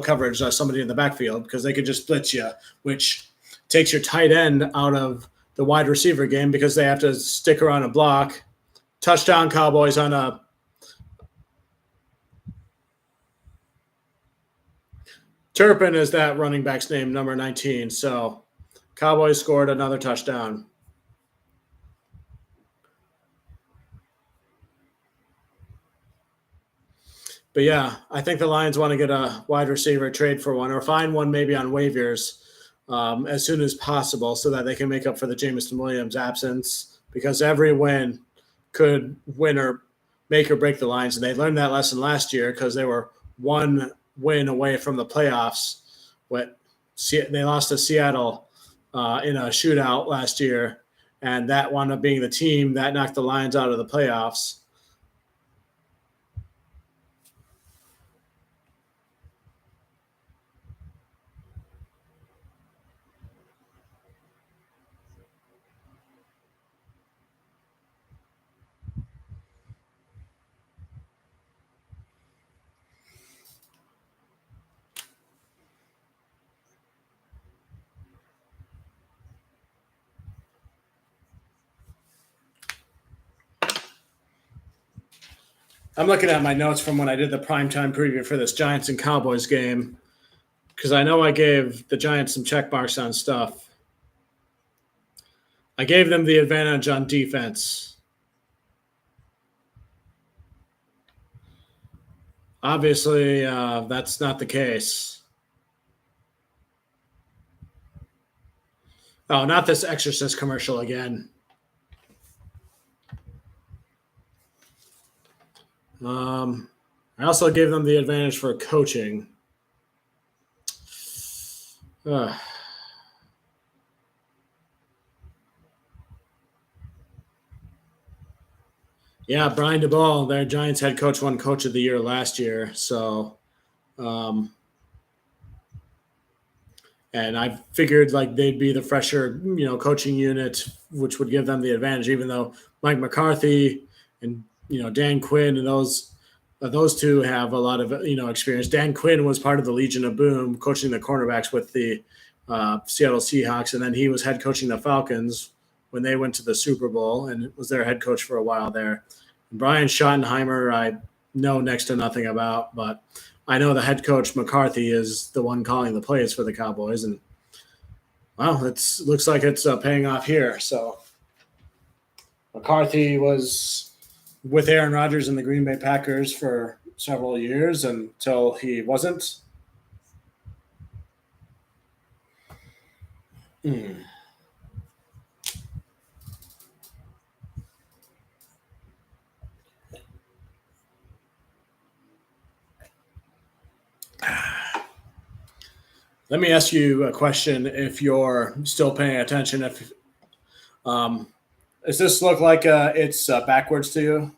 coverage somebody in the backfield because they could just blitz you, which takes your tight end out of the wide receiver game because they have to stick around and block. Touchdown Cowboys on a Turpin is that running back's name, number 19. So Cowboys scored another touchdown. But yeah, I think the Lions want to get a wide receiver, trade for one, or find one maybe on waivers as soon as possible so that they can make up for the Jameson Williams absence because every win could win or make or break the Lions. And they learned that lesson last year because they were one win away from the playoffs. They lost to Seattle in a shootout last year, and that wound up being the team that knocked the Lions out of the playoffs. I'm looking at my notes from when I did the primetime preview for this Giants and Cowboys game because I know I gave the Giants some check marks on stuff. I gave them the advantage on defense. Obviously, that's not the case. Oh, not this Exorcist commercial again. I also gave them the advantage for coaching. Yeah, Brian DeBall, their Giants head coach, won Coach of the Year last year. So, and I figured like they'd be the fresher, coaching unit, which would give them the advantage. Even though Mike McCarthy and Dan Quinn and those two have a lot of experience. Dan Quinn was part of the Legion of Boom, coaching the cornerbacks with the Seattle Seahawks, and then he was head coaching the Falcons when they went to the Super Bowl and was their head coach for a while there. And Brian Schottenheimer, I know next to nothing about, but I know the head coach McCarthy is the one calling the plays for the Cowboys, and well, it looks like it's paying off here. So McCarthy was with Aaron Rodgers and the Green Bay Packers for several years until he wasn't. Let me ask you a question if you're still paying attention. Does this look like it's backwards to you?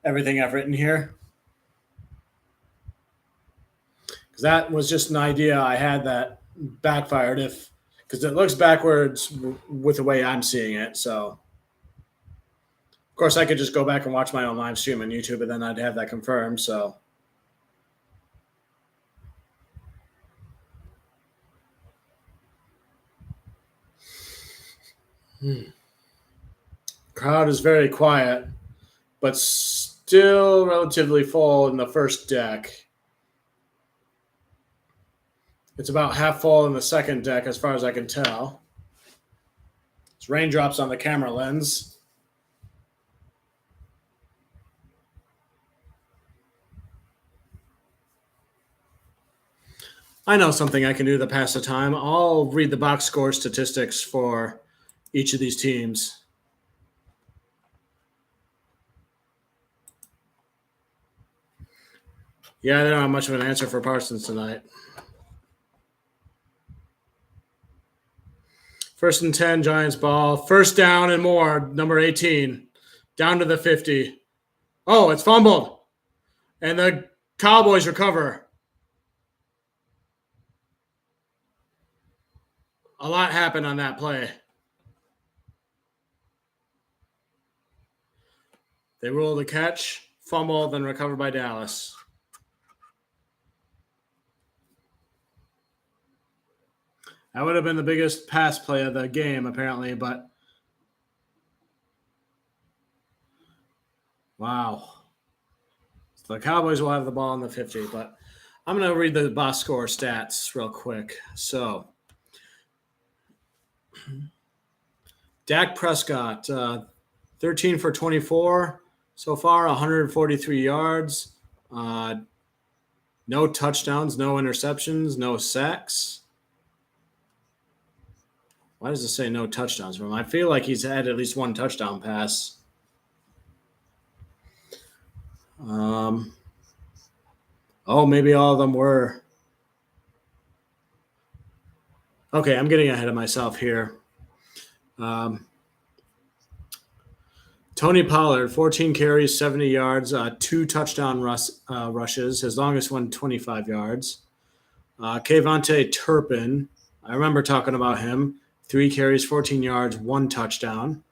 Everything I've written here? Because that was just an idea I had that backfired because it looks backwards with the way I'm seeing it. So, of course, I could just go back and watch my own live stream on YouTube, and then I'd have that confirmed. So, crowd is very quiet, but still relatively full in the first deck. It's about half full in the second deck, as far as I can tell. It's raindrops on the camera lens. I know something I can do to pass the time. I'll read the box score statistics for each of these teams. Yeah, they don't have much of an answer for Parsons tonight. First and 10, Giants ball. First down and more, number 18. Down to the 50. Oh, it's fumbled. And the Cowboys recover. A lot happened on that play. They ruled a catch, fumble, then recovered by Dallas. That would have been the biggest pass play of the game, apparently, but wow. So the Cowboys will have the ball in the 50, but I'm going to read the box score stats real quick. So, Dak Prescott, 13 for 24 so far, 143 yards, no touchdowns, no interceptions, no sacks. Why does it say no touchdowns from him? I feel like he's had at least one touchdown pass. Maybe all of them were. Okay, I'm getting ahead of myself here. Tony Pollard, 14 carries, 70 yards, 2 touchdown rushes. His longest one, 25 yards. Kayvonte Turpin, I remember talking about him. 3 carries, 14 yards, 1 touchdown.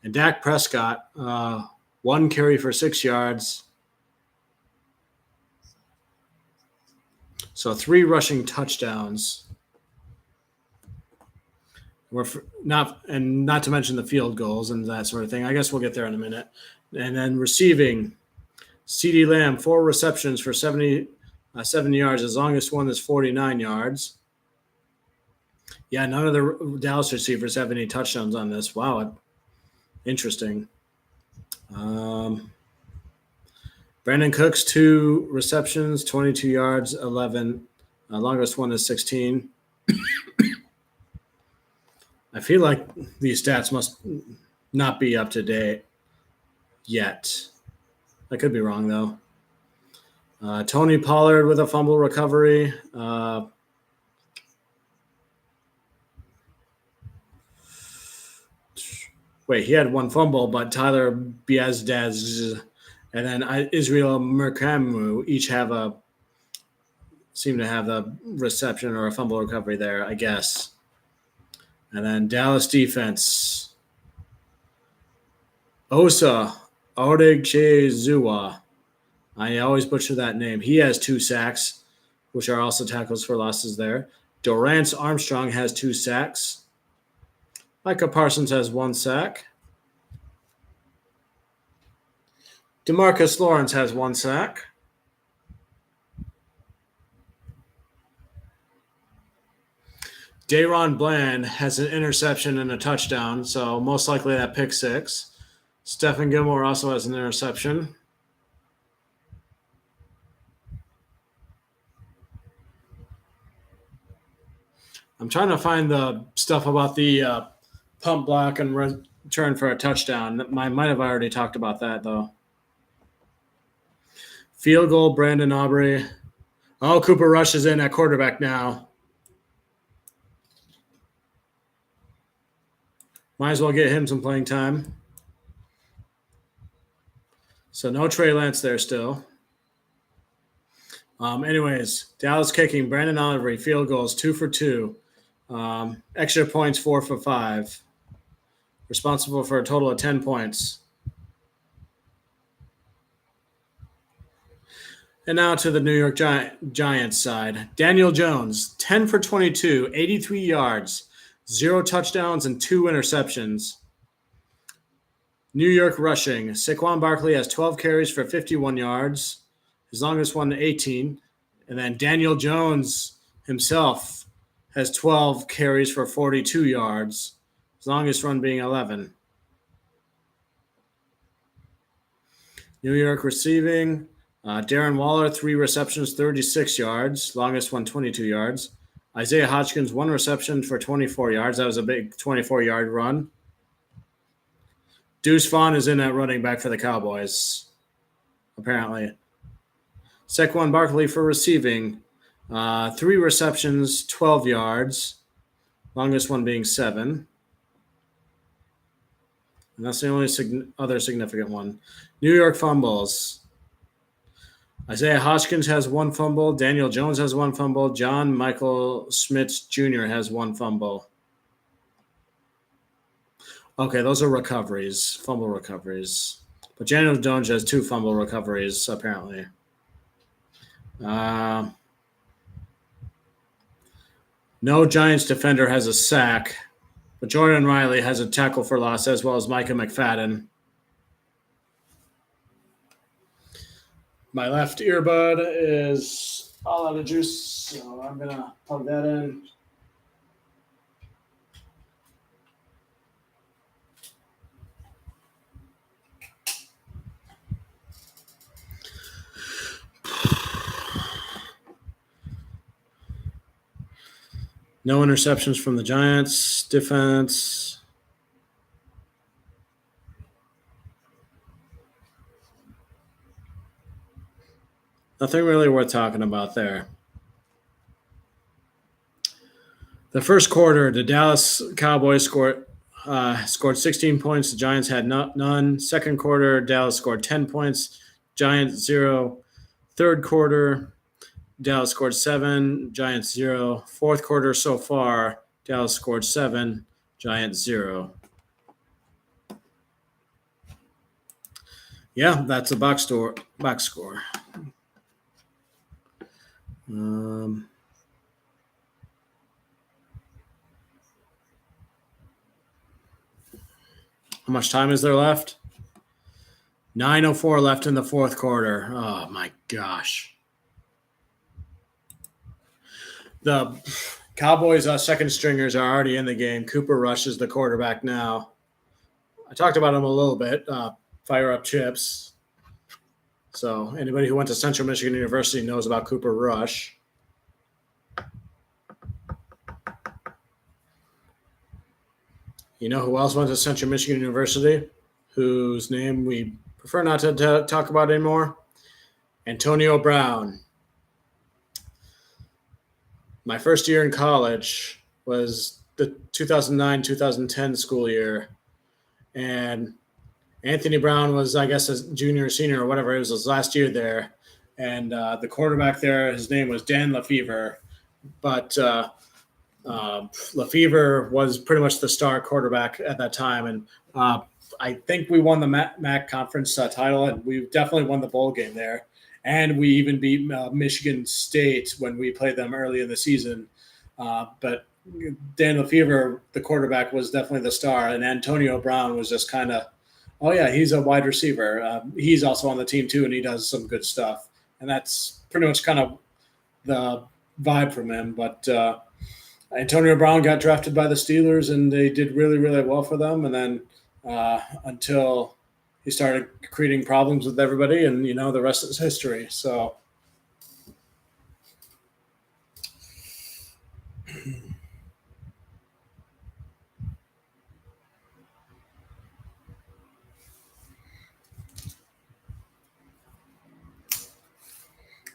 And Dak Prescott, 1 carry for 6 yards. So 3 rushing touchdowns. Not to mention the field goals and that sort of thing. I guess we'll get there in a minute. And then receiving, CeeDee Lamb, 4 receptions for 77 yards. His longest one is 49 yards. Yeah, none of the Dallas receivers have any touchdowns on this. Wow, interesting. Brandon Cooks, 2 receptions, 22 yards, 11. Longest one is 16. I feel like these stats must not be up to date yet. I could be wrong, though. Tony Pollard with a fumble recovery. He had 1 fumble, but Tyler Biazdaz and then Israel Merkamu each seem to have a reception or a fumble recovery there, I guess. And then Dallas defense. Osa Odegjezua. I always butcher that name. He has 2 sacks, which are also tackles for losses there. Dorance Armstrong has 2 sacks. Micah Parsons has 1 sack. DeMarcus Lawrence has 1 sack. Dayron Bland has an interception and a touchdown, so most likely that pick 6. Stephen Gilmore also has an interception. I'm trying to find the stuff about the pump block and return for a touchdown. I might have already talked about that, though. Field goal, Brandon Aubrey. Oh, Cooper Rush is in at quarterback now. Might as well get him some playing time. So no Trey Lance there still. Anyways, Dallas kicking, Brandon Aubrey, field goals, 2 for 2. Extra points, 4 for 5. Responsible for a total of 10 points. And now to the New York Giants side. Daniel Jones, 10 for 22, 83 yards, 0 touchdowns, and 2 interceptions. New York rushing. Saquon Barkley has 12 carries for 51 yards. His longest one, 18. And then Daniel Jones himself has 12 carries for 42 yards. His longest run being 11. New York receiving. Darren Waller, 3 receptions, 36 yards. Longest one, 22 yards. Isaiah Hodgkins, 1 reception for 24 yards. That was a big 24-yard run. Deuce Vaughn is in at running back for the Cowboys, apparently. Saquon Barkley for receiving. 3 receptions, 12 yards. longest one being 7. And that's the only other significant one. New York fumbles. Isaiah Hodgkins has 1 fumble. Daniel Jones has 1 fumble. John Michael Schmitz Jr. has 1 fumble. Okay, those are recoveries, fumble recoveries. But Daniel Jones has 2 fumble recoveries, apparently. No Giants defender has a sack, but Jordan Riley has a tackle for loss, as well as Micah McFadden. My left earbud is all out of juice, so I'm going to plug that in. No interceptions from the Giants defense. Nothing really worth talking about there. The first quarter, the Dallas Cowboys scored 16 points. The Giants had none. Second quarter, Dallas scored 10 points. Giants 0. Third quarter, Dallas scored 7. Giants 0. Fourth quarter so far, Dallas scored 7. Giants 0. Yeah, that's a box score. How much time is there left? 9:04 left in the fourth quarter. Oh, my gosh. The Cowboys' second stringers are already in the game. Cooper Rush is the quarterback now. I talked about him a little bit. Fire up chips. So anybody who went to Central Michigan University knows about Cooper Rush. You know who else went to Central Michigan University, whose name we prefer not to talk about anymore? Antonio Brown. My first year in college was the 2009-2010 school year, and Anthony Brown was, I guess, a junior or senior or whatever. It was his last year there, and the quarterback there, his name was Dan Lefevre, but Lefevre was pretty much the star quarterback at that time, and I think we won the MAC conference title, and we definitely won the bowl game there. And we even beat Michigan State when we played them early in the season. But Dan Lefevre, the quarterback, was definitely the star, and Antonio Brown was just kind of, oh, yeah, he's a wide receiver. He's also on the team, too, and he does some good stuff. And that's pretty much kind of the vibe from him. But Antonio Brown got drafted by the Steelers, and they did really, really well for them. And then until he started creating problems with everybody, and, the rest is history. So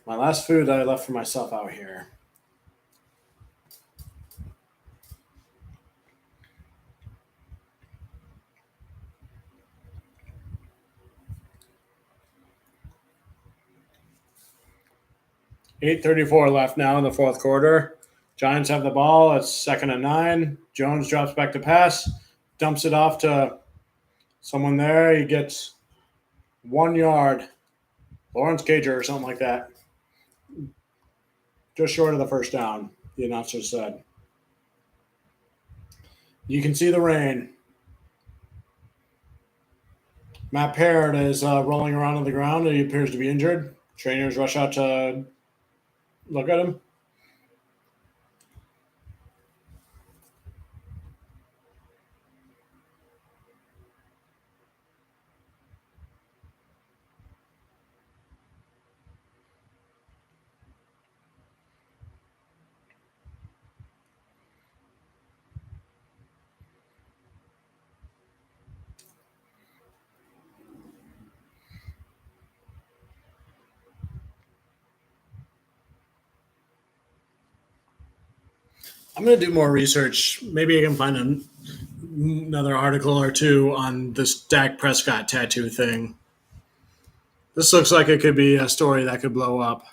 my last food that I left for myself out here. $8:34 left now in the fourth quarter. Giants have the ball. It's 2nd and 9. Jones drops back to pass, dumps it off to someone there. He gets 1 yard. Lawrence Cager or something like that. Just short of the first down, the announcer said. You can see the rain. Matt Parrott is rolling around on the ground. He appears to be injured. Trainers rush out to look at him. I'm going to do more research. Maybe I can find another article or two on this Dak Prescott tattoo thing. This looks like it could be a story that could blow up.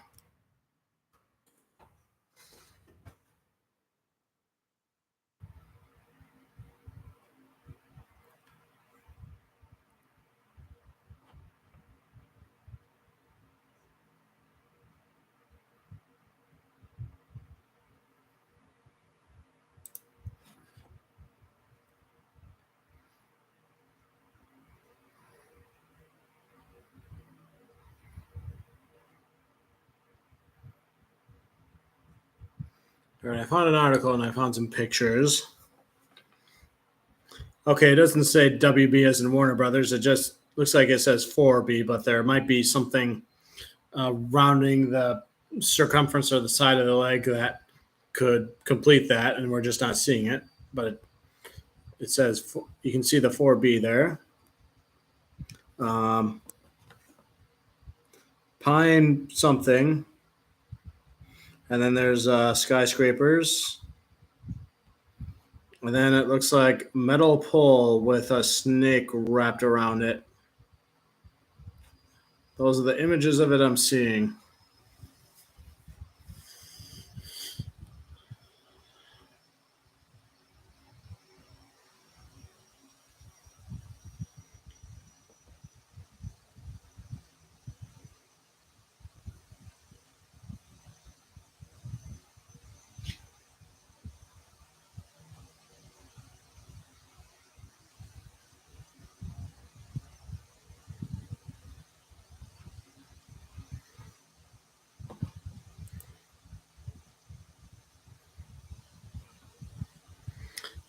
All right, I found an article and I found some pictures. Okay, it doesn't say WB as in Warner Brothers. It just looks like it says 4B, but there might be something rounding the circumference or the side of the leg that could complete that, and we're just not seeing it. But it says you can see the 4B there. Pine something. And then there's skyscrapers. And then it looks like metal pole with a snake wrapped around it. Those are the images of it I'm seeing.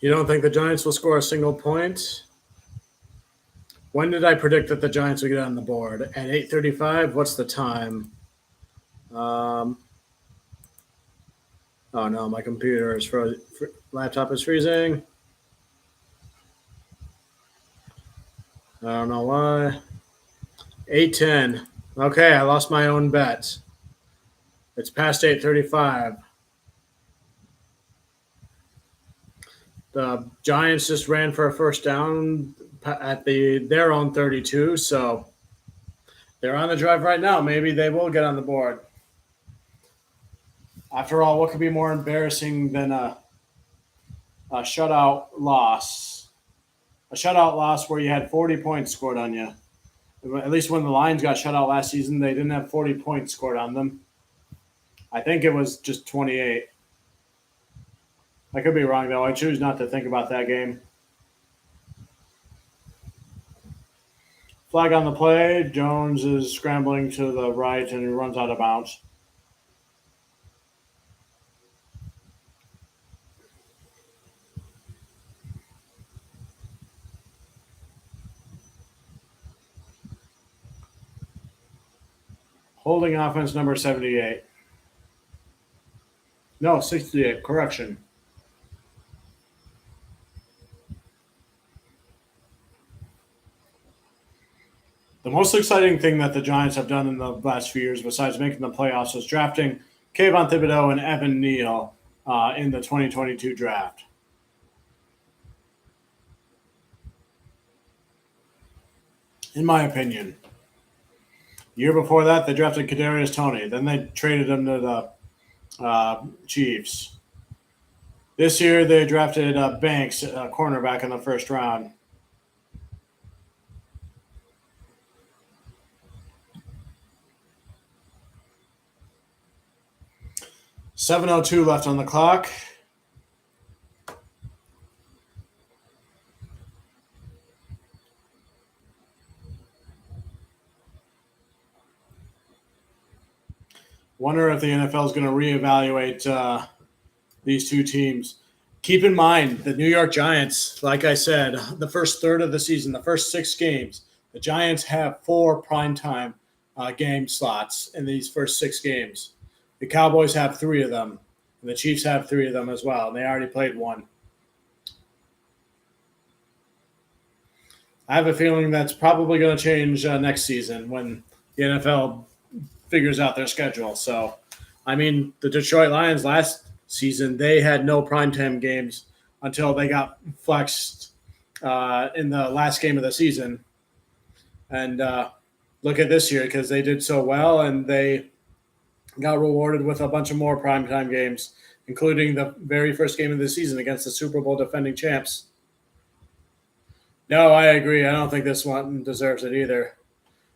You don't think the Giants will score a single point? When did I predict that the Giants would get on the board? At 8:35? What's the time? Oh no, my computer is frozen. Laptop is freezing. I don't know why. 8:10. Okay, I lost my own bet. It's past 8:35. The Giants just ran for a first down at their own 32, so they're on the drive right now. Maybe they will get on the board. After all, what could be more embarrassing than a shutout loss? A shutout loss where you had 40 points scored on you. At least when the Lions got shut out last season, they didn't have 40 points scored on them. I think it was just 28. I could be wrong, though. I choose not to think about that game. Flag on the play. Jones is scrambling to the right, and he runs out of bounds. Holding offense number 78. No, 68. Correction. The most exciting thing that the Giants have done in the last few years, besides making the playoffs, was drafting Kayvon Thibodeau and Evan Neal in the 2022 draft. In my opinion. The year before that, they drafted Kadarius Toney. Then they traded him to the Chiefs. This year, they drafted Banks, a cornerback, in the first round. .702 left on the clock. Wonder if the NFL is going to reevaluate these two teams. Keep in mind, the New York Giants, like I said, the first third of the season, the first 6 games, the Giants have 4 primetime game slots in these first 6 games. The Cowboys have 3 of them, and the Chiefs have 3 of them as well, and they already played 1. I have a feeling that's probably going to change next season when the NFL figures out their schedule. So, I mean, the Detroit Lions last season, they had no primetime games until they got flexed in the last game of the season. And look at this year, because they did so well and they got rewarded with a bunch of more primetime games, including the very first game of the season against the Super Bowl defending champs. No, I agree. I don't think this one deserves it either.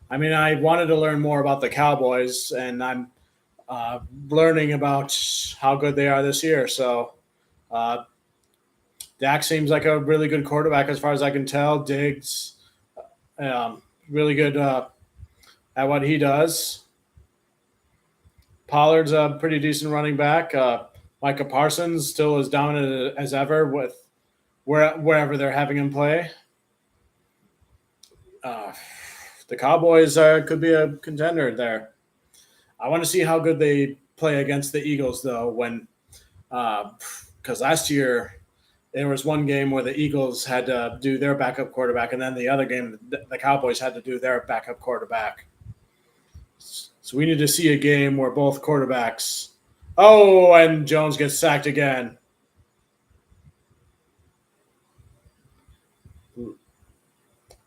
I mean, I wanted to learn more about the Cowboys, and I'm learning about how good they are this year. So Dak seems like a really good quarterback as far as I can tell. Diggs, really good at what he does. Pollard's a pretty decent running back. Micah Parsons still as dominant as ever with wherever they're having him play. The Cowboys could be a contender there. I want to see how good they play against the Eagles, though, because last year there was one game where the Eagles had to do their backup quarterback, and then the other game the Cowboys had to do their backup quarterback. So we need to see a game where both quarterbacks – oh, and Jones gets sacked again.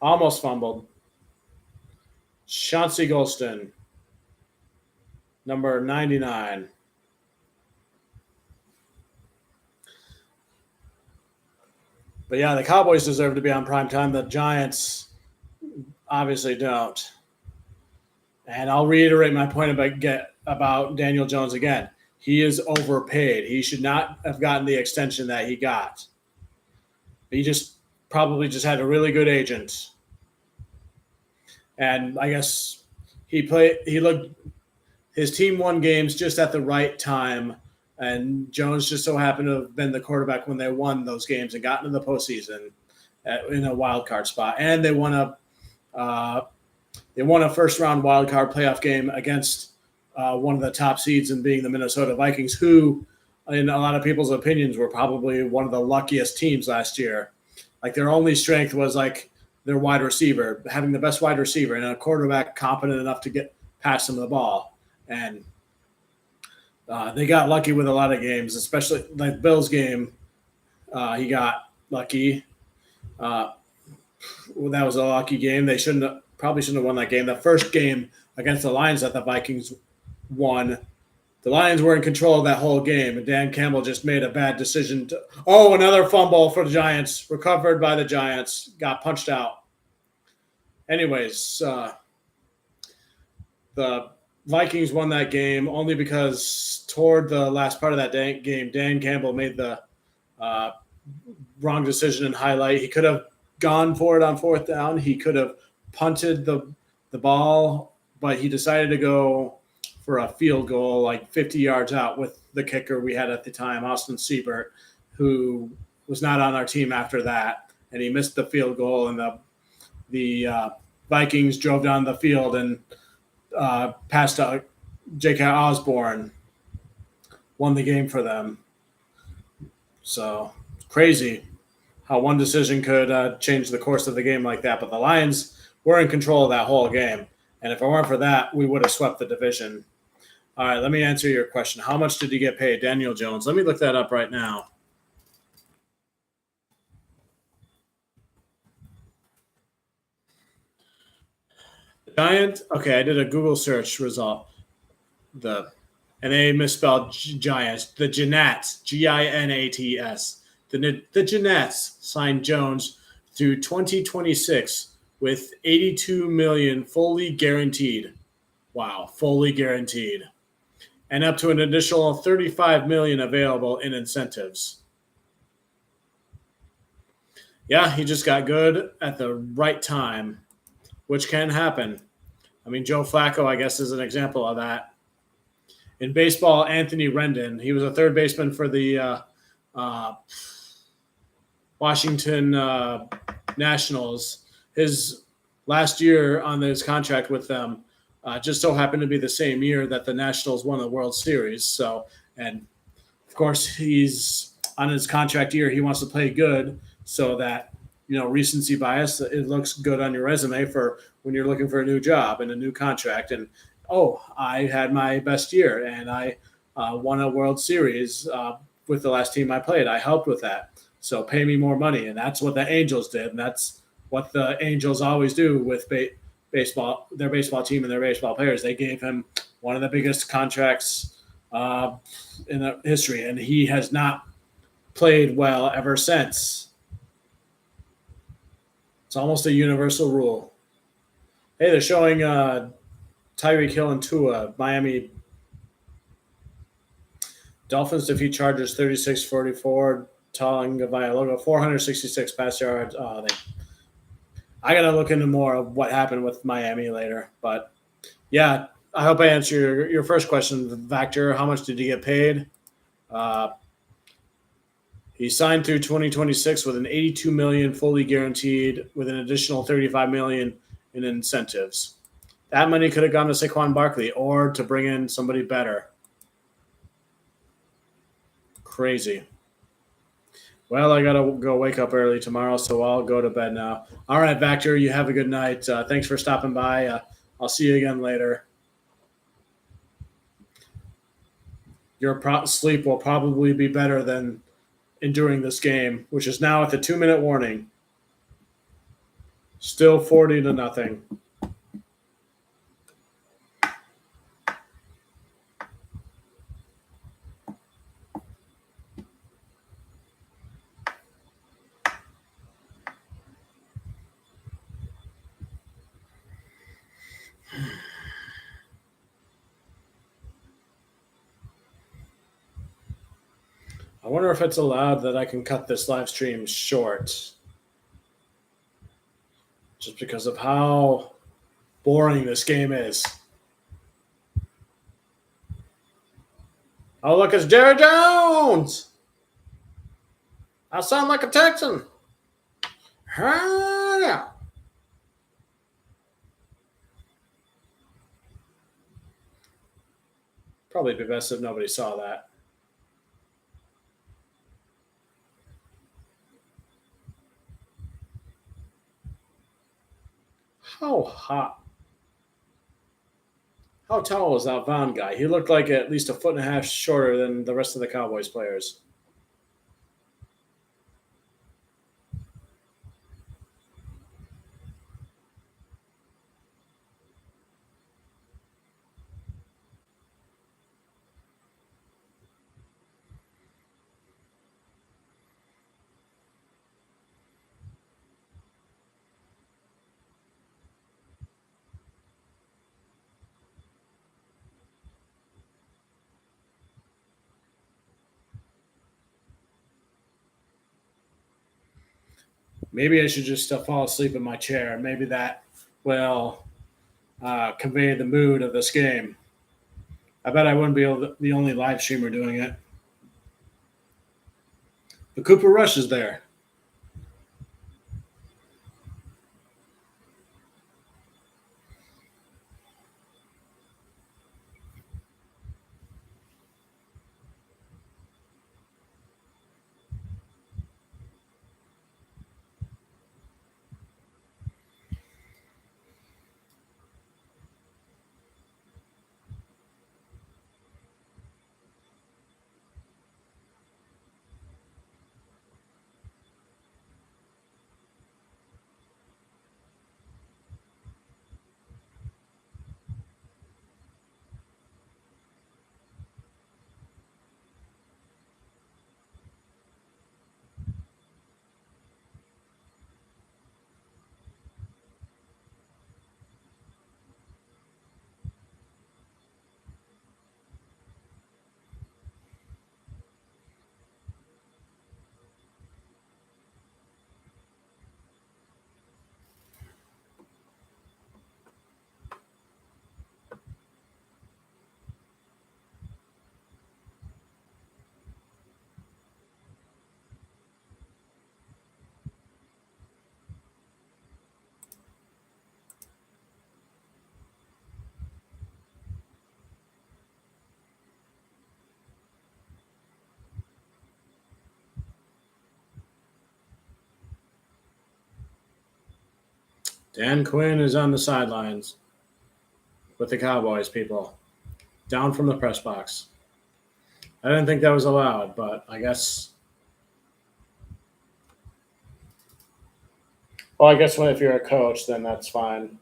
Almost fumbled. Chauncey Golston, number 99. But yeah, the Cowboys deserve to be on primetime. The Giants obviously don't. And I'll reiterate my point about Daniel Jones again. He is overpaid. He should not have gotten the extension that he got. He probably just had a really good agent. And I guess his team won games just at the right time, and Jones just so happened to have been the quarterback when they won those games and got into the postseason in a wild card spot. And they won a first round wild card playoff game against one of the top seeds, and being the Minnesota Vikings, who, in a lot of people's opinions, were probably one of the luckiest teams last year. Like, their only strength was like their wide receiver, having the best wide receiver and a quarterback competent enough to get past him the ball. And they got lucky with a lot of games, especially like Bill's game. He got lucky. That was a lucky game. They probably shouldn't have won that game. The first game against the Lions that the Vikings won, the Lions were in control of that whole game, and Dan Campbell just made a bad decision. Another fumble for the Giants, recovered by the Giants, got punched out. Anyways, the Vikings won that game only because toward the last part of that game, Dan Campbell made the wrong decision in highlight. He could have gone for it on fourth down. He could have punted the ball, but he decided to go for a field goal like 50 yards out with the kicker we had at the time, Austin Siebert, who was not on our team after that. And he missed the field goal, and the Vikings drove down the field and passed out J.K. Osborne, won the game for them. So crazy how one decision could change the course of the game like that. But the Lions were in control of that whole game. And if it weren't for that, we would have swept the division. All right, let me answer your question. How much did he get paid, Daniel Jones? Let me look that up right now. Giant. Okay, I did a Google search result. And they misspelled Giants. The Giants, Ginats. The Giants signed Jones through 2026 with $82 million fully guaranteed. Wow, fully guaranteed, and up to an additional $35 million available in incentives. Yeah, he just got good at the right time, which can happen. I mean, Joe Flacco, I guess, is an example of that. In baseball, Anthony Rendon, he was a third baseman for the Washington Nationals. His last year on his contract with them just so happened to be the same year that the Nationals won the World Series. So, and of course, he's on his contract year. He wants to play good so that, recency bias, it looks good on your resume for when you're looking for a new job and a new contract. And, I had my best year and I won a World Series with the last team I played. I helped with that. So pay me more money. And that's what the Angels did. And that's what the Angels always do with baseball, their baseball team and their baseball players. They gave him one of the biggest contracts in the history, and he has not played well ever since. It's almost a universal rule. Hey, they're showing Tyreek Hill and Tua. Miami Dolphins defeat Chargers 36-44. Tagovailoa 466 pass yards. I got to look into more of what happened with Miami later. But, yeah, I hope I answered your first question, Vactor. How much did he get paid? He signed through 2026 with an $82 million fully guaranteed, with an additional $35 million in incentives. That money could have gone to Saquon Barkley or to bring in somebody better. Crazy. Well, I got to go wake up early tomorrow, so I'll go to bed now. All right, Vactor, you have a good night. Thanks for stopping by. I'll see you again later. Your sleep will probably be better than enduring this game, which is now at the 2-minute warning. Still 40-0. I wonder if it's allowed that I can cut this live stream short. Just because of how boring this game is. Oh, look, it's Jerry Jones. I sound like a Texan. Yeah. Probably be best if nobody saw that. How hot? How tall was that Vaughn guy? He looked like at least a foot and a half shorter than the rest of the Cowboys players. Maybe I should just fall asleep in my chair. Maybe that will convey the mood of this game. I bet I wouldn't be the only live streamer doing it. The Cooper Rush is there. Dan Quinn is on the sidelines with the Cowboys people, down from the press box. I didn't think that was allowed, but I guess. Well, I guess if you're a coach, then that's fine.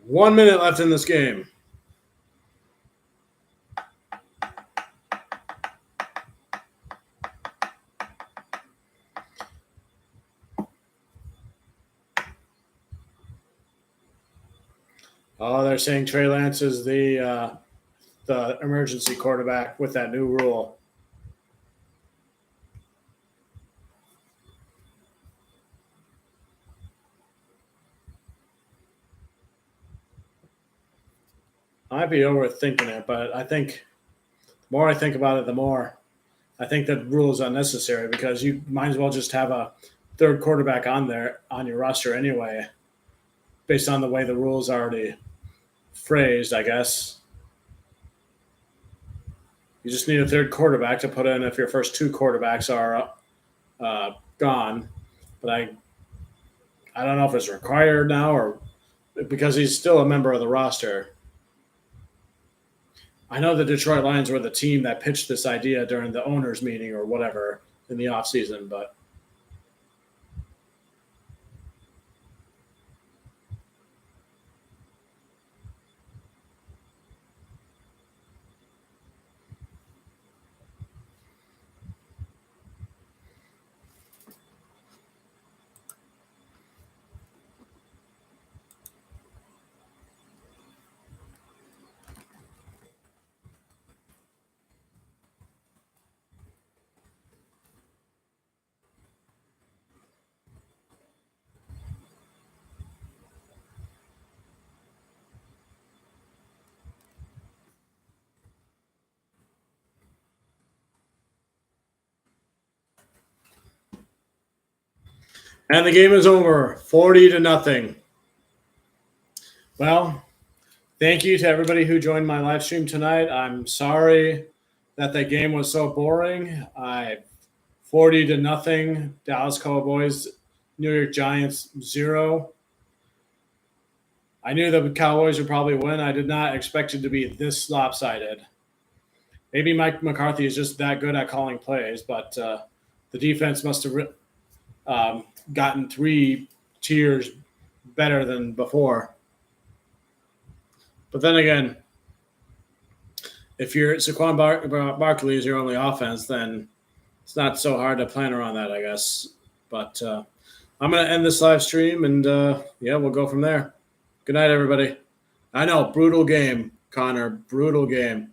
One minute left in this game. Oh, they're saying Trey Lance is the emergency quarterback with that new rule. I might be overthinking it, but I think the more I think about it, the more I think that rule is unnecessary because you might as well just have a third quarterback on there on your roster anyway, based on the way the rules are already phrased, I guess. You just need a third quarterback to put in if your first two quarterbacks are gone. But I don't know if it's required now or because he's still a member of the roster. I know the Detroit Lions were the team that pitched this idea during the owners' meeting or whatever in the offseason, but and the game is over, 40-0. Well, thank you to everybody who joined my live stream tonight. I'm sorry that the game was so boring. 40-0, Dallas Cowboys, New York Giants 0. I knew the Cowboys would probably win. I did not expect it to be this lopsided. Maybe Mike McCarthy is just that good at calling plays, but the defense must have gotten 3 tiers better than before. But then again, if Saquon Barkley is your only offense, then it's not so hard to plan around that, I guess. But I'm going to end this live stream, and we'll go from there. Good night, everybody. I know, brutal game, Connor. Brutal game.